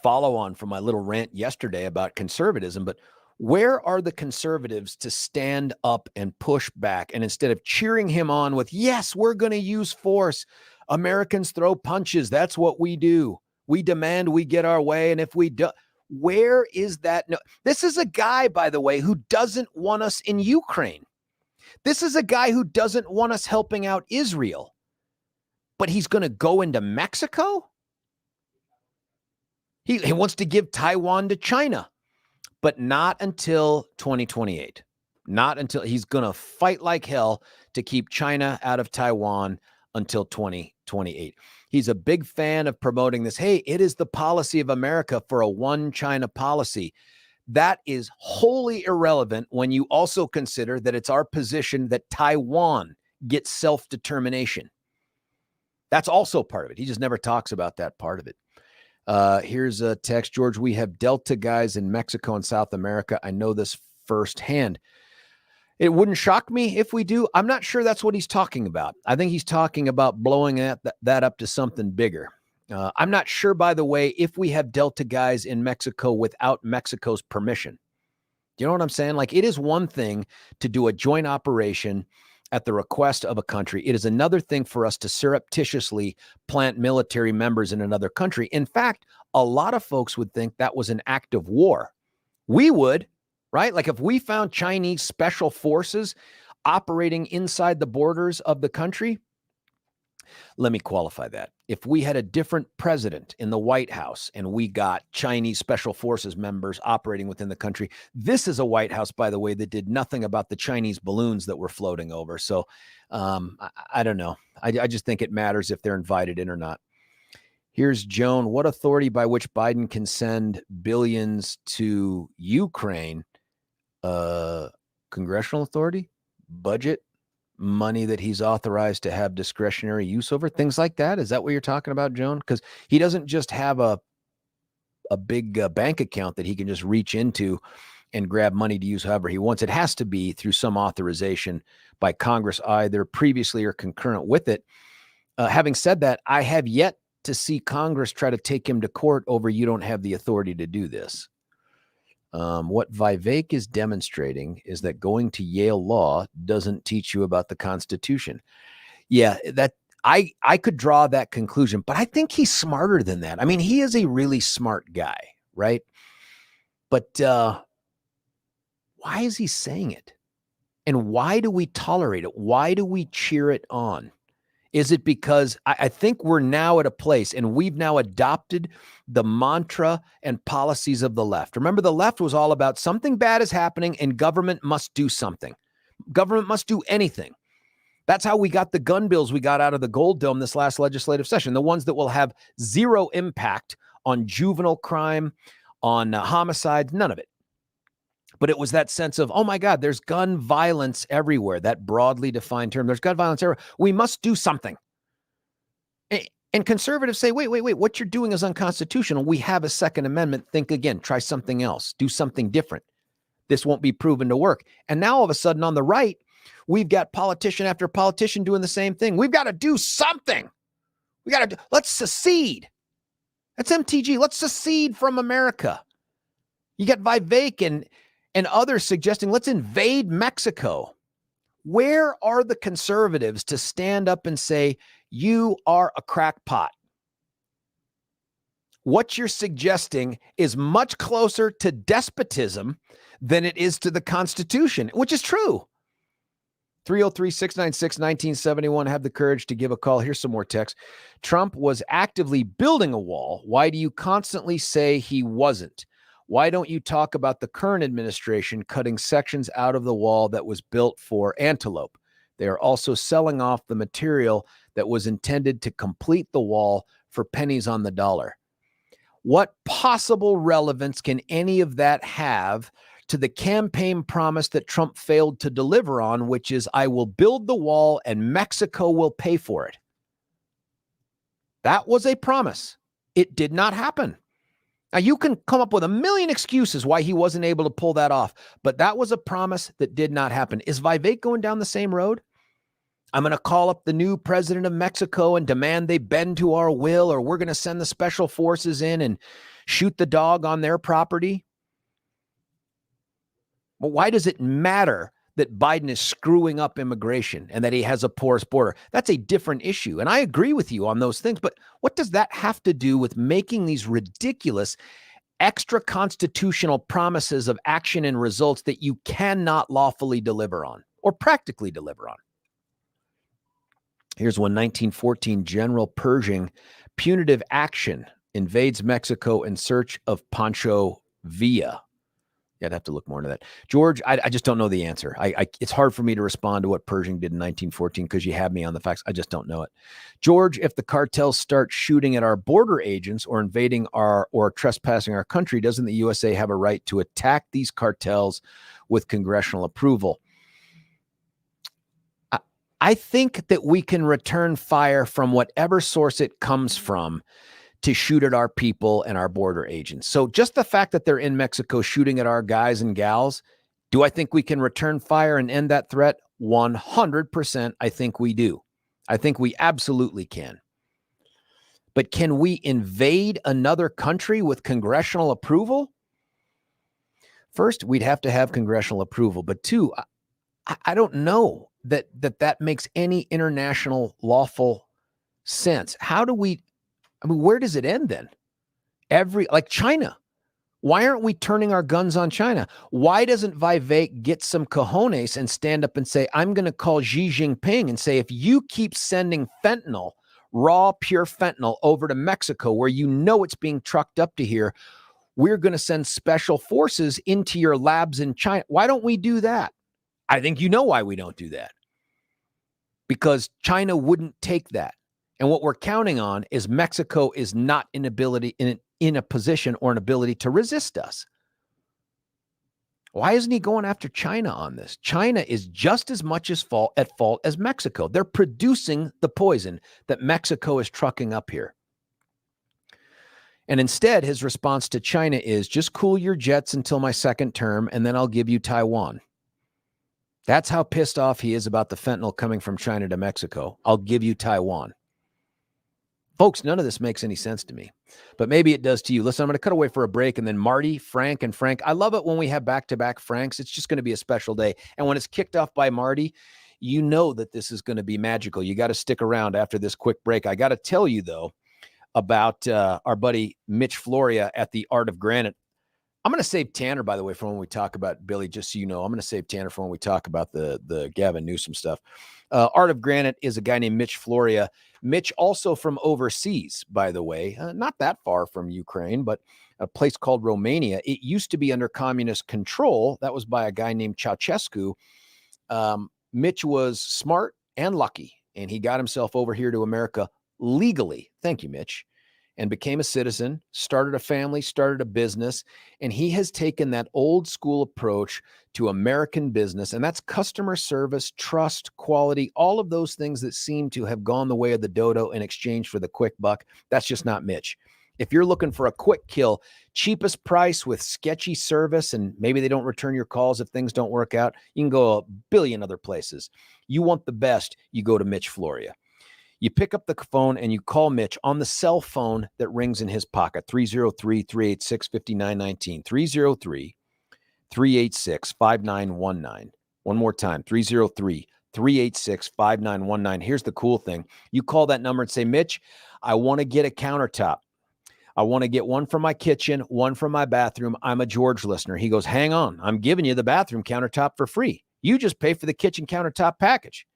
follow on from my little rant yesterday about conservatism, but where are the conservatives to stand up and push back? And instead of cheering him on with, yes, we're going to use force. Americans throw punches. That's what we do. We demand we get our way. And if we do, where is that? No, this is a guy, by the way, who doesn't want us in Ukraine. This is a guy who doesn't want us helping out Israel, but he's going to go into Mexico. He wants to give Taiwan to China, but not until 2028. Not until he's going to fight like hell to keep China out of Taiwan until 2028. He's a big fan of promoting this. Hey, it is the policy of America for a one China policy. That is wholly irrelevant when you also consider that it's our position that Taiwan gets self-determination. That's also part of it. He just never talks about that part of it. Here's a text, George. We have Delta guys in Mexico and South America. I know this firsthand. It wouldn't shock me if we do. I'm not sure that's what he's talking about. I think he's talking about blowing that up to something bigger. I'm not sure, by the way, if we have Delta guys in Mexico without Mexico's permission. Do you know what I'm saying? Like, it is one thing to do a joint operation at the request of a country. It is another thing for us to surreptitiously plant military members in another country. In fact, a lot of folks would think that was an act of war. We would, right? Like if we found Chinese special forces operating inside the borders of the country, let me qualify that. If we had a different president in the White House and we got Chinese special forces members operating within the country, this is a White House, by the way, that did nothing about the Chinese balloons that were floating over. So I don't know. I just think it matters if they're invited in or not. Here's Joan. What authority by which Biden can send billions to Ukraine? Congressional authority? Budget? Money that he's authorized to have discretionary use over, things like that. Is that what you're talking about, Joan? Because he doesn't just have a big bank account that he can just reach into and grab money to use however he wants. It has to be through some authorization by Congress, either previously or concurrent with it. Having said that, I have yet to see Congress try to take him to court over you don't have the authority to do this. What Vivek is demonstrating is that going to Yale Law doesn't teach you about the Constitution. Yeah, that I could draw that conclusion, but I think he's smarter than that. I mean, he is a really smart guy, right? But why is he saying it? And why do we tolerate it? Why do we cheer it on? Is it because I think we're now at a place and we've now adopted the mantra and policies of the left? Remember, the left was all about something bad is happening and government must do something. Government must do anything. That's how we got the gun bills we got out of the Gold Dome this last legislative session, the ones that will have zero impact on juvenile crime, on homicides, none of it. But it was that sense of, oh my God, there's gun violence everywhere. That broadly defined term. There's gun violence everywhere. We must do something. And conservatives say, wait, what you're doing is unconstitutional. We have a Second Amendment. Think again, try something else, do something different. This won't be proven to work. And now all of a sudden on the right, we've got politician after politician doing the same thing. We've got to do something. Let's secede. That's MTG. Let's secede from America. You got Vivek and others suggesting, let's invade Mexico. Where are the conservatives to stand up and say, you are a crackpot? What you're suggesting is much closer to despotism than it is to the Constitution, which is true. 303-696-1971. Have the courage to give a call. Here's some more text. Trump was actively building a wall. Why do you constantly say he wasn't? Why don't you talk about the current administration cutting sections out of the wall that was built for Antelope? They are also selling off the material that was intended to complete the wall for pennies on the dollar. What possible relevance can any of that have to the campaign promise that Trump failed to deliver on, which is, I will build the wall and Mexico will pay for it? That was a promise. It did not happen. Now, you can come up with a million excuses why he wasn't able to pull that off, but that was a promise that did not happen. Is Vivek going down the same road? I'm going to call up the new president of Mexico and demand they bend to our will, or we're going to send the special forces in and shoot the dog on their property. Well, why does it matter that Biden is screwing up immigration and that he has a porous border? That's a different issue. And I agree with you on those things. But what does that have to do with making these ridiculous extra constitutional promises of action and results that you cannot lawfully deliver on or practically deliver on? Here's one: 1914 General Pershing, punitive action, invades Mexico in search of Pancho Villa. I'd have to look more into that. George, I just don't know the answer. It's hard for me to respond to what Pershing did in 1914 because you have me on the facts. I just don't know it. George, if the cartels start shooting at our border agents or invading or trespassing our country, doesn't the USA have a right to attack these cartels with congressional approval? I think that we can return fire from whatever source it comes from to shoot at our people and our border agents. So just the fact that they're in Mexico shooting at our guys and gals, do I think we can return fire and end that threat? 100%. I think we do. I think we absolutely can. But can we invade another country with congressional approval? First, we'd have to have congressional approval. But two, I don't know that makes any international lawful sense. How do we, where does it end then? Like China. Why aren't we turning our guns on China? Why doesn't Vivek get some cojones and stand up and say, I'm going to call Xi Jinping and say, if you keep sending fentanyl, raw, pure fentanyl over to Mexico, where you know it's being trucked up to here, we're going to send special forces into your labs in China. Why don't we do that? I think you know why we don't do that. Because China wouldn't take that. And what we're counting on is Mexico is not in a position or an ability to resist us. Why isn't he going after China on this? China is just as much at fault as Mexico. They're producing the poison that Mexico is trucking up here. And instead, his response to China is, just cool your jets until my second term, and then I'll give you Taiwan. That's how pissed off he is about the fentanyl coming from China to Mexico. I'll give you Taiwan. Folks, none of this makes any sense to me, but maybe it does to you. Listen, I'm going to cut away for a break, and then Marty, Frank, and Frank. I love it when we have back-to-back Franks. It's just going to be a special day. And when it's kicked off by Marty, you know that this is going to be magical. You got to stick around after this quick break. I got to tell you, though, about our buddy Mitch Floria at the Art of Granite. I'm going to save Tanner, by the way, for when we talk about Billy, just so you know. I'm going to save Tanner for when we talk about the Gavin Newsom stuff. Art of Granite is a guy named Mitch Floria. Mitch also from overseas, by the way, not that far from Ukraine, but a place called Romania. It used to be under communist control. That was by a guy named Ceausescu. Mitch was smart and lucky, and he got himself over here to America legally. Thank you, Mitch. And became a citizen, started a family, started a business, and he has taken that old school approach to American business, and that's customer service, trust, quality, all of those things that seem to have gone the way of the dodo in exchange for the quick buck. That's just not Mitch. If you're looking for a quick kill, cheapest price with sketchy service, and maybe they don't return your calls if things don't work out, you can go a billion other places. You want the best, you go to Mitch Floria. You pick up the phone and you call Mitch on the cell phone that rings in his pocket, 303-386-5919, 303-386-5919. One more time, 303-386-5919. Here's the cool thing. You call that number and say, Mitch, I want to get a countertop. I want to get one for my kitchen, one for my bathroom. I'm a George listener. He goes, hang on. I'm giving you the bathroom countertop for free. You just pay for the kitchen countertop package.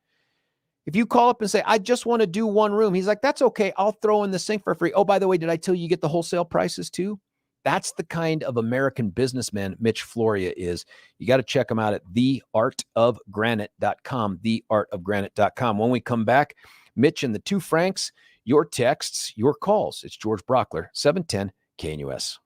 If you call up and say, I just want to do one room, he's like, that's okay. I'll throw in the sink for free. Oh, by the way, did I tell you you get the wholesale prices too? That's the kind of American businessman Mitch Floria is. You got to check him out at theartofgranite.com, theartofgranite.com. When we come back, Mitch and the two Franks, your texts, your calls. It's George Brauchler, 710 KNUS.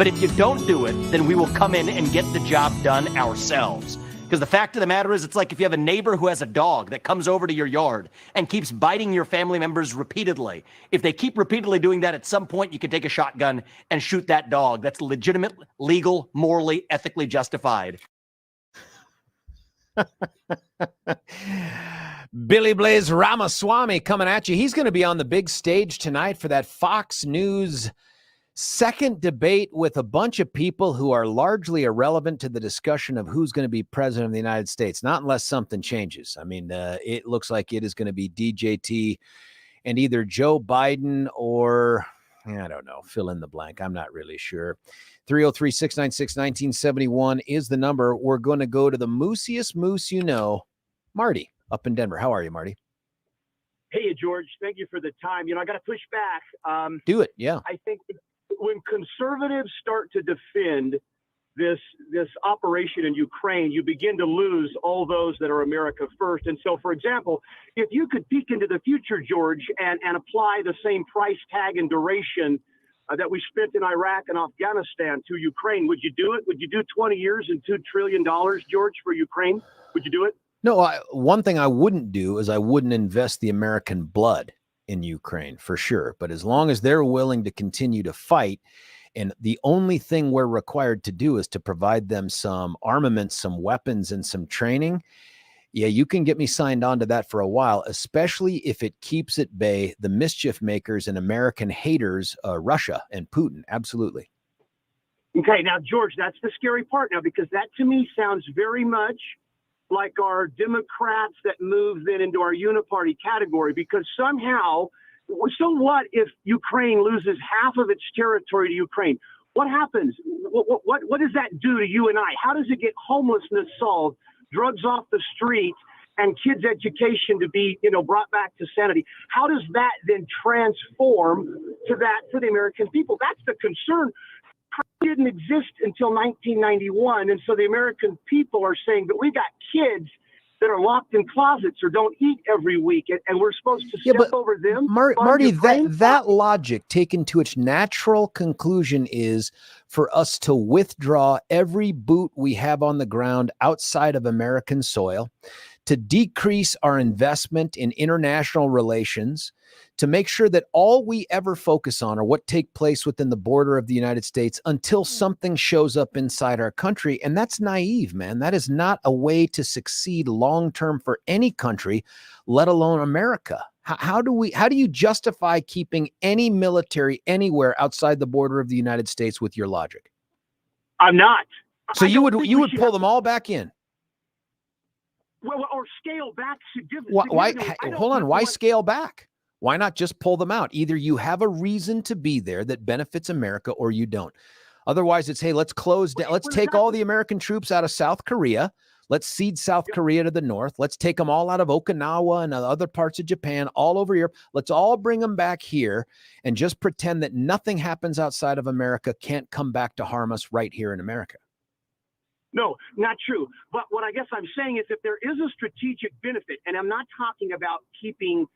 But if you don't do it, then we will come in and get the job done ourselves. Because the fact of the matter is, it's like if you have a neighbor who has a dog that comes over to your yard and keeps biting your family members repeatedly. If they keep repeatedly doing that, at some point you can take a shotgun and shoot that dog. That's legitimate, legal, morally, ethically justified. Billy Blaze Ramaswamy coming at you. He's going to be on the big stage tonight for that Fox News second debate with a bunch of people who are largely irrelevant to the discussion of who's going to be president of the United States, not unless something changes. I mean, it looks like it is going to be DJT and either Joe Biden or, I don't know, fill in the blank. I'm not really sure. 303-696-1971 is the number. We're going to go to the moosiest moose you know, Marty, up in Denver. How are you, Marty? Hey, George. Thank you for the time. I got to push back. Do it, yeah. I think when conservatives start to defend this operation in Ukraine, you begin to lose all those that are America first. And so, for example, if you could peek into the future, George, and apply the same price tag and duration that we spent in Iraq and Afghanistan to Ukraine, would you do it? Would you do 20 years and $2 trillion, George, for Ukraine? Would you do it? No, one thing I wouldn't do is I wouldn't invest the American blood in Ukraine for sure. But as long as they're willing to continue to fight, and the only thing we're required to do is to provide them some armaments, some weapons, and some training, yeah, you can get me signed on to that for a while, especially if it keeps at bay the mischief makers and American haters, Russia and Putin. Absolutely. Okay, now, George, that's the scary part now, because that to me sounds very much like our Democrats that move then into our uniparty category, because somehow, so what if Ukraine loses half of its territory to Ukraine? What happens? What does that do to you and I? How does it get homelessness solved, drugs off the street, and kids' education to be, brought back to sanity? How does that then transform to that for the American people? That's the concern. Didn't exist until 1991, and so the American people are saying that we got kids that are locked in closets or don't eat every week, and we're supposed to step over them. Marty, that logic taken to its natural conclusion is for us to withdraw every boot we have on the ground outside of American soil, to decrease our investment in international relations, to make sure that all we ever focus on are what take place within the border of the United States until something shows up inside our country. And that's naive, man. That is not a way to succeed long-term for any country, let alone America. How do you justify keeping any military anywhere outside the border of the United States with your logic? I'm not. So you would pull them all back in. Well, or scale back. Why? Hold on. Why scale back? Why not just pull them out? Either you have a reason to be there that benefits America or you don't. Otherwise, it's, hey, let's close down. Let's take all the American troops out of South Korea. Let's cede South Korea to the north. Let's take them all out of Okinawa and other parts of Japan, all over Europe. Let's all bring them back here and just pretend that nothing happens outside of America can't come back to harm us right here in America. No, not true. But what I guess I'm saying is if there is a strategic benefit, and I'm not talking about keeping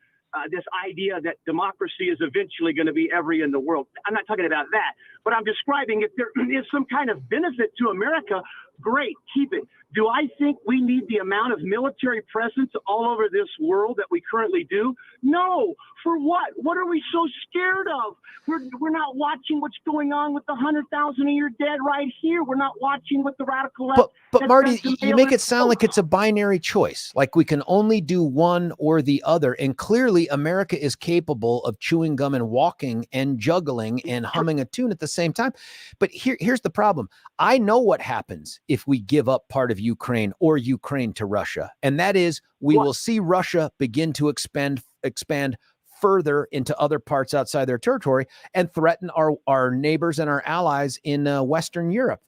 this idea that democracy is eventually going to be every in the world. I'm not talking about that, but I'm describing if there is some kind of benefit to America, great, keep it. Do I think we need the amount of military presence all over this world that we currently do? No. For what? What are we so scared of? We're not watching what's going on with the 100,000 a year dead right here. We're not watching what the radical left. But Marty, you make it sound like it's a binary choice, like we can only do one or the other. And clearly America is capable of chewing gum and walking and juggling and humming a tune at the same time. But here's the problem. I know what happens if we give up part of Ukraine or Ukraine to Russia. And that is we will see Russia begin to expand further into other parts outside their territory and threaten our neighbors and our allies in Western Europe.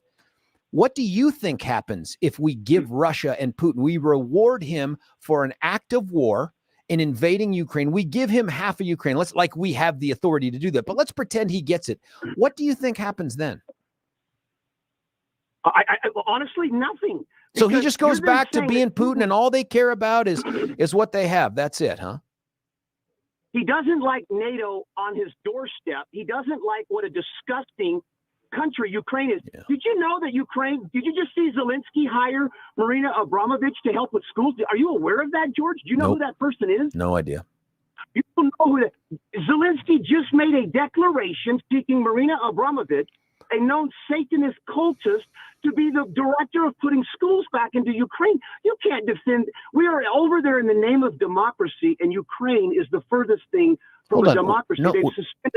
What do you think happens if we give Russia and Putin, we reward him for an act of war in invading Ukraine? We give him half of Ukraine. We have the authority to do that, but let's pretend he gets it. What do you think happens then? I honestly, nothing. So he just goes back to being Putin, and all they care about is what they have. That's it, huh? He doesn't like NATO on his doorstep. He doesn't like what a disgusting country Ukraine is. Yeah. Did you know that Ukraine, did you just see Zelensky hire Marina Abramovich to help with schools? Are you aware of that, George? Do you know who that person is? No idea. You don't know who that. Zelensky just made a declaration seeking Marina Abramovich, a known Satanist cultist, to be the director of putting schools back into Ukraine. You can't defend. We are over there in the name of democracy, and Ukraine is the furthest thing from a democracy. No,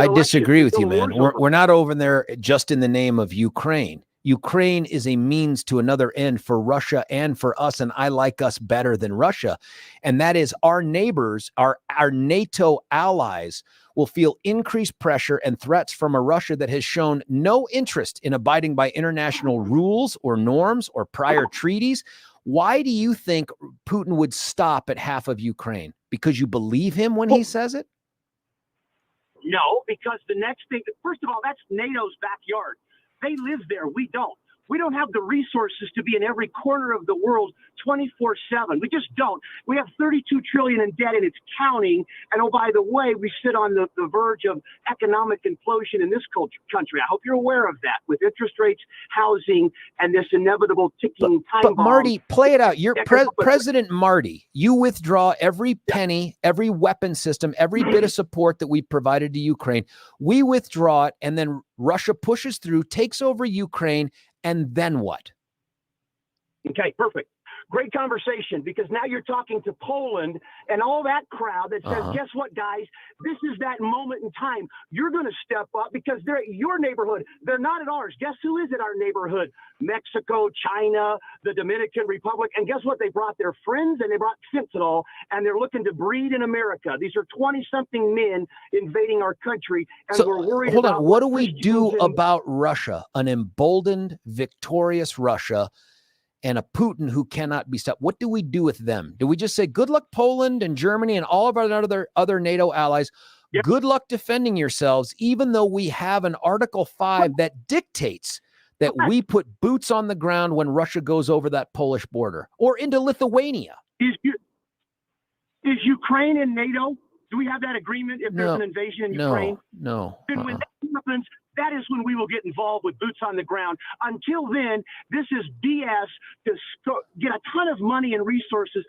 I disagree with you, man. We're not over there just in the name of Ukraine. Ukraine is a means to another end for Russia and for us, and I like us better than Russia. And that is our neighbors, our NATO allies will feel increased pressure and threats from a Russia that has shown no interest in abiding by international rules or norms or prior treaties. Why do you think Putin would stop at half of Ukraine? Because you believe him when he says it? No, because the next thing, first of all, that's NATO's backyard. They live there. We don't. We don't have the resources to be in every corner of the world 24/7. We just don't. We have $32 trillion in debt, and it's counting. And oh, by the way, we sit on the verge of economic implosion in this country. I hope you're aware of that, with interest rates, housing, and this inevitable ticking time bomb. But Marty, play it out. You're President Marty. You withdraw every penny, every weapon system, every bit of support that we provided to Ukraine. We withdraw it, and then Russia pushes through, takes over Ukraine. And then what? Okay, perfect. Great conversation, because now you're talking to Poland and all that crowd that says, guess what, guys? This is that moment in time. You're going to step up because they're at your neighborhood. They're not at ours. Guess who is at our neighborhood? Mexico, China, the Dominican Republic. And guess what? They brought their friends and they brought fentanyl, and they're looking to breed in America. These are 20-something men invading our country, and so, we're worried hold about on. What do we do about Russia, an emboldened, victorious Russia, and a Putin who cannot be stopped? What do we do with them? Do we just say, good luck, Poland and Germany and all of our other NATO allies? Yep. Good luck defending yourselves, even though we have an Article 5 that dictates that we put boots on the ground when Russia goes over that Polish border or into Lithuania. Is Ukraine in NATO? Do we have that agreement if there's an invasion in Ukraine? No. Then when that happens, that is when we will get involved with boots on the ground. Until then, this is BS to get a ton of money and resources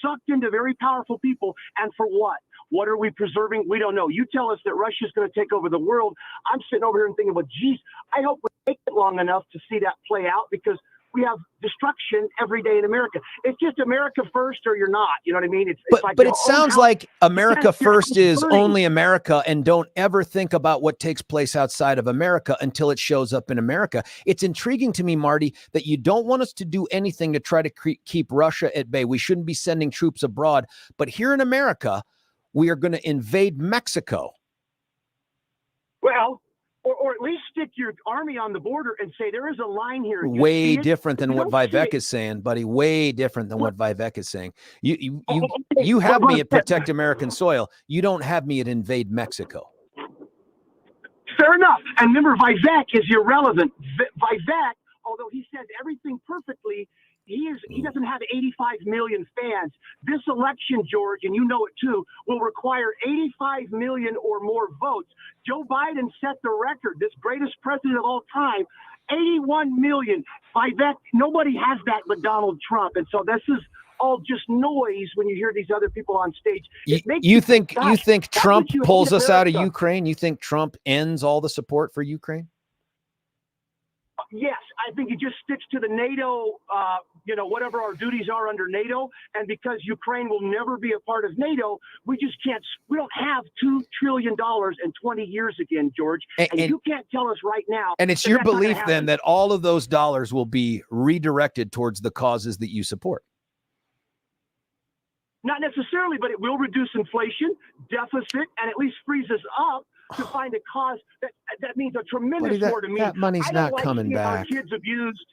sucked into very powerful people. And for what? What are we preserving? We don't know. You tell us that Russia is going to take over the world. I'm sitting over here and thinking, well, geez, I hope we take it long enough to see that play out, because we have destruction every day in America. It's just America first or you're not. You know what I mean? But it sounds like America first is only America, and don't ever think about what takes place outside of America until it shows up in America. It's intriguing to me, Marty, that you don't want us to do anything to try to keep Russia at bay. We shouldn't be sending troops abroad. But here in America, we are going to invade Mexico. Well, or at least stick your army on the border and say there is a line here. Way different than what Vivek is saying, buddy. Way different than what Vivek is saying. You have me at protect American soil. You don't have me at invade Mexico. Fair enough. And remember, Vivek is irrelevant. Vivek, although he says everything perfectly, he doesn't have 85 million fans. This election, George, and you know it too, will require 85 million or more votes. Joe Biden set the record, this greatest president of all time, 81 million. Vivek, nobody has that but Donald Trump. And so this is all just noise when you hear these other people on stage. You think Trump pulls us out of Ukraine? You think Trump ends all the support for Ukraine? Yes, I think he just sticks to the NATO, whatever our duties are under NATO. And because Ukraine will never be a part of NATO, we don't have $2 trillion in 20 years again, George. And you can't tell us right now. And it's your belief then that all of those dollars will be redirected towards the causes that you support? Not necessarily, but it will reduce inflation, deficit, and at least frees us up to find a cause that means a tremendous more to me. That money's not coming back. Our kids abused.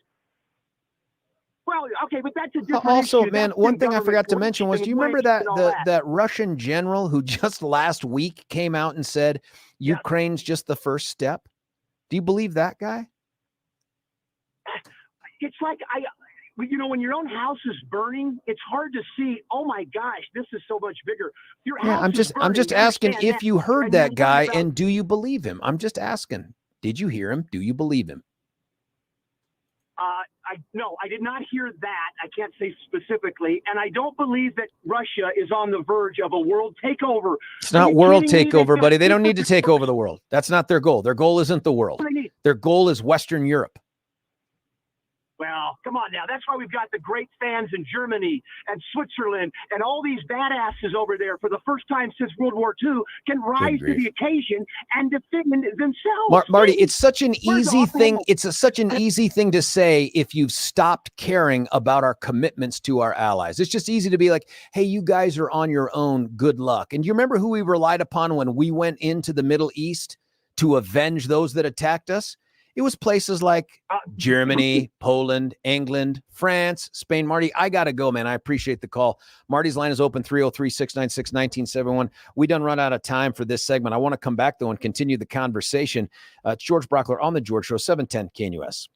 Well, okay, but that's a different also, issue. man, one thing I forgot to mention was, do you remember that Russian general who just last week came out and said Ukraine's just the first step? Do you believe that guy? It's like when your own house is burning, it's hard to see, oh my gosh, this is so much bigger. Your house I'm just asking if you heard that guy, and do you believe him? I'm just asking. Did you hear him? Do you believe him? No, I did not hear that. I can't say specifically. And I don't believe that Russia is on the verge of a world takeover. It's not world takeover, buddy. They don't need to take over the world. That's not their goal. Their goal isn't the world. Their goal is Western Europe. Well, come on now. That's why we've got the great fans in Germany and Switzerland and all these badasses over there for the first time since World War II can rise to the occasion and defend themselves. Marty, it's such an easy thing. It's such an easy thing to say if you've stopped caring about our commitments to our allies. It's just easy to be like, hey, you guys are on your own. Good luck. And do you remember who we relied upon when we went into the Middle East to avenge those that attacked us? It was places like Germany, Poland, England, France, Spain. Marty, I got to go, man. I appreciate the call. Marty's line is open, 303-696-1971. We done run out of time for this segment. I want to come back, though, and continue the conversation. It's George Brauchler on The George Show, 710 KNUS.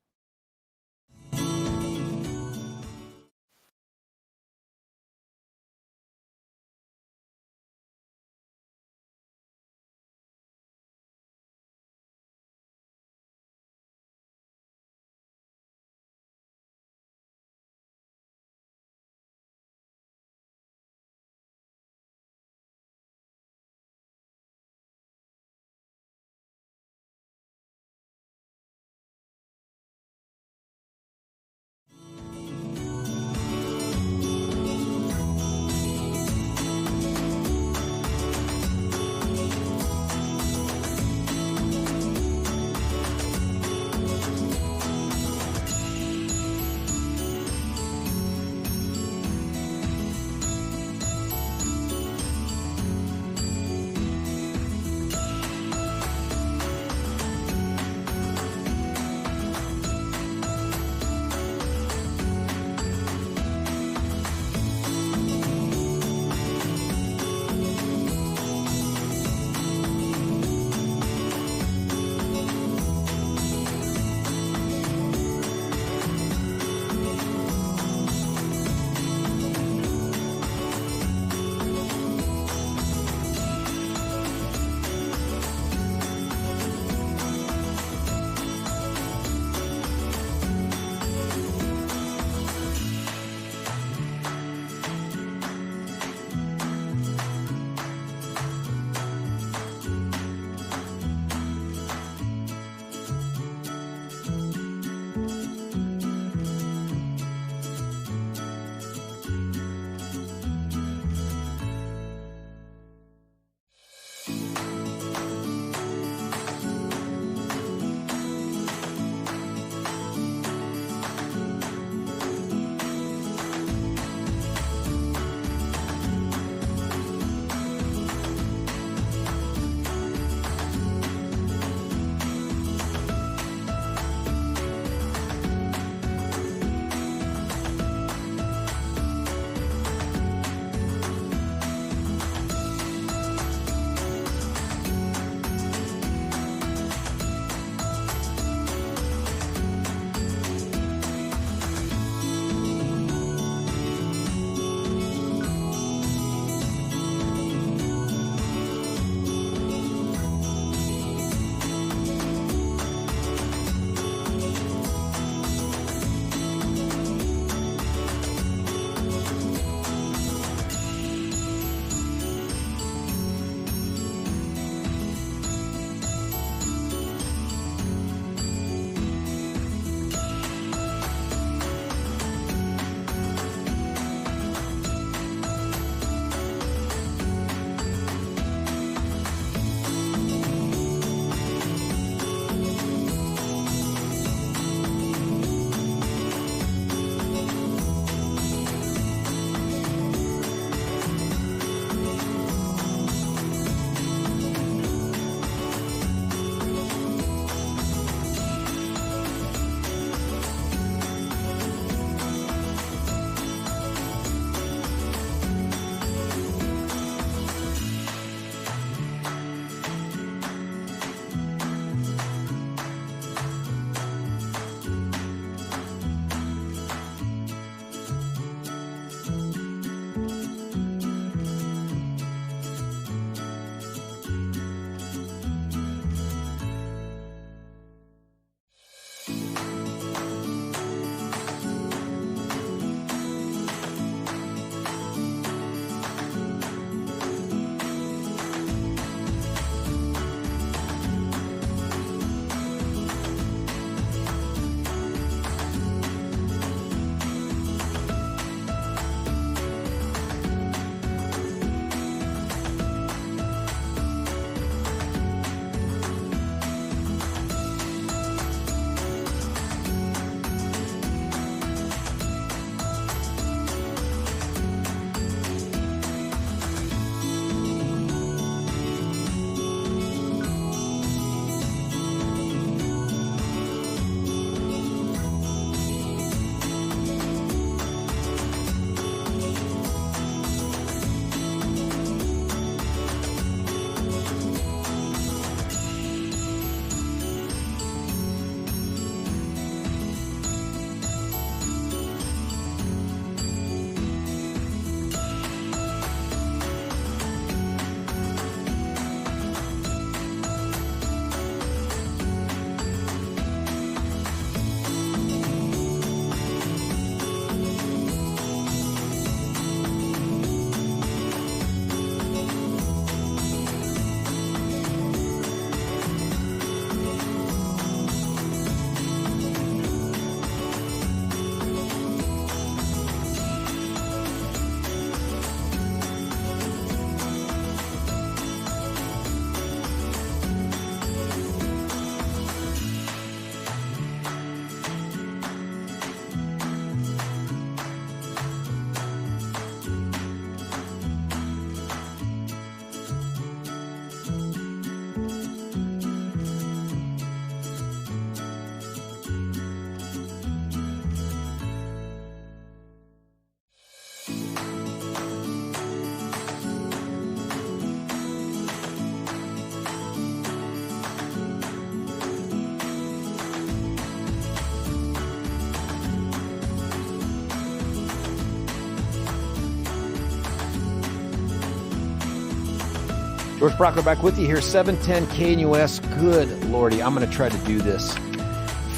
George Brauchler back with you here, 710 KNUS. Good Lordy, I'm going to try to do this.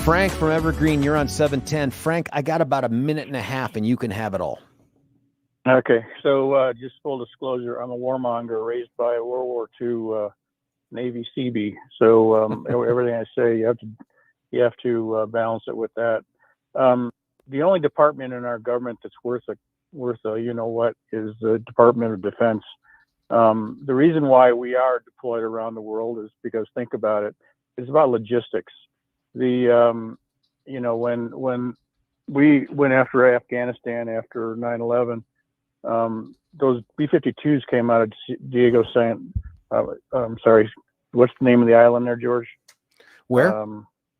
Frank from Evergreen, you're on 710. Frank, I got about a minute and a half, and you can have it all. Okay, so just full disclosure, I'm a warmonger raised by a World War II Navy Seabee. So everything I say, you have to balance it with that. The only department in our government that's worth a you know what is the Department of Defense. The reason why we are deployed around the world is because, think about it, it's about logistics. The you know, when we went after Afghanistan after 9/11, those B-52s came out of Diego San. I'm sorry, what's the name of the island there, George? Where?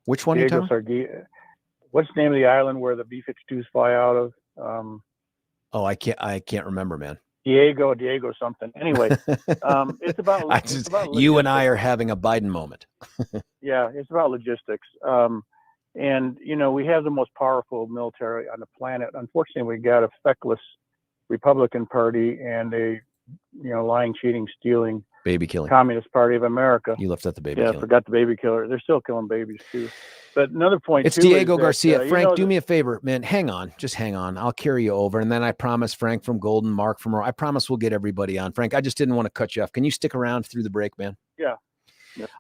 Which one? Diego Sargi. What's the name of the island where the B-52s fly out of? Oh, I can't remember, man. Diego something. Anyway, it's about you and I are having a Biden moment. Yeah, it's about logistics. And you know, we have the most powerful military on the planet. Unfortunately, we got a feckless Republican Party and a lying, cheating, stealing, baby killing Communist Party of America. You left out the baby killer. Forgot the baby killer. They're still killing babies too. But another point, it's Diego Garcia. Frank, do me a favor, man. Just hang on. I'll carry you over. And then I promise Frank from Golden, Mark from I promise we'll get everybody on. Frank, I just didn't want to cut you off. Can you stick around through the break, man? Yeah.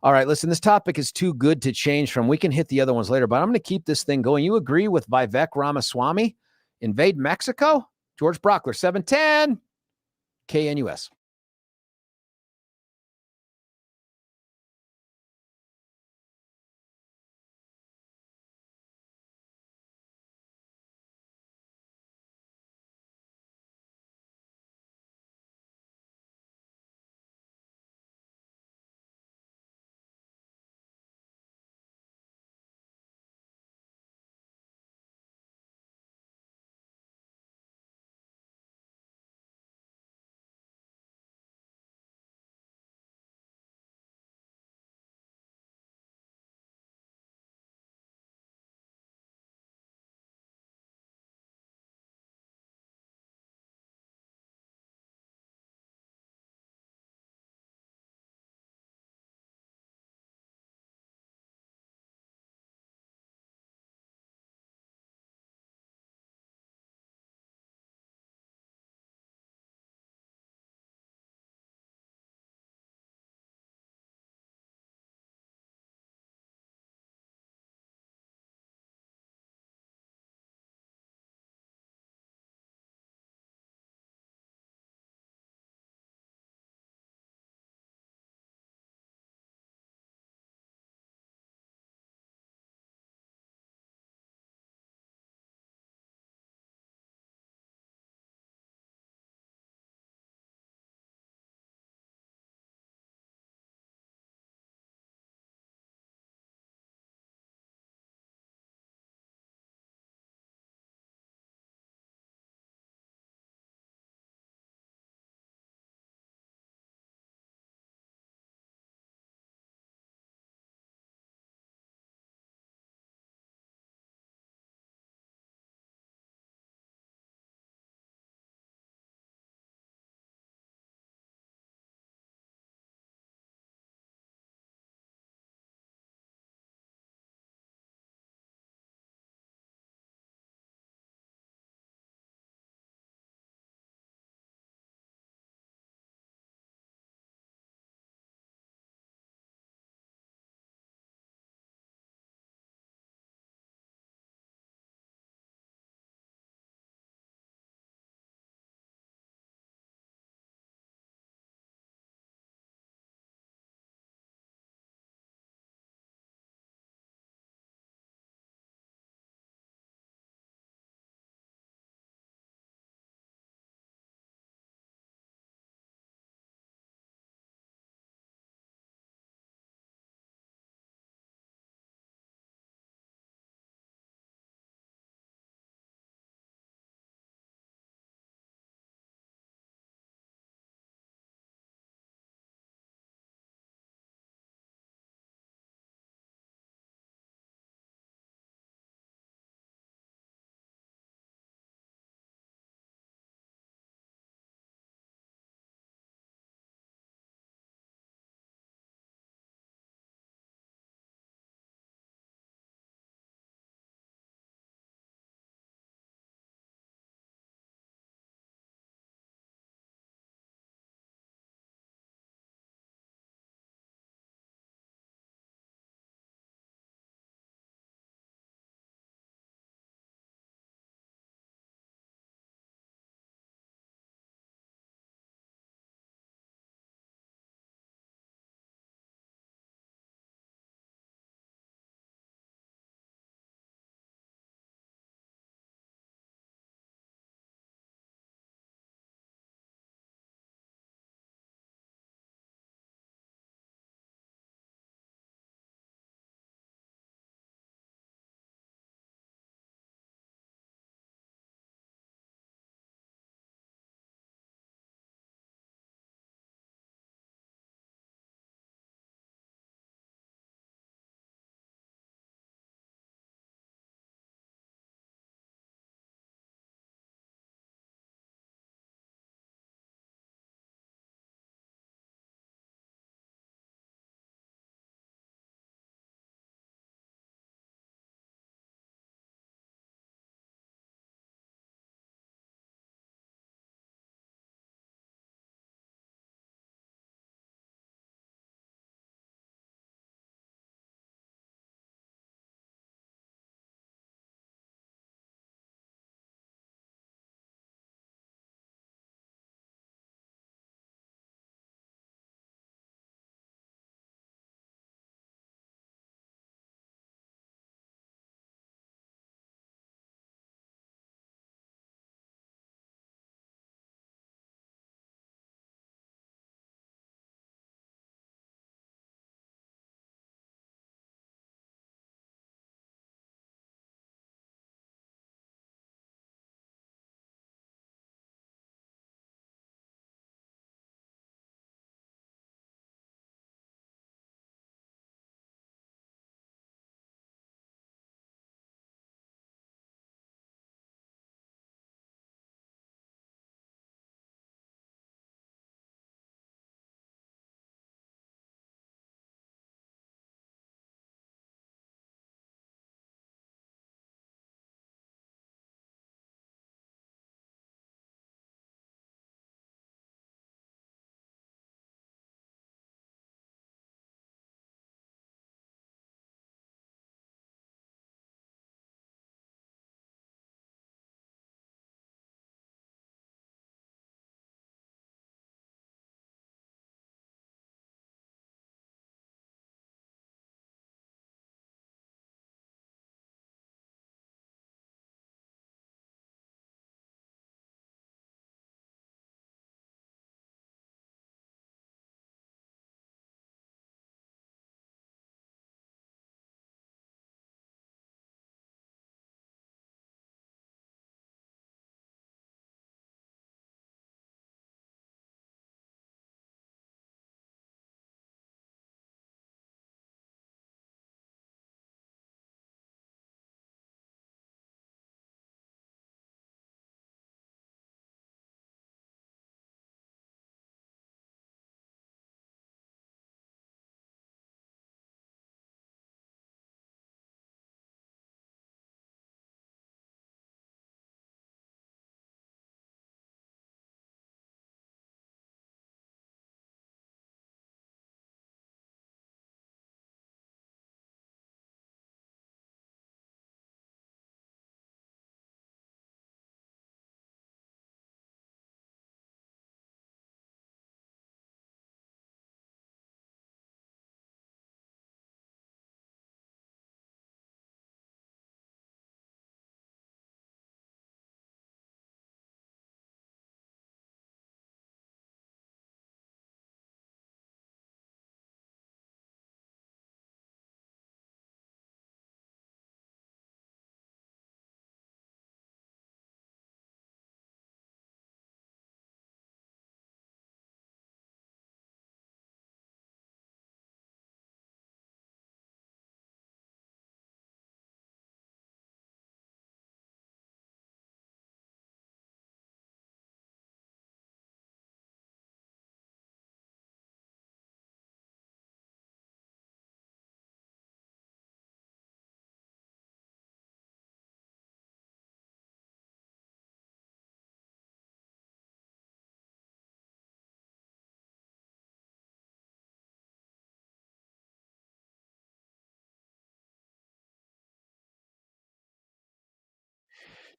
All right, listen, this topic is too good to change from. We can hit the other ones later, but I'm going to keep this thing going. You agree with Vivek Ramaswamy? Invade Mexico? George Brauchler, 710 KNUS.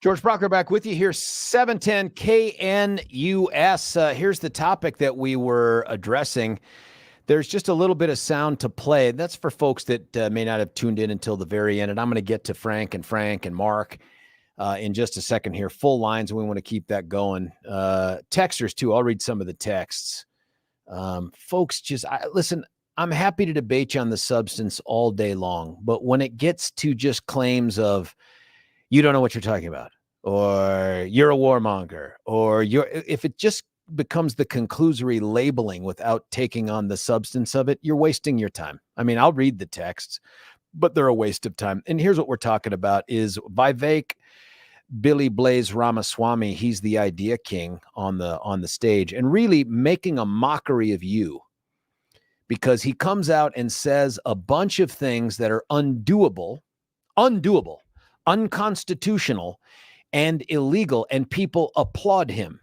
George Brauchler back with you here, 710 KNUS. Here's the topic that we were addressing. There's just a little bit of sound to play. That's for folks that may not have tuned in until the very end. And I'm going to get to Frank and Mark in just a second here. Full lines, and we want to keep that going. Texters, too. I'll read some of the texts. Folks, listen, I'm happy to debate you on the substance all day long. But when it gets to just claims of, you don't know what you're talking about, or you're a warmonger, or if it just becomes the conclusory labeling without taking on the substance of it, you're wasting your time. I mean, I'll read the texts, but they're a waste of time. And here's what we're talking about is Vivek Billy Blaze Ramaswamy. He's the idea king on the stage and really making a mockery of you because he comes out and says a bunch of things that are undoable, unconstitutional, and illegal, and people applaud him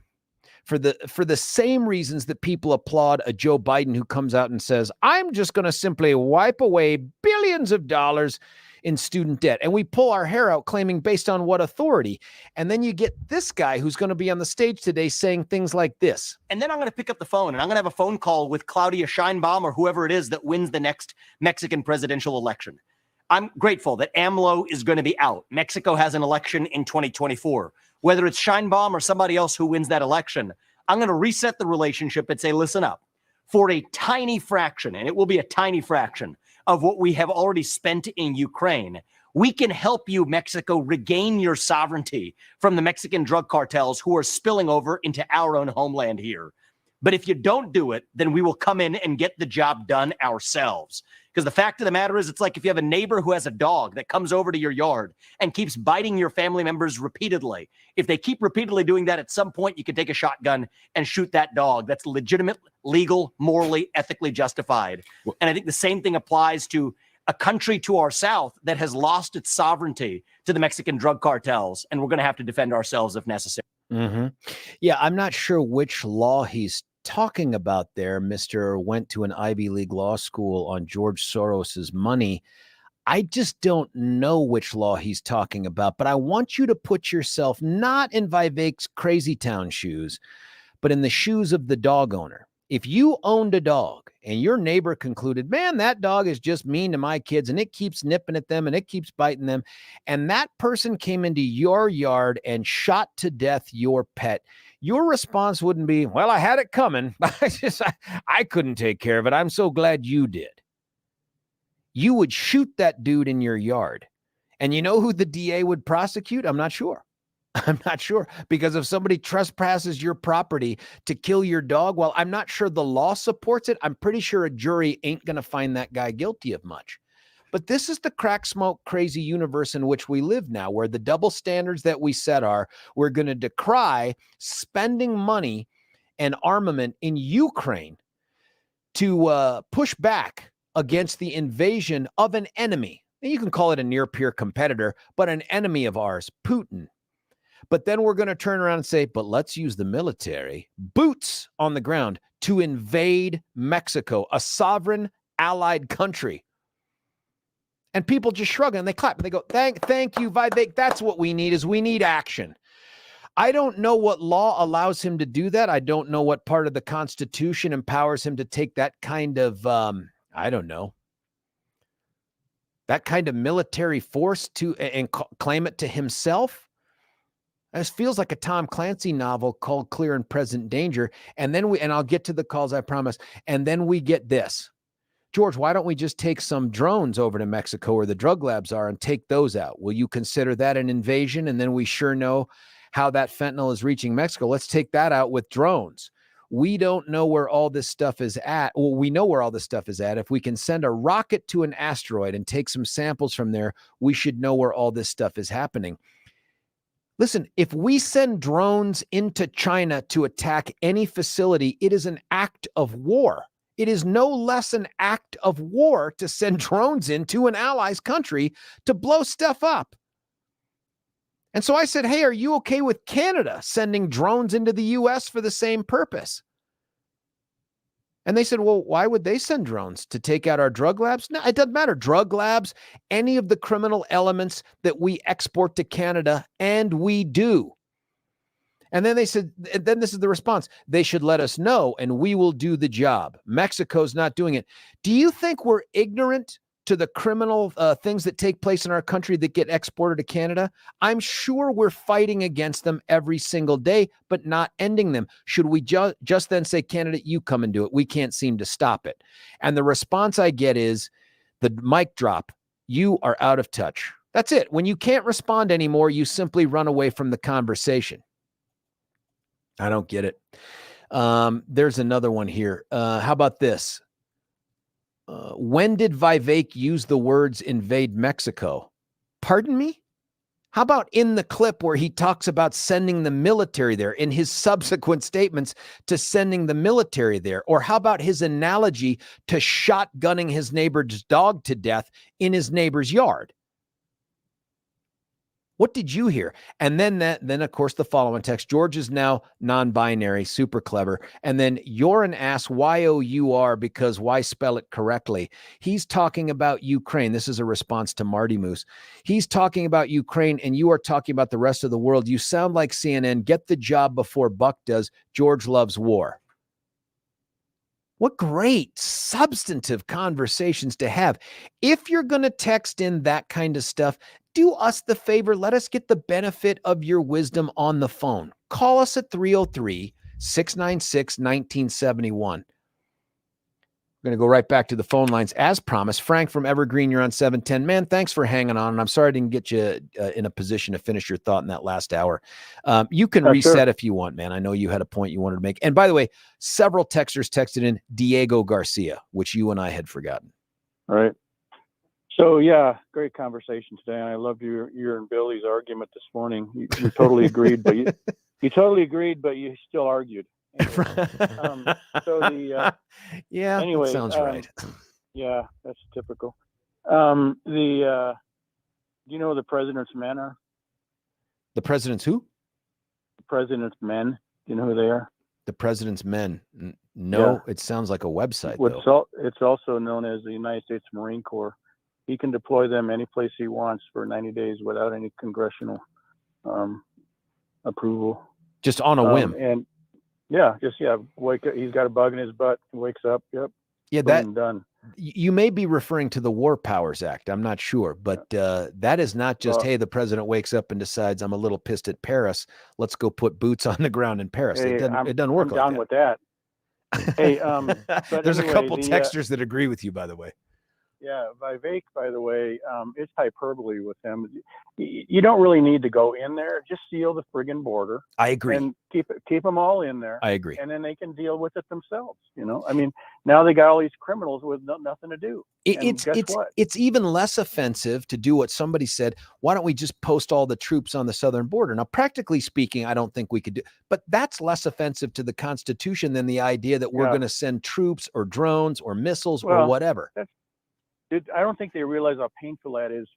for the same reasons that people applaud a Joe Biden who comes out and says, I'm just going to simply wipe away billions of dollars in student debt. And we pull our hair out claiming based on what authority? And then you get this guy who's going to be on the stage today saying things like this. And then I'm going to pick up the phone and I'm going to have a phone call with Claudia Sheinbaum or whoever it is that wins the next Mexican presidential election. I'm grateful that AMLO is going to be out. Mexico has an election in 2024. Whether it's Sheinbaum or somebody else who wins that election, I'm going to reset the relationship and say, listen up, for a tiny fraction, and it will be a tiny fraction of what we have already spent in Ukraine, we can help you, Mexico, regain your sovereignty from the Mexican drug cartels who are spilling over into our own homeland here. But if you don't do it, then we will come in and get the job done ourselves. Because the fact of the matter is, it's like if you have a neighbor who has a dog that comes over to your yard and keeps biting your family members repeatedly. If they keep repeatedly doing that, at some point you can take a shotgun and shoot that dog. That's legitimate, legal, morally, ethically justified. And I think the same thing applies to a country to our south that has lost its sovereignty to the Mexican drug cartels. And we're going to have to defend ourselves if necessary. Mm-hmm. Yeah, I'm not sure which law he's talking about there. Mr. went to an Ivy League law school on George Soros's money. I just don't know which law he's talking about, but I want you to put yourself not in Vivek's crazy town shoes, but in the shoes of the dog owner. If you owned a dog and your neighbor concluded, man, that dog is just mean to my kids and it keeps nipping at them and it keeps biting them, and that person came into your yard and shot to death your pet, your response wouldn't be, well, I had it coming. I couldn't take care of it. I'm so glad you did. You would shoot that dude in your yard. And you know who the DA would prosecute? I'm not sure. Because if somebody trespasses your property to kill your dog, well, I'm not sure the law supports it. I'm pretty sure a jury ain't going to find that guy guilty of much. But this is the crack smoke crazy universe in which we live now, where the double standards that we set are, we're going to decry spending money and armament in Ukraine to push back against the invasion of an enemy. And you can call it a near peer competitor, but an enemy of ours, Putin. But then we're going to turn around and say, but let's use the military, boots on the ground, to invade Mexico, a sovereign allied country. And people just shrug and they clap and they go, thank you, Vivek. That's what we need, is we need action. I don't know what law allows him to do that. I don't know what part of the Constitution empowers him to take that kind of, that kind of military force and claim it to himself. This feels like a Tom Clancy novel called Clear and Present Danger. And then and I'll get to the calls, I promise. And then we get this. George, why don't we just take some drones over to Mexico where the drug labs are and take those out? Will you consider that an invasion? And then we sure know how that fentanyl is reaching Mexico. Let's take that out with drones. We don't know where all this stuff is at. Well, we know where all this stuff is at. If we can send a rocket to an asteroid and take some samples from there, we should know where all this stuff is happening. Listen, if we send drones into China to attack any facility, it is an act of war. It is no less an act of war to send drones into an ally's country to blow stuff up. And so I said, hey, are you okay with Canada sending drones into the U.S. for the same purpose? And they said, well, why would they send drones to take out our drug labs? No, it doesn't matter. Drug labs, any of the criminal elements that we export to Canada, and we do. And then they said, then this is the response. They should let us know and we will do the job. Mexico's not doing it. Do you think we're ignorant to the criminal things that take place in our country that get exported to Canada? I'm sure we're fighting against them every single day, but not ending them. Should we just then say, Canada, you come and do it? We can't seem to stop it. And the response I get is the mic drop. You are out of touch. That's it. When you can't respond anymore, you simply run away from the conversation. I don't get it. There's another one here. How about this? When did Vivek use the words invade Mexico? Pardon me? How about in the clip where he talks about sending the military there in his subsequent statements to sending the military there? Or how about his analogy to shotgunning his neighbor's dog to death in his neighbor's yard? What did you hear? And then of course, the following text. George is now non-binary, super clever. And then you're an ass, Y-O-U-R, because why spell it correctly? He's talking about Ukraine. This is a response to Marty Moose. He's talking about Ukraine, and you are talking about the rest of the world. You sound like CNN. Get the job before Buck does. George loves war. What great substantive conversations to have. If you're going to text in that kind of stuff, do us the favor. Let us get the benefit of your wisdom on the phone. Call us at 303-696-1971. We're going to go right back to the phone lines as promised. Frank from Evergreen, you're on 710. Man, thanks for hanging on. And I'm sorry I didn't get you in a position to finish your thought in that last hour. You can reset if you want, man. I know you had a point you wanted to make. And by the way, several texters texted in Diego Garcia, which you and I had forgotten. All right. So, yeah, great conversation today. I loved your and Billy's argument this morning. You totally agreed, but you totally agreed, but you still argued. Anyway, yeah, anyway, that sounds right. Yeah, that's typical. Do you know who the president's men are? The president's who? The president's men. Do you know who they are? The president's men. No, yeah. It sounds like a website. It's also known as the United States Marine Corps. He can deploy them any place he wants for 90 days without any congressional approval. Just on a whim. And wake up. He's got a bug in his butt. He wakes up. Yep. Yeah, boom, done. You may be referring to the War Powers Act. I'm not sure, but that is not just, hey, the president wakes up and decides I'm a little pissed at Paris. Let's go put boots on the ground in Paris. Hey, it doesn't work like that. I'm down with that. Hey, but there's a couple texters that agree with you, by the way. Yeah, Vivek, by the way, it's hyperbole with him. You don't really need to go in there. Just seal the friggin' border. I agree. And keep them all in there. I agree. And then they can deal with it themselves. You know, I mean, now they got all these criminals with nothing to do. It's even less offensive to do what somebody said. Why don't we just post all the troops on the southern border? Now, practically speaking, I don't think we could do, but that's less offensive to the Constitution than the idea that we're going to send troops or drones or missiles or whatever. I don't think they realize how painful that is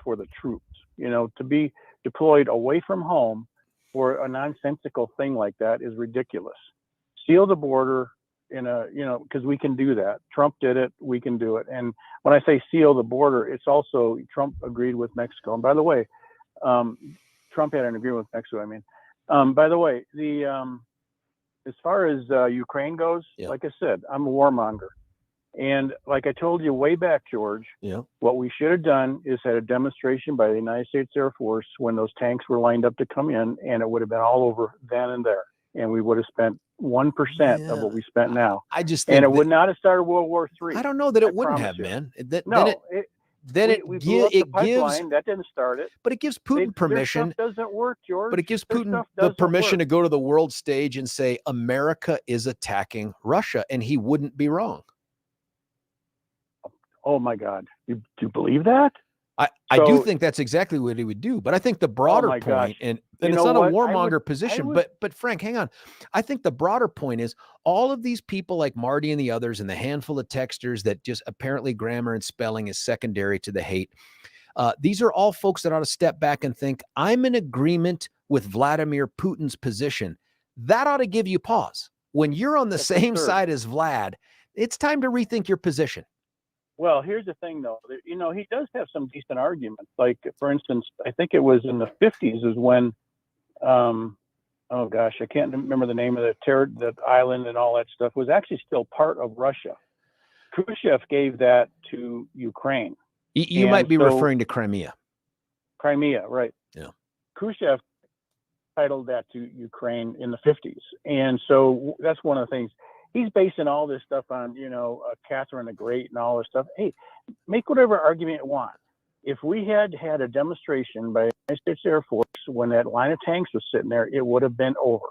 for the troops, you know, to be deployed away from home for a nonsensical thing like that is ridiculous. Seal the border because we can do that. Trump did it. We can do it. And when I say seal the border, it's also Trump agreed with Mexico. And by the way, Trump had an agreement with Mexico. I mean, by the way, as far as Ukraine goes, like I said, I'm a warmonger. And like I told you way back, George, what we should have done is had a demonstration by the United States Air Force when those tanks were lined up to come in, and it would have been all over then and there. And we would have spent 1% of what we spent now. I just think and it would not have started World War III. I don't know that it wouldn't have, man. We blew up the pipeline. That didn't start it. But it gives Putin permission. Their stuff doesn't work, George. But it gives Putin the permission to go to the world stage and say America is attacking Russia, and he wouldn't be wrong. Oh my God! Do you believe that? I do think that's exactly what he would do. But I think the broader point, and it's not a warmonger position, but Frank, hang on. I think the broader point is all of these people like Marty and the others, and the handful of texters that just apparently grammar and spelling is secondary to the hate. These are all folks that ought to step back and think, I'm in agreement with Vladimir Putin's position. That ought to give you pause. when you're on the That's same absurd. side as Vlad, it's time to rethink your position. Well, here's the thing, though. You know, he does have some decent arguments. Like, for instance, I think it was in the 50s is when, oh gosh, I can't remember the name of the island and all that stuff, was actually still part of Russia. Khrushchev gave that to Ukraine. You might be referring to Crimea. Crimea, right. Yeah. Khrushchev titled that to Ukraine in the 50s. And so that's one of the things. He's basing all this stuff on, you know, Catherine the Great and all this stuff. Hey, make whatever argument you want. If we had had a demonstration by the United States Air Force when that line of tanks was sitting there, it would have been over.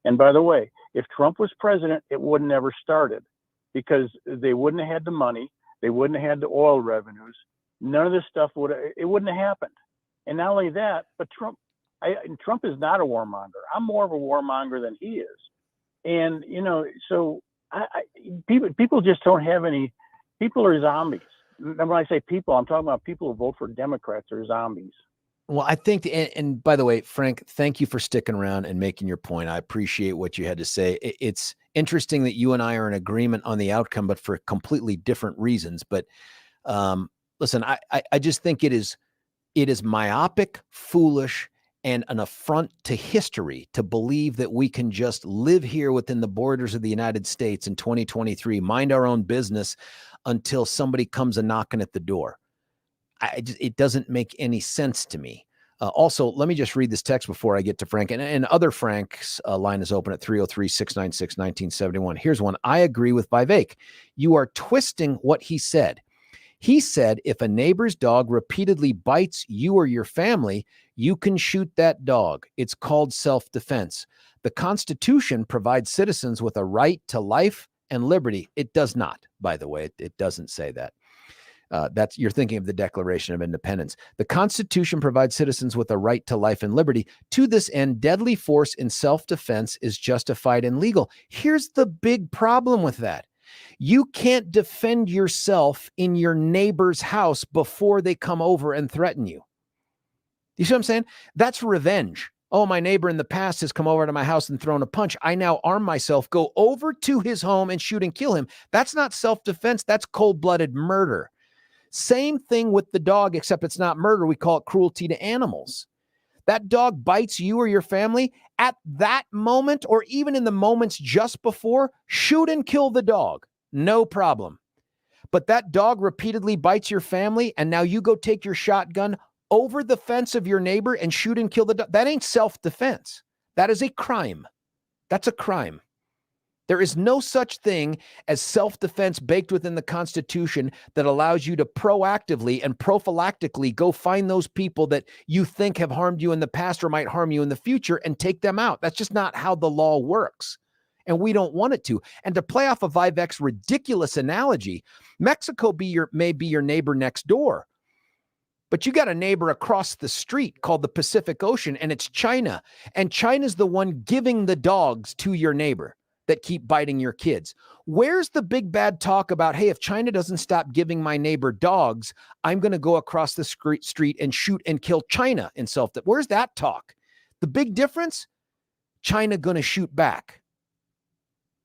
And by the way, if Trump was president, it would have never started because they wouldn't have had the money. They wouldn't have had the oil revenues. None of this stuff wouldn't have happened. And not only that, but Trump is not a warmonger. I'm more of a warmonger than he is. And, you know, so people just don't have any, people are zombies. And when I say people, I'm talking about people who vote for Democrats are zombies. Well, I think, and by the way, Frank, thank you for sticking around and making your point. I appreciate what you had to say. It's interesting that you and I are in agreement on the outcome, but for completely different reasons. But listen, I just think it is myopic, foolish, and an affront to history to believe that we can just live here within the borders of the United States in 2023, mind our own business until somebody comes a knocking at the door. It doesn't make any sense to me. Also, let me just read this text before I get to Frank. And other Frank's line is open at 303-696-1971. Here's one. I agree with Vivek. You are twisting what he said. He said, if a neighbor's dog repeatedly bites you or your family, you can shoot that dog. It's called self-defense. The Constitution provides citizens with a right to life and liberty. It does not, by the way. It doesn't say that. You're thinking of the Declaration of Independence. The Constitution provides citizens with a right to life and liberty. To this end, deadly force in self-defense is justified and legal. Here's the big problem with that. You can't defend yourself in your neighbor's house before they come over and threaten you. You see what I'm saying? That's revenge. Oh, my neighbor in the past has come over to my house and thrown a punch. I now arm myself, go over to his home and shoot and kill him. That's not self-defense. That's cold-blooded murder. Same thing with the dog, except it's not murder. We call it cruelty to animals. That dog bites you or your family. At that moment, or even in the moments just before, shoot and kill the dog. No problem. But that dog repeatedly bites your family, and now you go take your shotgun over the fence of your neighbor and shoot and kill the dog. That ain't self-defense. That is a crime. That's a crime. There is no such thing as self-defense baked within the Constitution that allows you to proactively and prophylactically go find those people that you think have harmed you in the past or might harm you in the future and take them out. That's just not how the law works. And we don't want it to. And to play off of Vivek's ridiculous analogy, Mexico may be your neighbor next door. But you got a neighbor across the street called the Pacific Ocean, and it's China. And China's the one giving the dogs to your neighbor that keep biting your kids. Where's the big bad talk about, hey, if China doesn't stop giving my neighbor dogs, I'm going to go across the street and shoot and kill China in self-defense? Where's that talk? The big difference? China going to shoot back.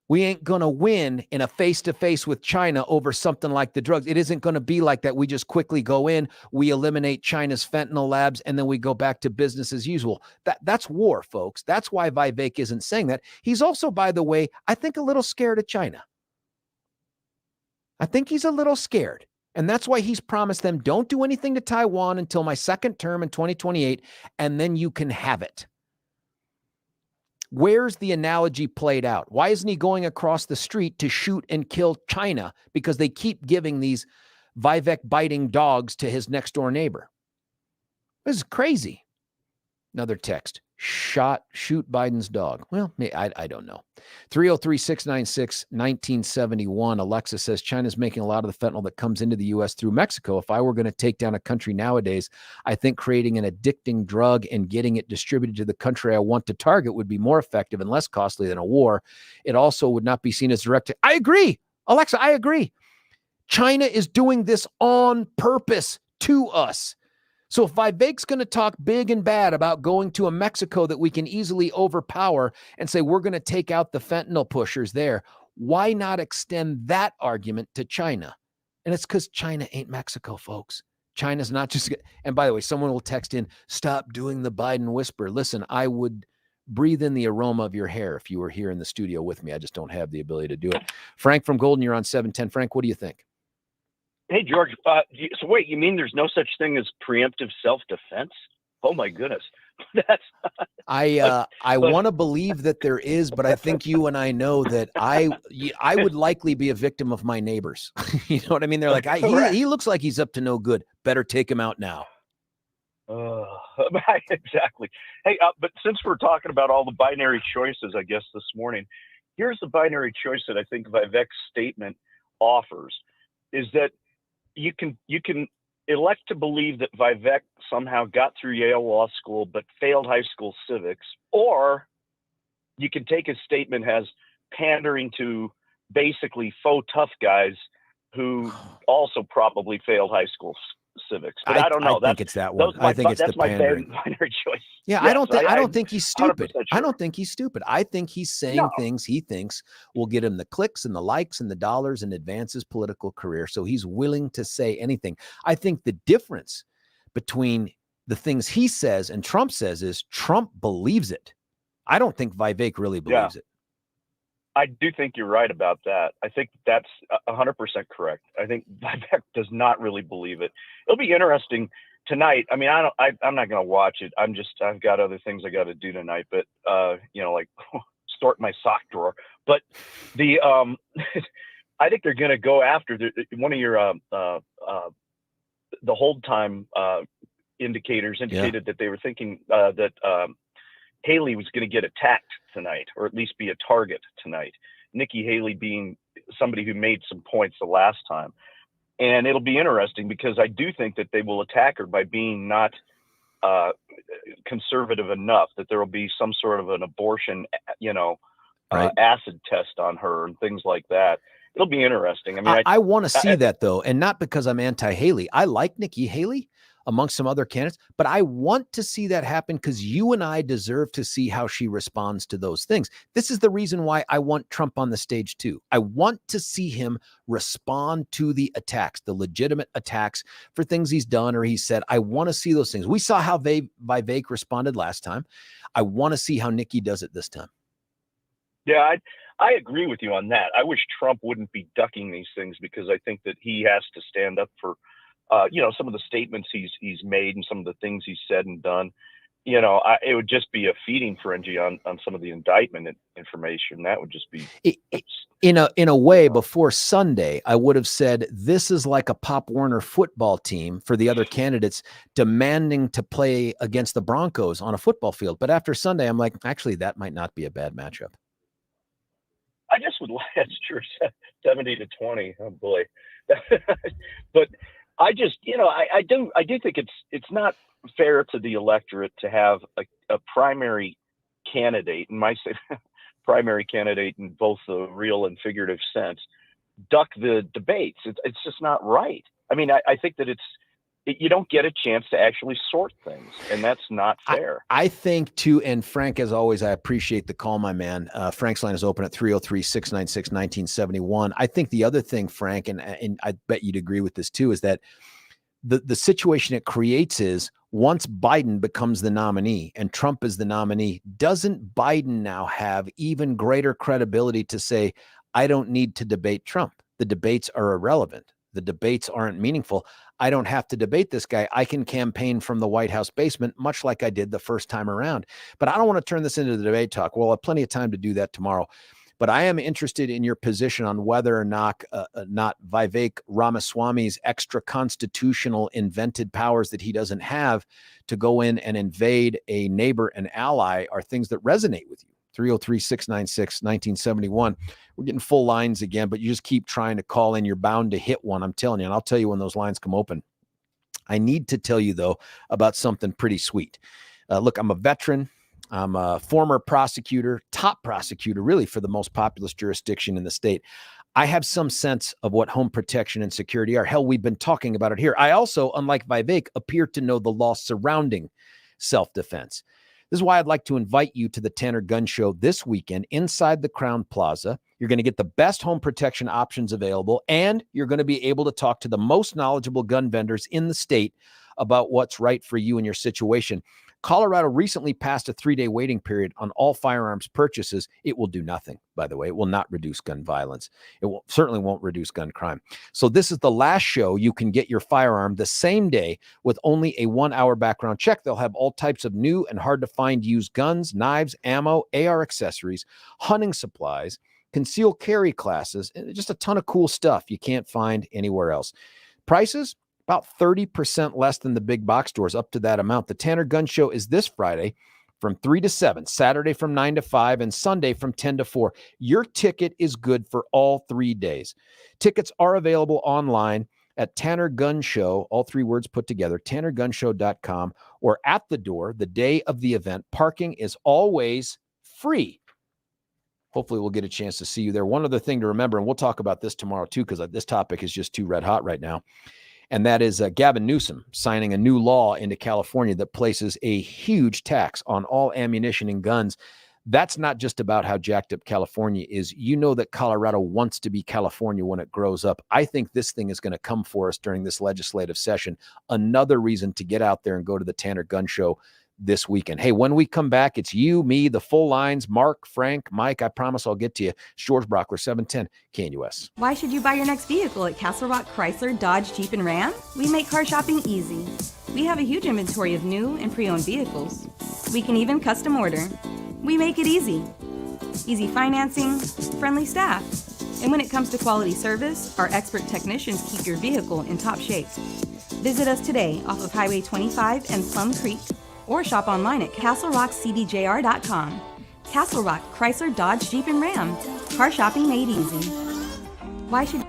We ain't going to win in a face-to-face with China over something like the drugs. It isn't going to be like that. We just quickly go in, we eliminate China's fentanyl labs, and then we go back to business as usual. That's war, folks. That's why Vivek isn't saying that. He's also, by the way, I think a little scared of China. I think he's a little scared. And that's why he's promised them, don't do anything to Taiwan until my second term in 2028, and then you can have it. Where's the analogy played out? Why isn't he going across the street to shoot and kill China? Because they keep giving these Vivek biting dogs to his next door neighbor. This is crazy. Another text. Shoot Biden's dog. Well, I don't know. 303-696-1971. Alexa says China's making a lot of the fentanyl that comes into the U.S. through Mexico. If I were going to take down a country nowadays, I think creating an addicting drug and getting it distributed to the country I want to target would be more effective and less costly than a war. It also would not be seen as direct. I agree. Alexa, I agree. China is doing this on purpose to us So if Vivek's going to talk big and bad about going to a Mexico that we can easily overpower and say we're going to take out the fentanyl pushers there, why not extend that argument to China? And it's because China ain't Mexico, folks. China's not just, and by the way, someone will text in, stop doing the Biden whisper. Listen, I would breathe in the aroma of your hair if you were here in the studio with me. I just don't have the ability to do it. Frank from Golden, you're on 710. Frank, what do you think? Hey, George. So wait, you mean there's no such thing as preemptive self-defense? Oh my goodness. That's I want to believe that there is, but I think you and I know that I would likely be a victim of my neighbors. You know what I mean? They're like, he looks like he's up to no good. Better take him out now. Exactly. Hey, but since we're talking about all the binary choices, I guess this morning, here's the binary choice that I think Vivek's statement offers, is that you can elect to believe that Vivek somehow got through Yale Law School but failed high school civics, or you can take his statement as pandering to basically faux tough guys who also probably failed high school civics. But I don't know. I think it's that one. I think it's the pandering. Binary choice. Yeah, yes, I don't think he's stupid. Sure. I don't think he's stupid. I think he's saying things he thinks will get him the clicks and the likes and the dollars and advance his political career. So he's willing to say anything. I think the difference between the things he says and Trump says is Trump believes it. I don't think Vivek really believes it. I do think you're right about that. I think that's 100% correct. I think Vivek does not really believe it. It'll be interesting tonight. I mean, I'm not going to watch it. I've got other things I got to do tonight, but like sort my sock drawer. But the I think they're going to go after one of your the hold time indicators indicated that they were thinking that Haley was going to get attacked tonight, or at least be a target tonight. Nikki Haley being somebody who made some points the last time. And it'll be interesting because I do think that they will attack her by being not conservative enough, that there will be some sort of an abortion, acid test on her and things like that. It'll be interesting. I mean, I want to see that though. And not because I'm anti-Haley. I like Nikki Haley amongst some other candidates, but I want to see that happen because you and I deserve to see how she responds to those things. This is the reason why I want Trump on the stage too. I want to see him respond to the attacks, the legitimate attacks for things he's done or he said. I want to see those things. We saw how Vivek responded last time. I want to see how Nikki does it this time. Yeah, I agree with you on that. I wish Trump wouldn't be ducking these things because I think that he has to stand up for some of the statements he's made and some of the things he's said and done. It would just be a feeding frenzy on some of the indictment information. That would just be in a way. Before Sunday, I would have said this is like a Pop Warner football team for the other candidates demanding to play against the Broncos on a football field. But after Sunday, I'm like, actually, that might not be a bad matchup. I just would like, that's true, 70-20. Oh boy. But I just, I do think it's not fair to the electorate to have a primary candidate, and my primary candidate in both the real and figurative sense, duck the debates. It's just not right. I mean, I think that you don't get a chance to actually sort things, and that's not fair. I think too, and Frank, as always, I appreciate the call, my man. Frank's line is open at 303-696-1971. I think the other thing, Frank, and I bet you'd agree with this too, is that the situation it creates is once Biden becomes the nominee and Trump is the nominee, doesn't Biden now have even greater credibility to say, I don't need to debate Trump? The debates are irrelevant. The debates aren't meaningful. I don't have to debate this guy. I can campaign from the White House basement, much like I did the first time around. But I don't want to turn this into the debate talk. We'll have plenty of time to do that tomorrow. But I am interested in your position on whether or not Vivek Ramaswamy's extra constitutional invented powers that he doesn't have to go in and invade a neighbor and ally are things that resonate with you. 303-696-1971. We're getting full lines again, but you just keep trying to call in. You're bound to hit one. I'm telling you, and I'll tell you when those lines come open. I need to tell you, though, about something pretty sweet. Look, I'm a veteran. I'm a former prosecutor, top prosecutor, really, for the most populous jurisdiction in the state. I have some sense of what home protection and security are. Hell, we've been talking about it here. I also, unlike Vivek, appear to know the law surrounding self-defense. This is why I'd like to invite you to the Tanner Gun Show this weekend inside the Crown Plaza. You're going to get the best home protection options available, and you're going to be able to talk to the most knowledgeable gun vendors in the state about what's right for you and your situation. Colorado recently passed a 3-day waiting period on all firearms purchases. It will do nothing, by the way. It will not reduce gun violence. It certainly won't reduce gun crime. So this is the last show you can get your firearm the same day with only a 1-hour background check. They'll have all types of new and hard-to-find used guns, knives, ammo, AR accessories, hunting supplies, concealed carry classes, and just a ton of cool stuff you can't find anywhere else. Prices? About 30% less than the big box stores, up to that amount. The Tanner Gun Show is this Friday from 3 to 7, Saturday from 9 to 5, and Sunday from 10 to 4. Your ticket is good for all 3 days. Tickets are available online at Tanner Gun Show, all 3 words put together, tannergunshow.com, or at the door the day of the event. Parking is always free. Hopefully we'll get a chance to see you there. One other thing to remember, and we'll talk about this tomorrow too, because this topic is just too red hot right now, and that is Gavin Newsom signing a new law into California that places a huge tax on all ammunition and guns. That's not just about how jacked up California is. You know that Colorado wants to be California when it grows up. I think this thing is going to come for us during this legislative session. Another reason to get out there and go to the Tanner Gun Show this weekend. Hey, when we come back, it's you, me, the full lines, Mark, Frank, Mike. I promise I'll get to you. It's George Brauchler, 710 KNUS. Why should you buy your next vehicle at Castle Rock Chrysler, Dodge, Jeep, and Ram? We make car shopping easy. We have a huge inventory of new and pre-owned vehicles. We can even custom order. We make it easy. Easy financing, friendly staff. And when it comes to quality service, our expert technicians keep your vehicle in top shape. Visit us today off of Highway 25 and Plum Creek, or shop online at castlerockcdjr.com. Castle Rock Chrysler, Dodge, Jeep, and Ram. Car shopping made easy. Why should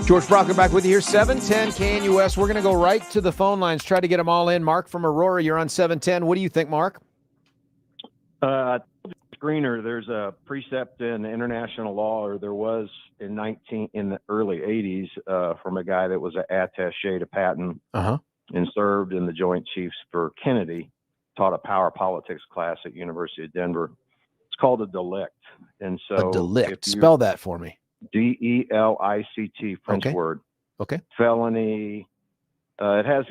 George Brauchler back with you here, 710 KNUS. We're going to go right to the phone lines, try to get them all in. Mark from Aurora, you're on 710. What do you think, Mark? Screener, there's a precept in international law, or there was in the early 80s, from a guy that was an attaché to Patton and served in the Joint Chiefs for Kennedy, taught a power politics class at University of Denver. It's called a delict. And so a delict. Spell that for me. DELICT, French word. Okay. Felony. There's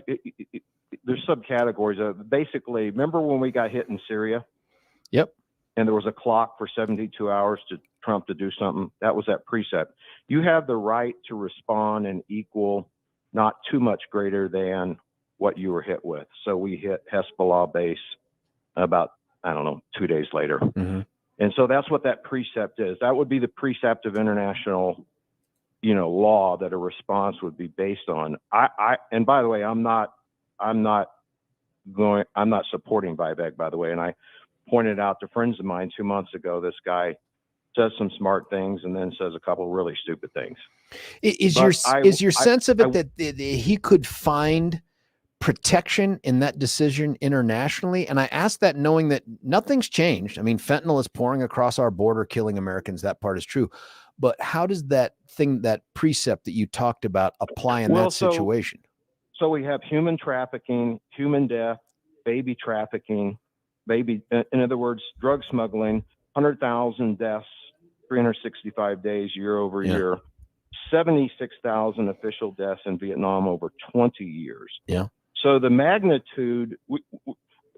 subcategories. Basically, remember when we got hit in Syria? Yep. And there was a clock for 72 hours to Trump to do something? That was that precept. You have the right to respond in equal, not too much greater than what you were hit with. So we hit Hezbollah base about, 2 days later. And so that's what that precept is. That would be the precept of international, law that a response would be based on. And by the way, I'm not supporting Vivek, by the way. And I pointed out to friends of mine 2 months ago, this guy says some smart things and then says a couple really stupid things. Is your sense of it that he could find protection in that decision internationally? And I ask that knowing that nothing's changed. I mean, fentanyl is pouring across our border, killing Americans. That part is true. But how does that precept that you talked about apply in that situation? So we have human trafficking, human death, baby trafficking, in other words, drug smuggling, 100,000 deaths, 365 days year over year, 76,000 official deaths in Vietnam over 20 years. Yeah. So the magnitude, if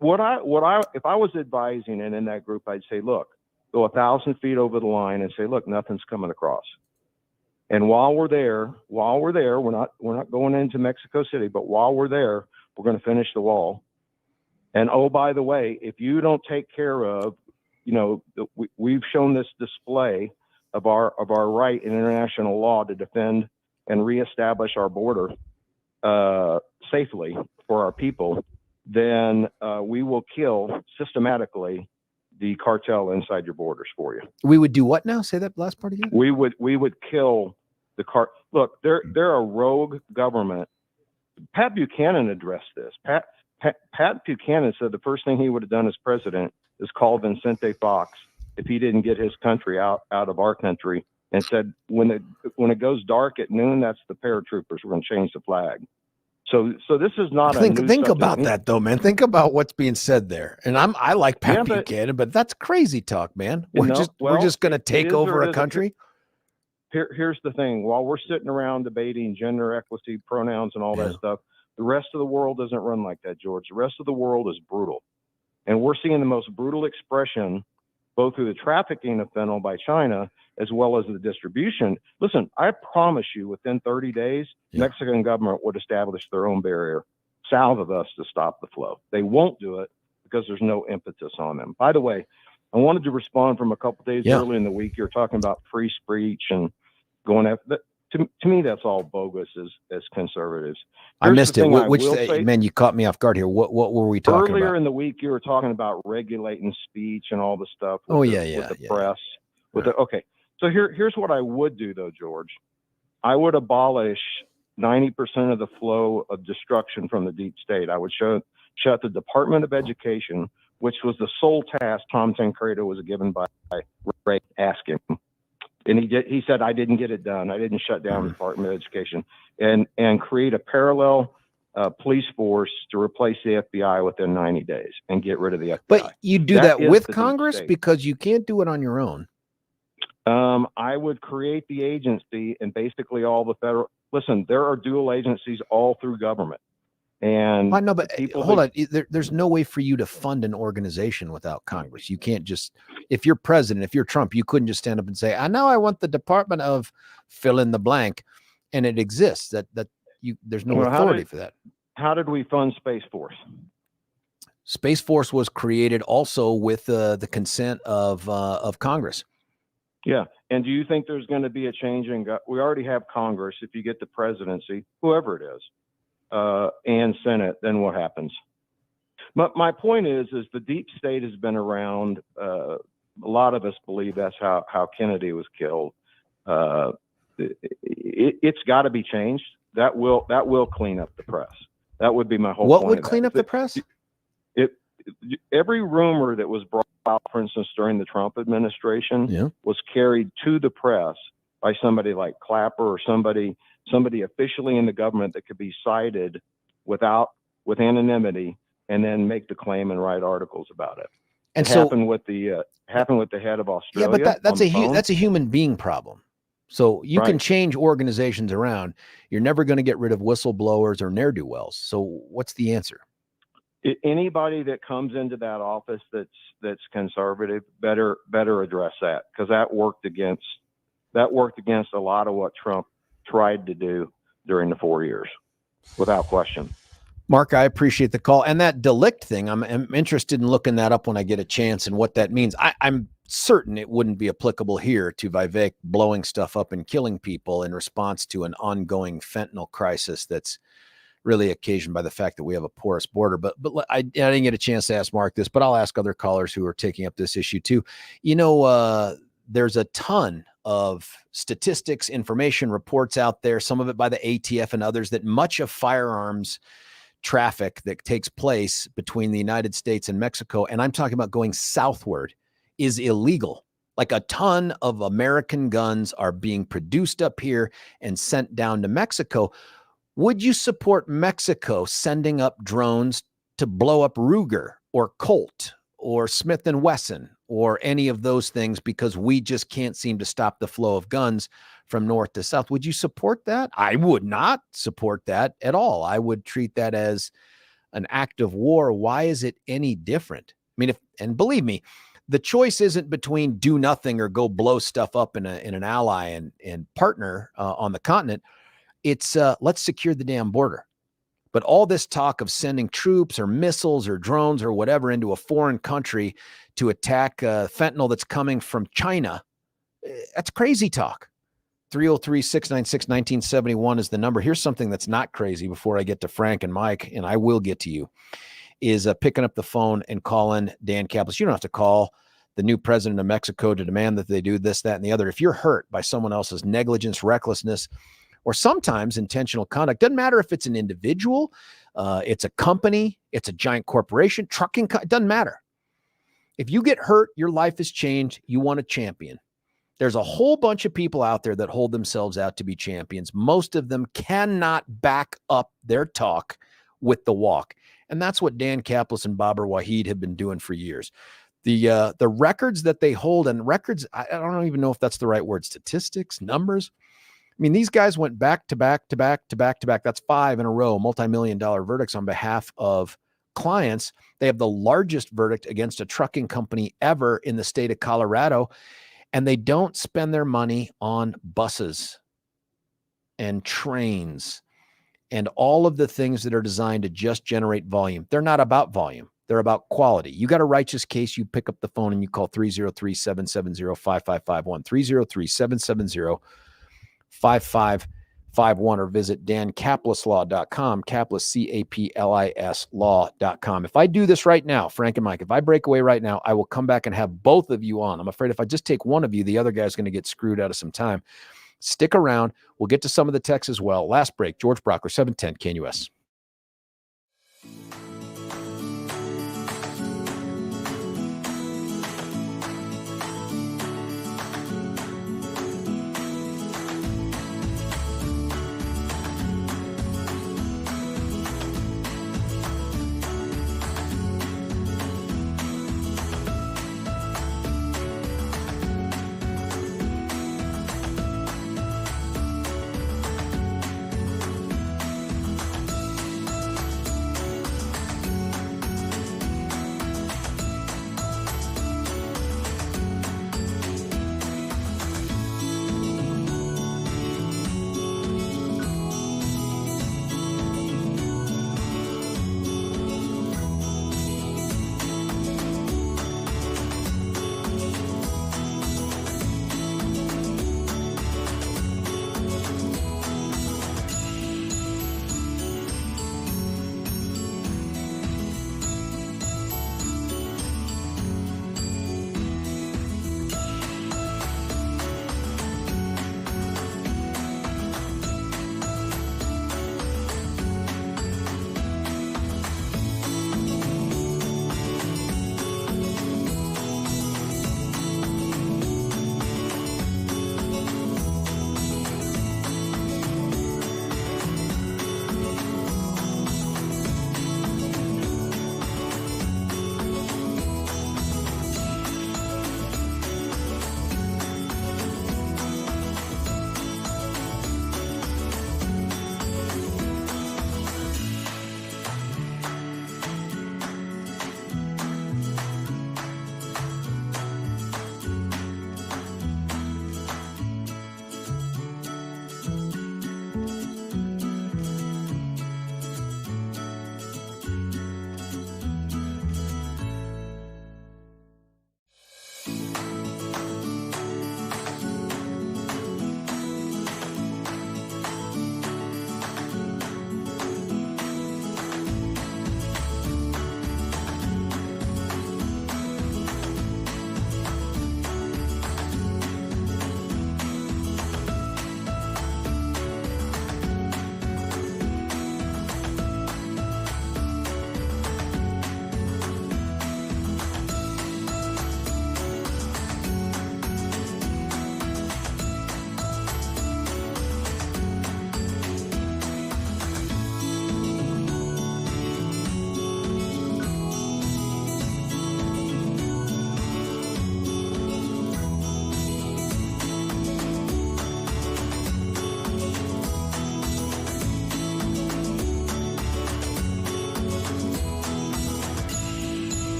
I was advising and in that group, I'd say, look, go 1,000 feet over the line and say, look, nothing's coming across. And while we're there, we're not going into Mexico City, but while we're there, we're going to finish the wall. And oh, by the way, if you don't take care of, we've shown this display of our right in international law to defend and reestablish our border safely for our people, then we will kill systematically the cartel inside your borders for you. We would do what now? Say that last part again. We would kill the Look, they're a rogue government. Pat Buchanan addressed this. Pat Buchanan said the first thing he would have done as president is call Vicente Fox if he didn't get his country out of our country, and said when it goes dark at noon, that's the paratroopers. We're going to change the flag. So this is not think about that though, man. Think about what's being said there. And I like Pat Buchanan, but that's crazy talk, man. We're just going to take over a country. Here's the thing: while we're sitting around debating gender equity, pronouns, and all that stuff, the rest of the world doesn't run like that, George. The rest of the world is brutal, and we're seeing the most brutal expression both through the trafficking of fentanyl by China as well as the distribution. Listen, I promise you, within 30 days, Mexican government would establish their own barrier south of us to stop the flow. They won't do it because there's no impetus on them. By the way, I wanted to respond from a couple days early in the week. You're talking about free speech and going after. To me, that's all bogus as conservatives. I missed it. Man, you caught me off guard here. What were we talking about? Earlier in the week, you were talking about regulating speech and all the stuff. With the press. Okay. So here's what I would do, though, George. I would abolish 90% of the flow of destruction from the deep state. I would shut the Department of Education, which was the sole task Tom Tancredo was given by Ray asking. And he said, I didn't get it done. I didn't shut down the Department of Education, and create a parallel police force to replace the FBI within 90 days and get rid of the FBI. But you do that with Congress, because you can't do it on your own. I would create the agency and basically all the federal. Listen, there are dual agencies all through government. And I know, but hold on. There's no way for you to fund an organization without Congress. You can't just, if you're president, if you're Trump, you couldn't just stand up and say, I know I want the Department of fill in the blank, and it exists. There's no authority for that. How did we fund Space Force? Space Force was created also with the consent of Congress. Yeah. And do you think there's going to be a change we already have Congress. If you get the presidency, whoever it is, and Senate, then what happens? But my point is the deep state has been around. A lot of us believe that's how Kennedy was killed. It's got to be changed. That will clean up the press. That would be my whole point. What would clean up the press? Every rumor that was brought out, for instance, during the Trump administration, was carried to the press by somebody like Clapper or somebody officially in the government that could be cited with anonymity, and then make the claim and write articles about it. And it happened with the head of Australia. Yeah, but that's a human being problem. So you can change organizations around. You're never going to get rid of whistleblowers or ne'er-do-wells. So what's the answer? Anybody that comes into that office that's conservative better address that, because that worked against a lot of what Trump tried to do during the 4 years, without question. Mark, I appreciate the call. And that delict thing, I'm interested in looking that up when I get a chance and what that means. I'm certain it wouldn't be applicable here to Vivek blowing stuff up and killing people in response to an ongoing fentanyl crisis that's really occasioned by the fact that we have a porous border. But I didn't get a chance to ask Mark this, but I'll ask other callers who are taking up this issue too. There's a ton of statistics, information, reports out there, some of it by the ATF and others, that much of firearms traffic that takes place between the United States and Mexico, and I'm talking about going southward, is illegal. Like a ton of American guns are being produced up here and sent down to Mexico. Would you support Mexico sending up drones to blow up Ruger or Colt or Smith & Wesson or any of those things because we just can't seem to stop the flow of guns from north to south? Would you support that? I would not support that at all. I would treat that as an act of war. Why is it any different? I mean, and believe me, the choice isn't between do nothing or go blow stuff up in an ally and partner on the continent. It's let's secure the damn border. But all this talk of sending troops or missiles or drones or whatever into a foreign country to attack fentanyl that's coming from China, that's crazy talk. 303-696-1971 is the number. Here's something that's not crazy before I get to Frank and Mike, and I will get to you, is picking up the phone and calling Dan Caplis. You don't have to call the new president of Mexico to demand that they do this, that, and the other. If you're hurt by someone else's negligence, recklessness, or sometimes intentional conduct, doesn't matter if it's an individual, it's a company, it's a giant corporation, trucking, it doesn't matter. If you get hurt, your life has changed, you want a champion. There's a whole bunch of people out there that hold themselves out to be champions. Most of them cannot back up their talk with the walk. And that's what Dan Caplis and Babar Wahid have been doing for years. The records that they hold, and records, I don't even know if that's the right word, statistics, numbers. I mean, these guys went back to back to back to back to back. That's 5 in a row, multi-million-dollar verdicts on behalf of clients. They have the largest verdict against a trucking company ever in the state of Colorado, and they don't spend their money on buses and trains and all of the things that are designed to just generate volume. They're not about volume. They're about quality. You got a righteous case, you pick up the phone and you call 303-770-5551, 303-770-5551, or visit dancaplislaw.com, Caplis, Caplis law.com. If I do this right now, Frank and Mike, if I break away right now, I will come back and have both of you on. I'm afraid if I just take one of you, the other guy's going to get screwed out of some time. Stick around. We'll get to some of the texts as well. Last break, George Brauchler, 710 KNUS.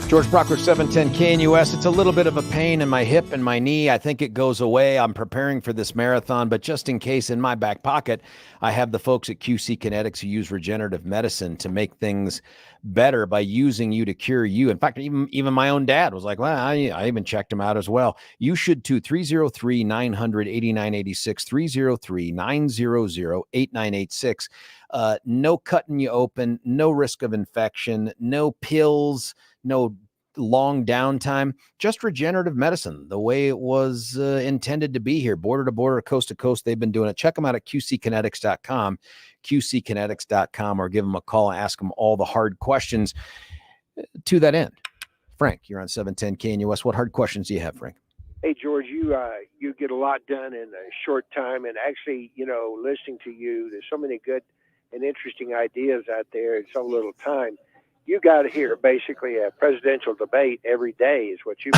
George Brauchler, 710 KNUS. It's a little bit of a pain in my hip and my knee. I think it goes away. I'm preparing for this marathon, but just in case, in my back pocket, I have the folks at QC Kinetix who use regenerative medicine to make things better by using you to cure you. In fact, even my own dad was like, well, I even checked him out as well. You should too. 303-900-8986, 303-900-8986. No cutting you open, no risk of infection, no pills, no long downtime, just regenerative medicine, the way it was intended to be here, border to border, coast to coast. They've been doing it. Check them out at qckinetics.com, qckinetics.com, or give them a call and ask them all the hard questions to that end. Frank, you're on 710 KNUS. What hard questions do you have, Frank? Hey, George, you get a lot done in a short time. And actually, listening to you, there's so many good and interesting ideas out there in so little time. You got to hear basically a presidential debate every day is what you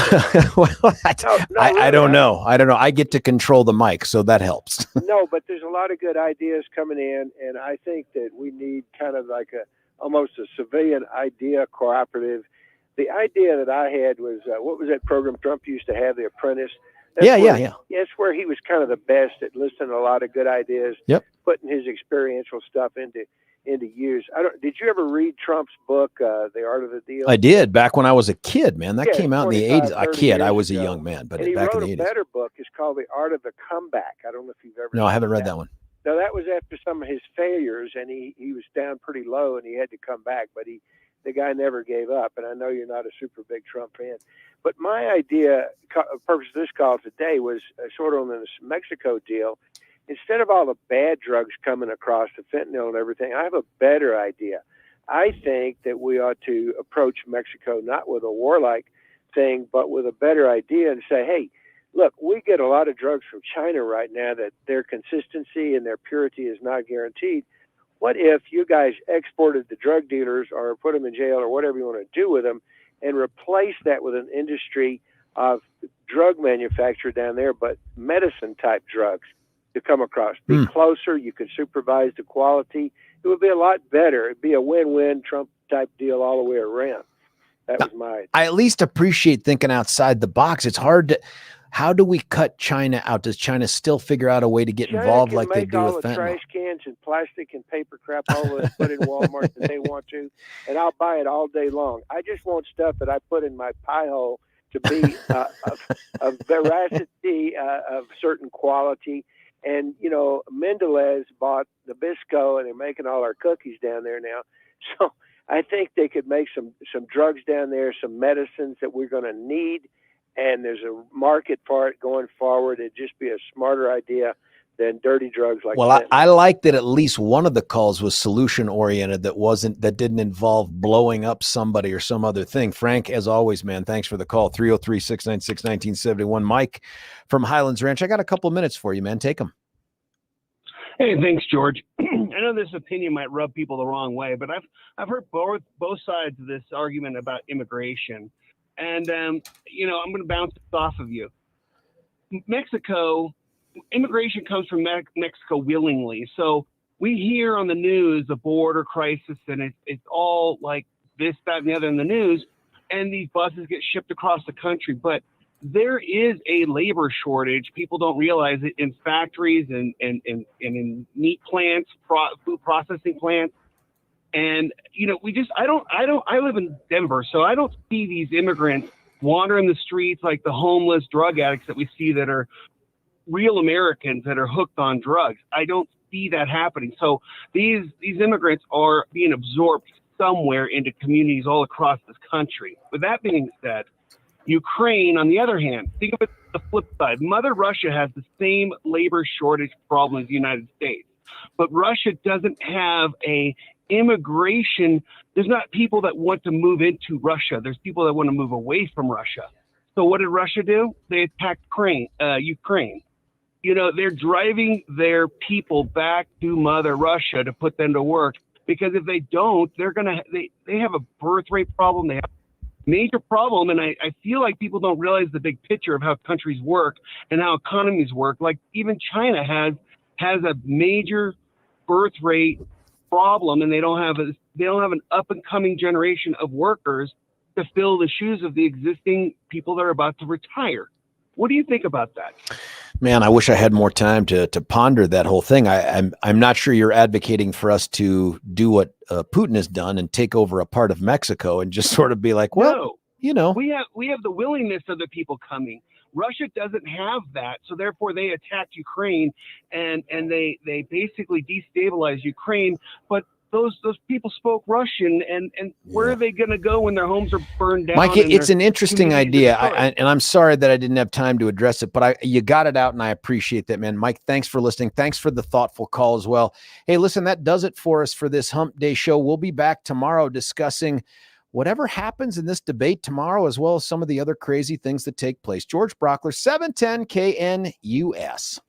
well, I don't know. I get to control the mic, so that helps. No, but there's a lot of good ideas coming in, and I think that we need kind of like almost a civilian idea cooperative. The idea that I had was, what was that program Trump used to have, The Apprentice? Yeah. That's where he was kind of the best at listening to a lot of good ideas, putting his experiential stuff into use. Did you ever read Trump's book, The Art of the Deal? I did back when I was a kid, man. That came out in the 80s. A kid, I was ago. a young man, but and back in the 80s. He wrote a better book. It's called The Art of the Comeback. I don't know if you've ever. No, I haven't read that one. No, that was after some of his failures, and he was down pretty low, and he had to come back. But the guy never gave up. And I know you're not a super big Trump fan, but my idea, purpose of this call today was sort of on this Mexico deal. Instead of all the bad drugs coming across, the fentanyl and everything, I have a better idea. I think that we ought to approach Mexico not with a warlike thing, but with a better idea and say, hey, look, we get a lot of drugs from China right now that their consistency and their purity is not guaranteed. What if you guys exported the drug dealers or put them in jail or whatever you want to do with them and replace that with an industry of drug manufacture down there, but medicine-type drugs? To come across, be closer. You could supervise the quality. It would be a lot better. It'd be a win-win Trump type deal all the way around. That was my idea. I at least appreciate thinking outside the box. It's hard to. How do we cut China out? Does China still figure out a way to get involved like they do with fentanyl? China can make all the trash cans and plastic and paper crap all that put in Walmart that they want to, and I'll buy it all day long. I just want stuff that I put in my pie hole to be of veracity, of certain quality. And, Mendelez bought Nabisco, and they're making all our cookies down there now. So I think they could make some drugs down there, some medicines that we're going to need, and there's a market for it going forward. It'd just be a smarter idea than dirty drugs like that. Well, I like that at least one of the calls was solution-oriented that didn't involve blowing up somebody or some other thing. Frank, as always, man, thanks for the call. 303-696-1971. Mike from Highlands Ranch. I got a couple of minutes for you, man. Take them. Hey, thanks, George. I know this opinion might rub people the wrong way, but I've heard both sides of this argument about immigration. And, I'm going to bounce this off of you. Immigration comes from Mexico willingly. So we hear on the news the border crisis, and it's all like this, that, and the other in the news, and these buses get shipped across the country. But there is a labor shortage. People don't realize it in factories and in meat plants, food processing plants. And, I live in Denver, so I don't see these immigrants wandering the streets like the homeless drug addicts that we see that are real Americans that are hooked on drugs. I don't see that happening. So these immigrants are being absorbed somewhere into communities all across this country. With that being said, Ukraine, on the other hand, think of it the flip side. Mother Russia has the same labor shortage problem as the United States, but Russia doesn't have a immigration. There's not people that want to move into Russia. There's people that want to move away from Russia. So what did Russia do? They attacked Ukraine. They're driving their people back to Mother Russia to put them to work, because if they don't, they have a birth rate problem. They have a major problem. And I feel like people don't realize the big picture of how countries work and how economies work. Like even China has a major birth rate problem, and they don't have an up and coming generation of workers to fill the shoes of the existing people that are about to retire. What do you think about that? Man, I wish I had more time to ponder that whole thing. I'm not sure you're advocating for us to do what Putin has done and take over a part of Mexico and just sort of be like, well, No. you know, We have the willingness of the people coming. Russia doesn't have that, so therefore they attacked Ukraine and they basically destabilized Ukraine. But those people spoke Russian, and where are they going to go when their homes are burned down? Mike, it's an interesting idea, destroyed? and I'm sorry that I didn't have time to address it, but you got it out, and I appreciate that, man. Mike, thanks for listening. Thanks for the thoughtful call as well. Hey, listen, that does it for us for this Hump Day show. We'll be back tomorrow discussing whatever happens in this debate tomorrow, as well as some of the other crazy things that take place. George Brauchler, 710 KNUS.